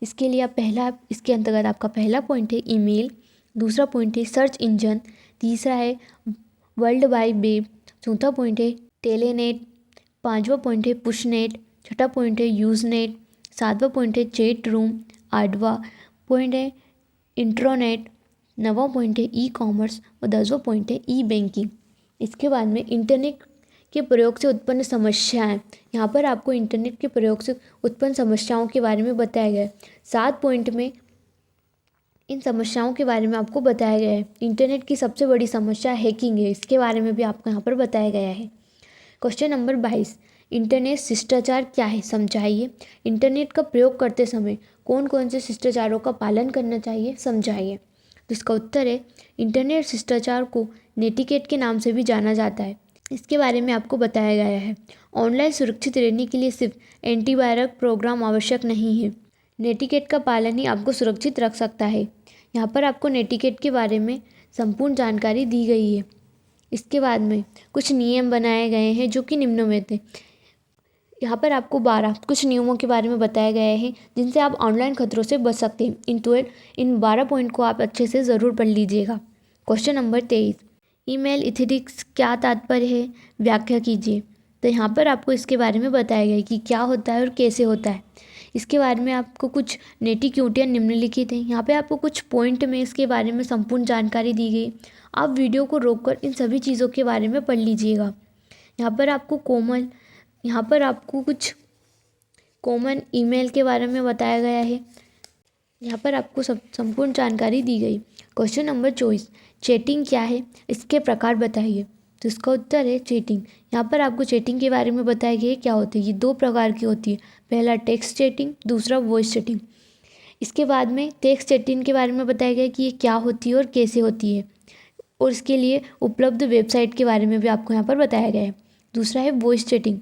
इसके लिए आप इसके अंतर्गत आपका पहला पॉइंट है ईमेल, दूसरा पॉइंट है सर्च इंजन, तीसरा है वर्ल्ड वाइड वेब, चौथा पॉइंट है टेलीनेट, पांचवा पॉइंट है पुशनेट, छठा पॉइंट है यूजनेट, सातवां पॉइंट है चैट रूम, आठवां पॉइंट है इंट्रानेट, नौवां पॉइंट है ई कॉमर्स और 10वां पॉइंट है ई बैंकिंग। इसके बाद में इंटरनेट के प्रयोग से उत्पन्न समस्याएं, यहाँ पर आपको इंटरनेट के प्रयोग से उत्पन्न समस्याओं के बारे में बताया गया है। 7 पॉइंट में इन समस्याओं के बारे में आपको बताया गया है। इंटरनेट की सबसे बड़ी समस्या हैकिंग है, इसके बारे में भी आपको यहाँ पर बताया गया है। क्वेश्चन नंबर 22, इंटरनेट शिष्टाचार क्या है समझाइए। इंटरनेट का प्रयोग करते समय कौन कौन से शिष्टाचारों का पालन करना चाहिए समझाइए। तो इसका उत्तर है इंटरनेट शिष्टाचार को नेटिकेट के नाम से भी जाना जाता है, इसके बारे में आपको बताया गया है। ऑनलाइन सुरक्षित रहने के लिए सिर्फ एंटीवायरस प्रोग्राम आवश्यक नहीं है, नेटिकेट का पालन ही आपको सुरक्षित रख सकता है। यहाँ पर आपको नेटिकेट के बारे में संपूर्ण जानकारी दी गई है। इसके बाद में कुछ नियम बनाए गए हैं जो कि निम्न में थे। यहाँ पर आपको 12 कुछ नियमों के बारे में बताया गया है जिनसे आप ऑनलाइन खतरों से बच सकते हैं। इन 12 पॉइंट को आप अच्छे से ज़रूर पढ़ लीजिएगा। क्वेश्चन नंबर 23, ईमेल एथिक्स क्या तात्पर्य है, व्याख्या कीजिए। तो यहाँ पर आपको इसके बारे में बताया गया है कि क्या होता है और कैसे होता है। इसके बारे में आपको कुछ नेटिक्यूटियाँ निम्नलिखित हैं। यहाँ पे आपको कुछ पॉइंट में इसके बारे में संपूर्ण जानकारी दी गई। आप वीडियो को रोककर इन सभी चीज़ों के बारे में पढ़ लीजिएगा। यहाँ पर आपको कुछ कॉमन ईमेल के बारे में बताया गया है। यहाँ पर आपको संपूर्ण जानकारी दी गई। क्वेश्चन नंबर 24, चैटिंग क्या है, इसके प्रकार बताइए। तो इसका उत्तर है चैटिंग। यहाँ पर आपको चैटिंग के बारे में बताया गया है क्या होती है। ये 2 प्रकार की होती है, पहला टेक्स्ट चैटिंग, दूसरा वॉइस चैटिंग। इसके बाद में टेक्स्ट चैटिंग के बारे में बताया गया कि ये क्या होती है और कैसे होती है, और इसके लिए उपलब्ध वेबसाइट के बारे में भी आपको यहाँ पर बताया गया है। दूसरा है वॉइस चैटिंग।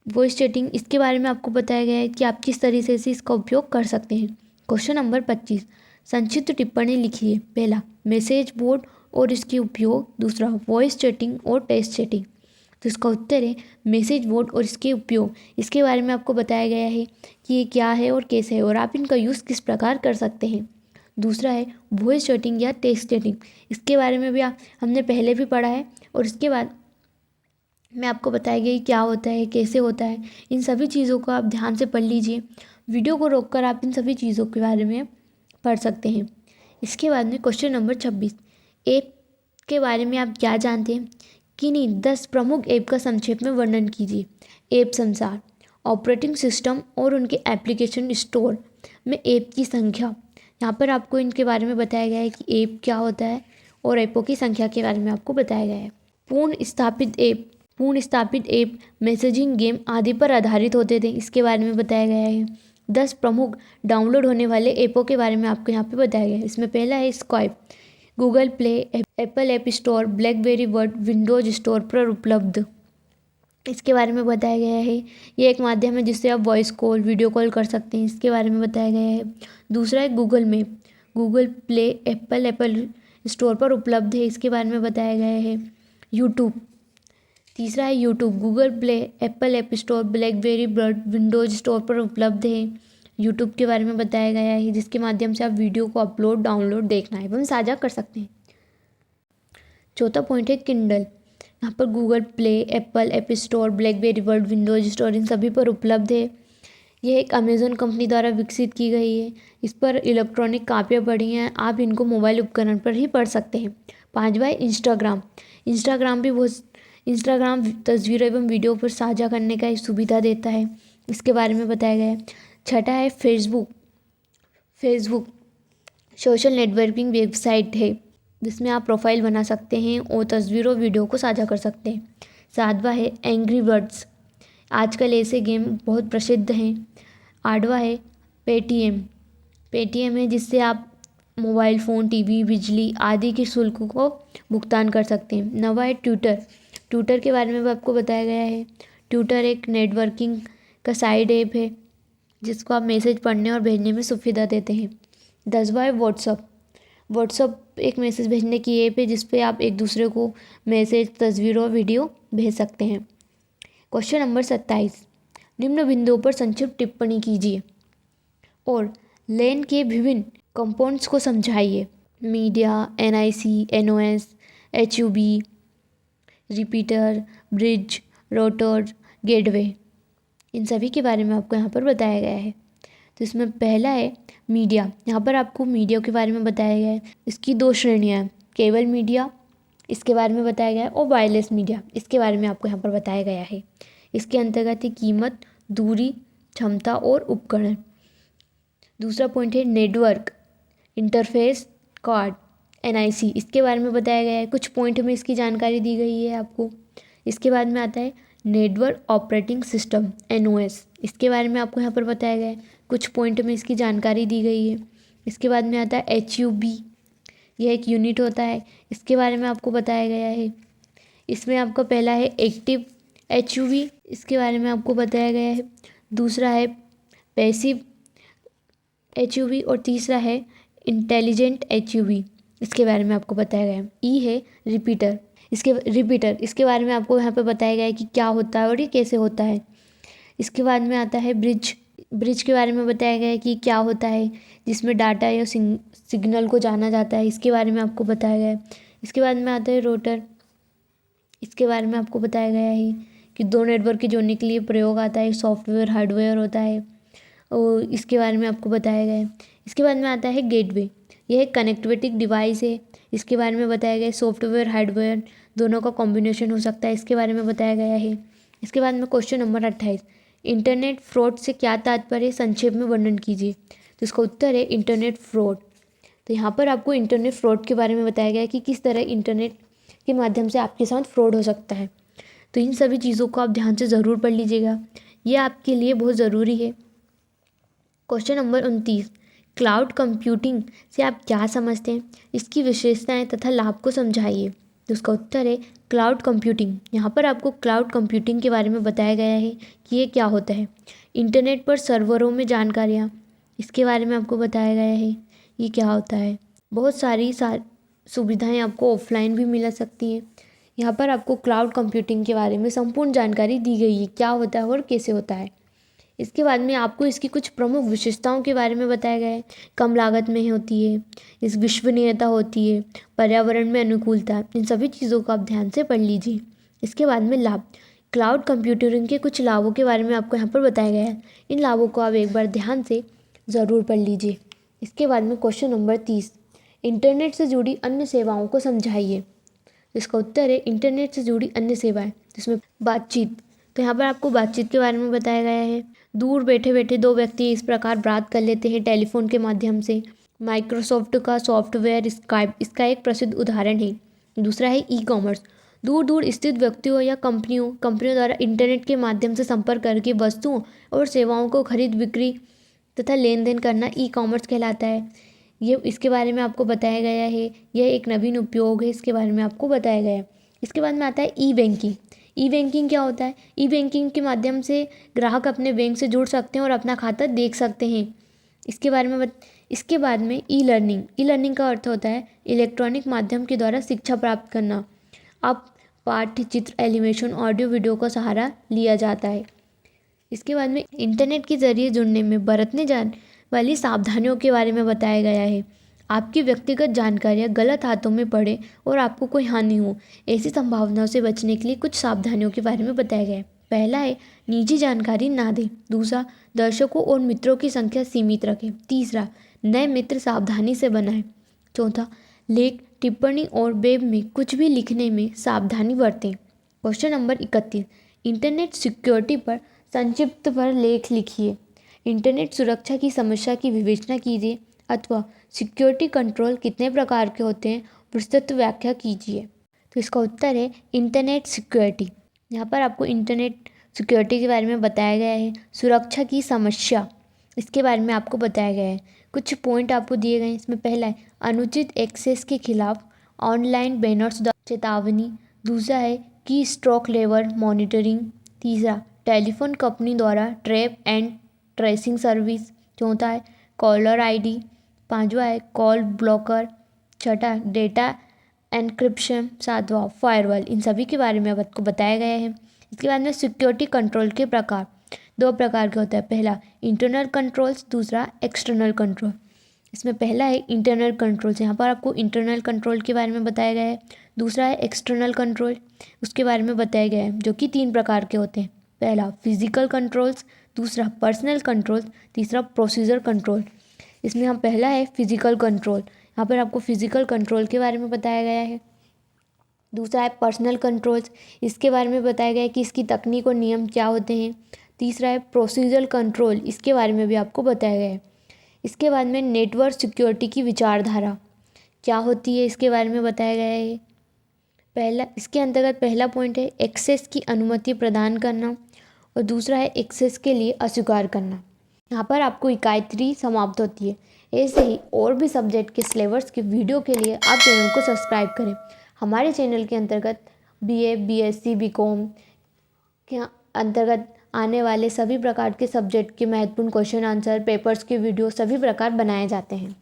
वॉइस चैटिंग, इसके बारे में आपको बताया गया है कि आप किस तरीके से इसका उपयोग कर सकते हैं। क्वेश्चन नंबर 25, संक्षिप्त टिप्पणी लिखिए। पहला, मैसेज बोर्ड और इसके उपयोग। दूसरा, वॉइस चैटिंग और टेक्स्ट चैटिंग। तो इसका उत्तर है मैसेज बोर्ड और इसके उपयोग। इसके बारे में आपको बताया गया है कि ये क्या है और कैसे है और आप इनका यूज़ किस प्रकार कर सकते हैं। दूसरा है वॉइस चैटिंग या टेक्स्ट चैटिंग। इसके बारे में भी हमने पहले भी पढ़ा है और इसके बाद मैं आपको बताया गया कि क्या होता है, कैसे होता है। इन सभी चीज़ों को आप ध्यान से पढ़ लीजिए। वीडियो को रोककर आप इन सभी चीज़ों के बारे में पढ़ सकते हैं। इसके बाद में क्वेश्चन नंबर 26, ऐप के बारे में आप क्या जानते हैं? किन्हीं 10 प्रमुख ऐप का संक्षेप में वर्णन कीजिए। ऐप संसार, ऑपरेटिंग सिस्टम और उनके एप्लीकेशन स्टोर में ऐप की संख्या। यहाँ पर आपको इनके बारे में बताया गया है कि ऐप क्या होता है और ऐपों की संख्या के बारे में आपको बताया गया है। पूर्ण स्थापित ऐप मैसेजिंग, गेम आदि पर आधारित होते थे, इसके बारे में बताया गया है। 10 प्रमुख डाउनलोड होने वाले ऐपों के बारे में आपको यहाँ पे बताया गया है। इसमें पहला है Skype, Google play, Apple app store, blackberry word, Windows store पर उपलब्ध। इसके बारे में बताया गया है ये एक माध्यम है जिससे आप वॉइस कॉल, वीडियो कॉल कर सकते हैं, इसके बारे में बताया गया है। दूसरा है Google map, Google play, Apple store पर उपलब्ध है, इसके बारे में बताया गया है। यूट्यूब, तीसरा है YouTube, Google play, Apple app store, blackberry word, Windows store पर उपलब्ध है। यूट्यूब के बारे में बताया गया है जिसके माध्यम से आप वीडियो को अपलोड, डाउनलोड, देखना एवं साझा कर सकते हैं। चौथा पॉइंट है किंडल, यहाँ पर Google play, Apple app store, blackberry word, Windows store in सभी पर उपलब्ध है। यह एक अमेज़न कंपनी द्वारा विकसित की गई है। इस पर इलेक्ट्रॉनिक कापियाँ पढ़ी हैं, आप इनको मोबाइल उपकरण पर ही पढ़ सकते हैं। पांचवा है इंस्टाग्राम तस्वीरों एवं वीडियो पर साझा करने का एक सुविधा देता है, इसके बारे में बताया गया है। छठा है फेसबुक सोशल नेटवर्किंग वेबसाइट है जिसमें आप प्रोफाइल बना सकते हैं और तस्वीरों वीडियो को साझा कर सकते हैं। सातवां है एंग्री बर्ड्स, आजकल ऐसे गेम बहुत प्रसिद्ध हैं। आठवां है पेटीएम है जिससे आप मोबाइल फ़ोन, टीवी, बिजली आदि के शुल्क को भुगतान कर सकते हैं। नौवां है ट्विटर के बारे में भी आपको बताया गया है। ट्विटर एक नेटवर्किंग का साइड ऐप है जिसको आप मैसेज पढ़ने और भेजने में सुविधा देते हैं। 10वां है व्हाट्सअप एक मैसेज भेजने की ऐप है जिस पे आप एक दूसरे को मैसेज, तस्वीर और वीडियो भेज सकते हैं। क्वेश्चन नंबर 27, निम्न बिंदुओं पर संक्षिप्त टिप्पणी कीजिए और लैन के विभिन्न कंपोनेंट्स को समझाइए। Media, NIC, NOS, HUB, repeater, bridge, router, gateway, इन सभी के बारे में आपको यहाँ पर बताया गया है। तो इसमें पहला है मीडिया, यहाँ पर आपको मीडिया के बारे में बताया गया है। इसकी 2 श्रेणियाँ हैं, केबल मीडिया, इसके बारे में बताया गया है, और वायरलेस मीडिया, इसके बारे में आपको यहाँ पर बताया गया है। इसके अंतर्गत है कीमत, दूरी, क्षमता और उपकरण। दूसरा पॉइंट है नेटवर्क इंटरफेस कार्ड, NIC, इसके बारे में बताया गया है। कुछ पॉइंट में इसकी जानकारी दी गई है आपको। इसके बाद में आता है नेटवर्क ऑपरेटिंग सिस्टम, NOS, इसके बारे में आपको यहाँ पर बताया गया है। कुछ पॉइंट में इसकी जानकारी दी गई है। इसके बाद में आता है HUB, यह एक यूनिट होता है, इसके बारे में आपको बताया गया है। इसमें आपका पहला है एक्टिव HUB, इसके बारे में आपको बताया गया है। दूसरा है पैसिव HUB और तीसरा है इंटेलिजेंट HUB, इसके बारे में आपको बताया गया है। E है रिपीटर, इसके बारे में आपको यहाँ पे बताया गया है कि क्या होता है और ये कैसे होता है। इसके बाद में आता है ब्रिज के बारे में बताया गया है कि क्या होता है, जिसमें डाटा या सिग्नल को जाना जाता है, इसके बारे में आपको बताया गया है। इसके बाद में आता है रोटर, इसके बारे में आपको बताया गया है कि 2 नेटवर्क के जोड़ने के लिए प्रयोग आता है, सॉफ्टवेयर, हार्डवेयर होता है, और इसके बारे में आपको बताया गया है। इसके बाद में आता है गेटवे, यह एक कनेक्टिविटी डिवाइस है, इसके बारे में बताया गया है। सॉफ्टवेयर, हार्डवेयर दोनों का कॉम्बिनेशन हो सकता है, इसके बारे में बताया गया है। इसके बाद में क्वेश्चन नंबर 28, इंटरनेट फ्रॉड से क्या तात्पर्य, संक्षेप में वर्णन कीजिए। तो इसका उत्तर है इंटरनेट फ्रॉड। तो यहाँ पर आपको इंटरनेट फ्रॉड के बारे में बताया गया है कि किस तरह इंटरनेट के माध्यम से आपके साथ फ्रॉड हो सकता है। तो इन सभी चीज़ों को आप ध्यान से ज़रूर पढ़ लीजिएगा, ये आपके लिए बहुत ज़रूरी है। क्वेश्चन नंबर 29, क्लाउड कंप्यूटिंग से आप क्या समझते हैं, इसकी विशेषताएं तथा लाभ को समझाइए। तो उसका उत्तर है क्लाउड कंप्यूटिंग। यहाँ पर आपको क्लाउड कंप्यूटिंग के बारे में बताया गया है कि ये क्या होता है। इंटरनेट पर सर्वरों में जानकारियाँ, इसके बारे में आपको बताया गया है ये क्या होता है। बहुत सारी सुविधाएं आपको ऑफलाइन भी मिल सकती हैं। यहाँ पर आपको क्लाउड कंप्यूटिंग के बारे में संपूर्ण जानकारी दी गई है, क्या होता है और कैसे होता है। इसके बाद में आपको इसकी कुछ प्रमुख विशेषताओं के बारे में बताया गया है। कम लागत में होती है, इस विश्वसनीयता होती है, पर्यावरण में अनुकूलता, इन सभी चीज़ों को आप ध्यान से पढ़ लीजिए। इसके बाद में लाभ, क्लाउड कंप्यूटिंग के कुछ लाभों के बारे में आपको यहाँ पर बताया गया है। इन लाभों को आप एक बार ध्यान से ज़रूर पढ़ लीजिए। इसके बाद में क्वेश्चन नंबर 30, इंटरनेट से जुड़ी अन्य सेवाओं को समझाइए। इसका उत्तर है इंटरनेट से जुड़ी अन्य सेवाएं, जिसमें बातचीत। तो यहाँ पर आपको बातचीत के बारे में बताया गया है। दूर बैठे बैठे दो व्यक्ति इस प्रकार बात कर लेते हैं टेलीफोन के माध्यम से। माइक्रोसॉफ्ट का सॉफ्टवेयर स्काइप इसका एक प्रसिद्ध उदाहरण है। दूसरा है ई कॉमर्स, दूर दूर स्थित व्यक्तियों या कंपनियों द्वारा इंटरनेट के माध्यम से संपर्क करके वस्तुओं और सेवाओं को खरीद बिक्री तथा लेन देन करना ई कॉमर्स कहलाता है। ये इसके बारे में आपको बताया गया है। यह एक नवीन उपयोग है, इसके बारे में आपको बताया गया है। इसके बाद में आता है ई बैंकिंग। ई बैंकिंग क्या होता है? ई बैंकिंग के माध्यम से ग्राहक अपने बैंक से जुड़ सकते हैं और अपना खाता देख सकते हैं। इसके बारे में इसके बाद में ई लर्निंग। ई लर्निंग का अर्थ होता है इलेक्ट्रॉनिक माध्यम के द्वारा शिक्षा प्राप्त करना। अब पाठ्य चित्र, एनिमेशन, ऑडियो, वीडियो का सहारा लिया जाता है। इसके बाद में इंटरनेट के जरिए जुड़ने में बरतने जाने वाली सावधानियों के बारे में बताया गया है। आपकी व्यक्तिगत जानकारियाँ गलत हाथों में पड़े और आपको कोई हानि हो, ऐसी संभावनाओं से बचने के लिए कुछ सावधानियों के बारे में बताया गया है। पहला है निजी जानकारी ना दें। दूसरा, दर्शकों और मित्रों की संख्या सीमित रखें। तीसरा, नए मित्र सावधानी से बनाएं। चौथा, लेख, टिप्पणी और वेब में कुछ भी लिखने में सावधानी बरतें। क्वेश्चन नंबर 31, इंटरनेट सिक्योरिटी पर संक्षिप्त पर लेख लिखिए। इंटरनेट सुरक्षा की समस्या की विवेचना कीजिए अथवा सिक्योरिटी कंट्रोल कितने प्रकार के होते हैं, विस्तृत व्याख्या कीजिए। तो इसका उत्तर है इंटरनेट सिक्योरिटी। यहाँ पर आपको इंटरनेट सिक्योरिटी के बारे में बताया गया है। सुरक्षा की समस्या, इसके बारे में आपको बताया गया है। कुछ पॉइंट आपको दिए गए हैं। इसमें पहला है अनुचित एक्सेस के खिलाफ ऑनलाइन बैनर्स चेतावनी। दूसरा है की स्ट्रोक लेवल मॉनिटरिंग। तीसरा, टेलीफोन कंपनी द्वारा ट्रैप एंड ट्रेसिंग सर्विस। चौथा है कॉलर आईडी। पांचवा है कॉल ब्लॉकर। छठा, डेटा एन्क्रिप्शन। सातवां, फायरवॉल। इन सभी के बारे में आपको बताया गया है। इसके बाद में सिक्योरिटी कंट्रोल के प्रकार, दो प्रकार के होता है। पहला इंटरनल कंट्रोल्स, दूसरा एक्सटर्नल कंट्रोल। इसमें पहला है इंटरनल कंट्रोल्स, यहाँ पर आपको इंटरनल कंट्रोल के बारे में बताया गया है। दूसरा है एक्सटर्नल कंट्रोल, उसके बारे में बताया गया है, जो कि 3 प्रकार के होते हैं। पहला फिजिकल कंट्रोल्स, दूसरा पर्सनल कंट्रोल, तीसरा प्रोसीजर कंट्रोल। इसमें हम पहला है फिजिकल कंट्रोल, यहाँ पर आपको फिजिकल कंट्रोल के बारे में बताया गया है। दूसरा है पर्सनल कंट्रोल्स, इसके बारे में बताया गया है कि इसकी तकनीक और नियम क्या होते हैं। तीसरा है प्रोसीजर कंट्रोल, इसके बारे में भी आपको बताया गया है। इसके बाद में नेटवर्क सिक्योरिटी की विचारधारा क्या होती है, इसके बारे में बताया गया है। पहला, इसके अंतर्गत पहला पॉइंट है एक्सेस की अनुमति प्रदान करना और दूसरा है एक्सेस के लिए अस्वीकार करना। यहाँ पर आपको इकाई 3 समाप्त होती है। ऐसे ही और भी सब्जेक्ट के सिलेबस के वीडियो के लिए आप चैनल को सब्सक्राइब करें। हमारे चैनल के अंतर्गत BA, BSc, BCom के अंतर्गत आने वाले सभी प्रकार के सब्जेक्ट के महत्वपूर्ण क्वेश्चन आंसर, पेपर्स के वीडियो सभी प्रकार बनाए जाते हैं।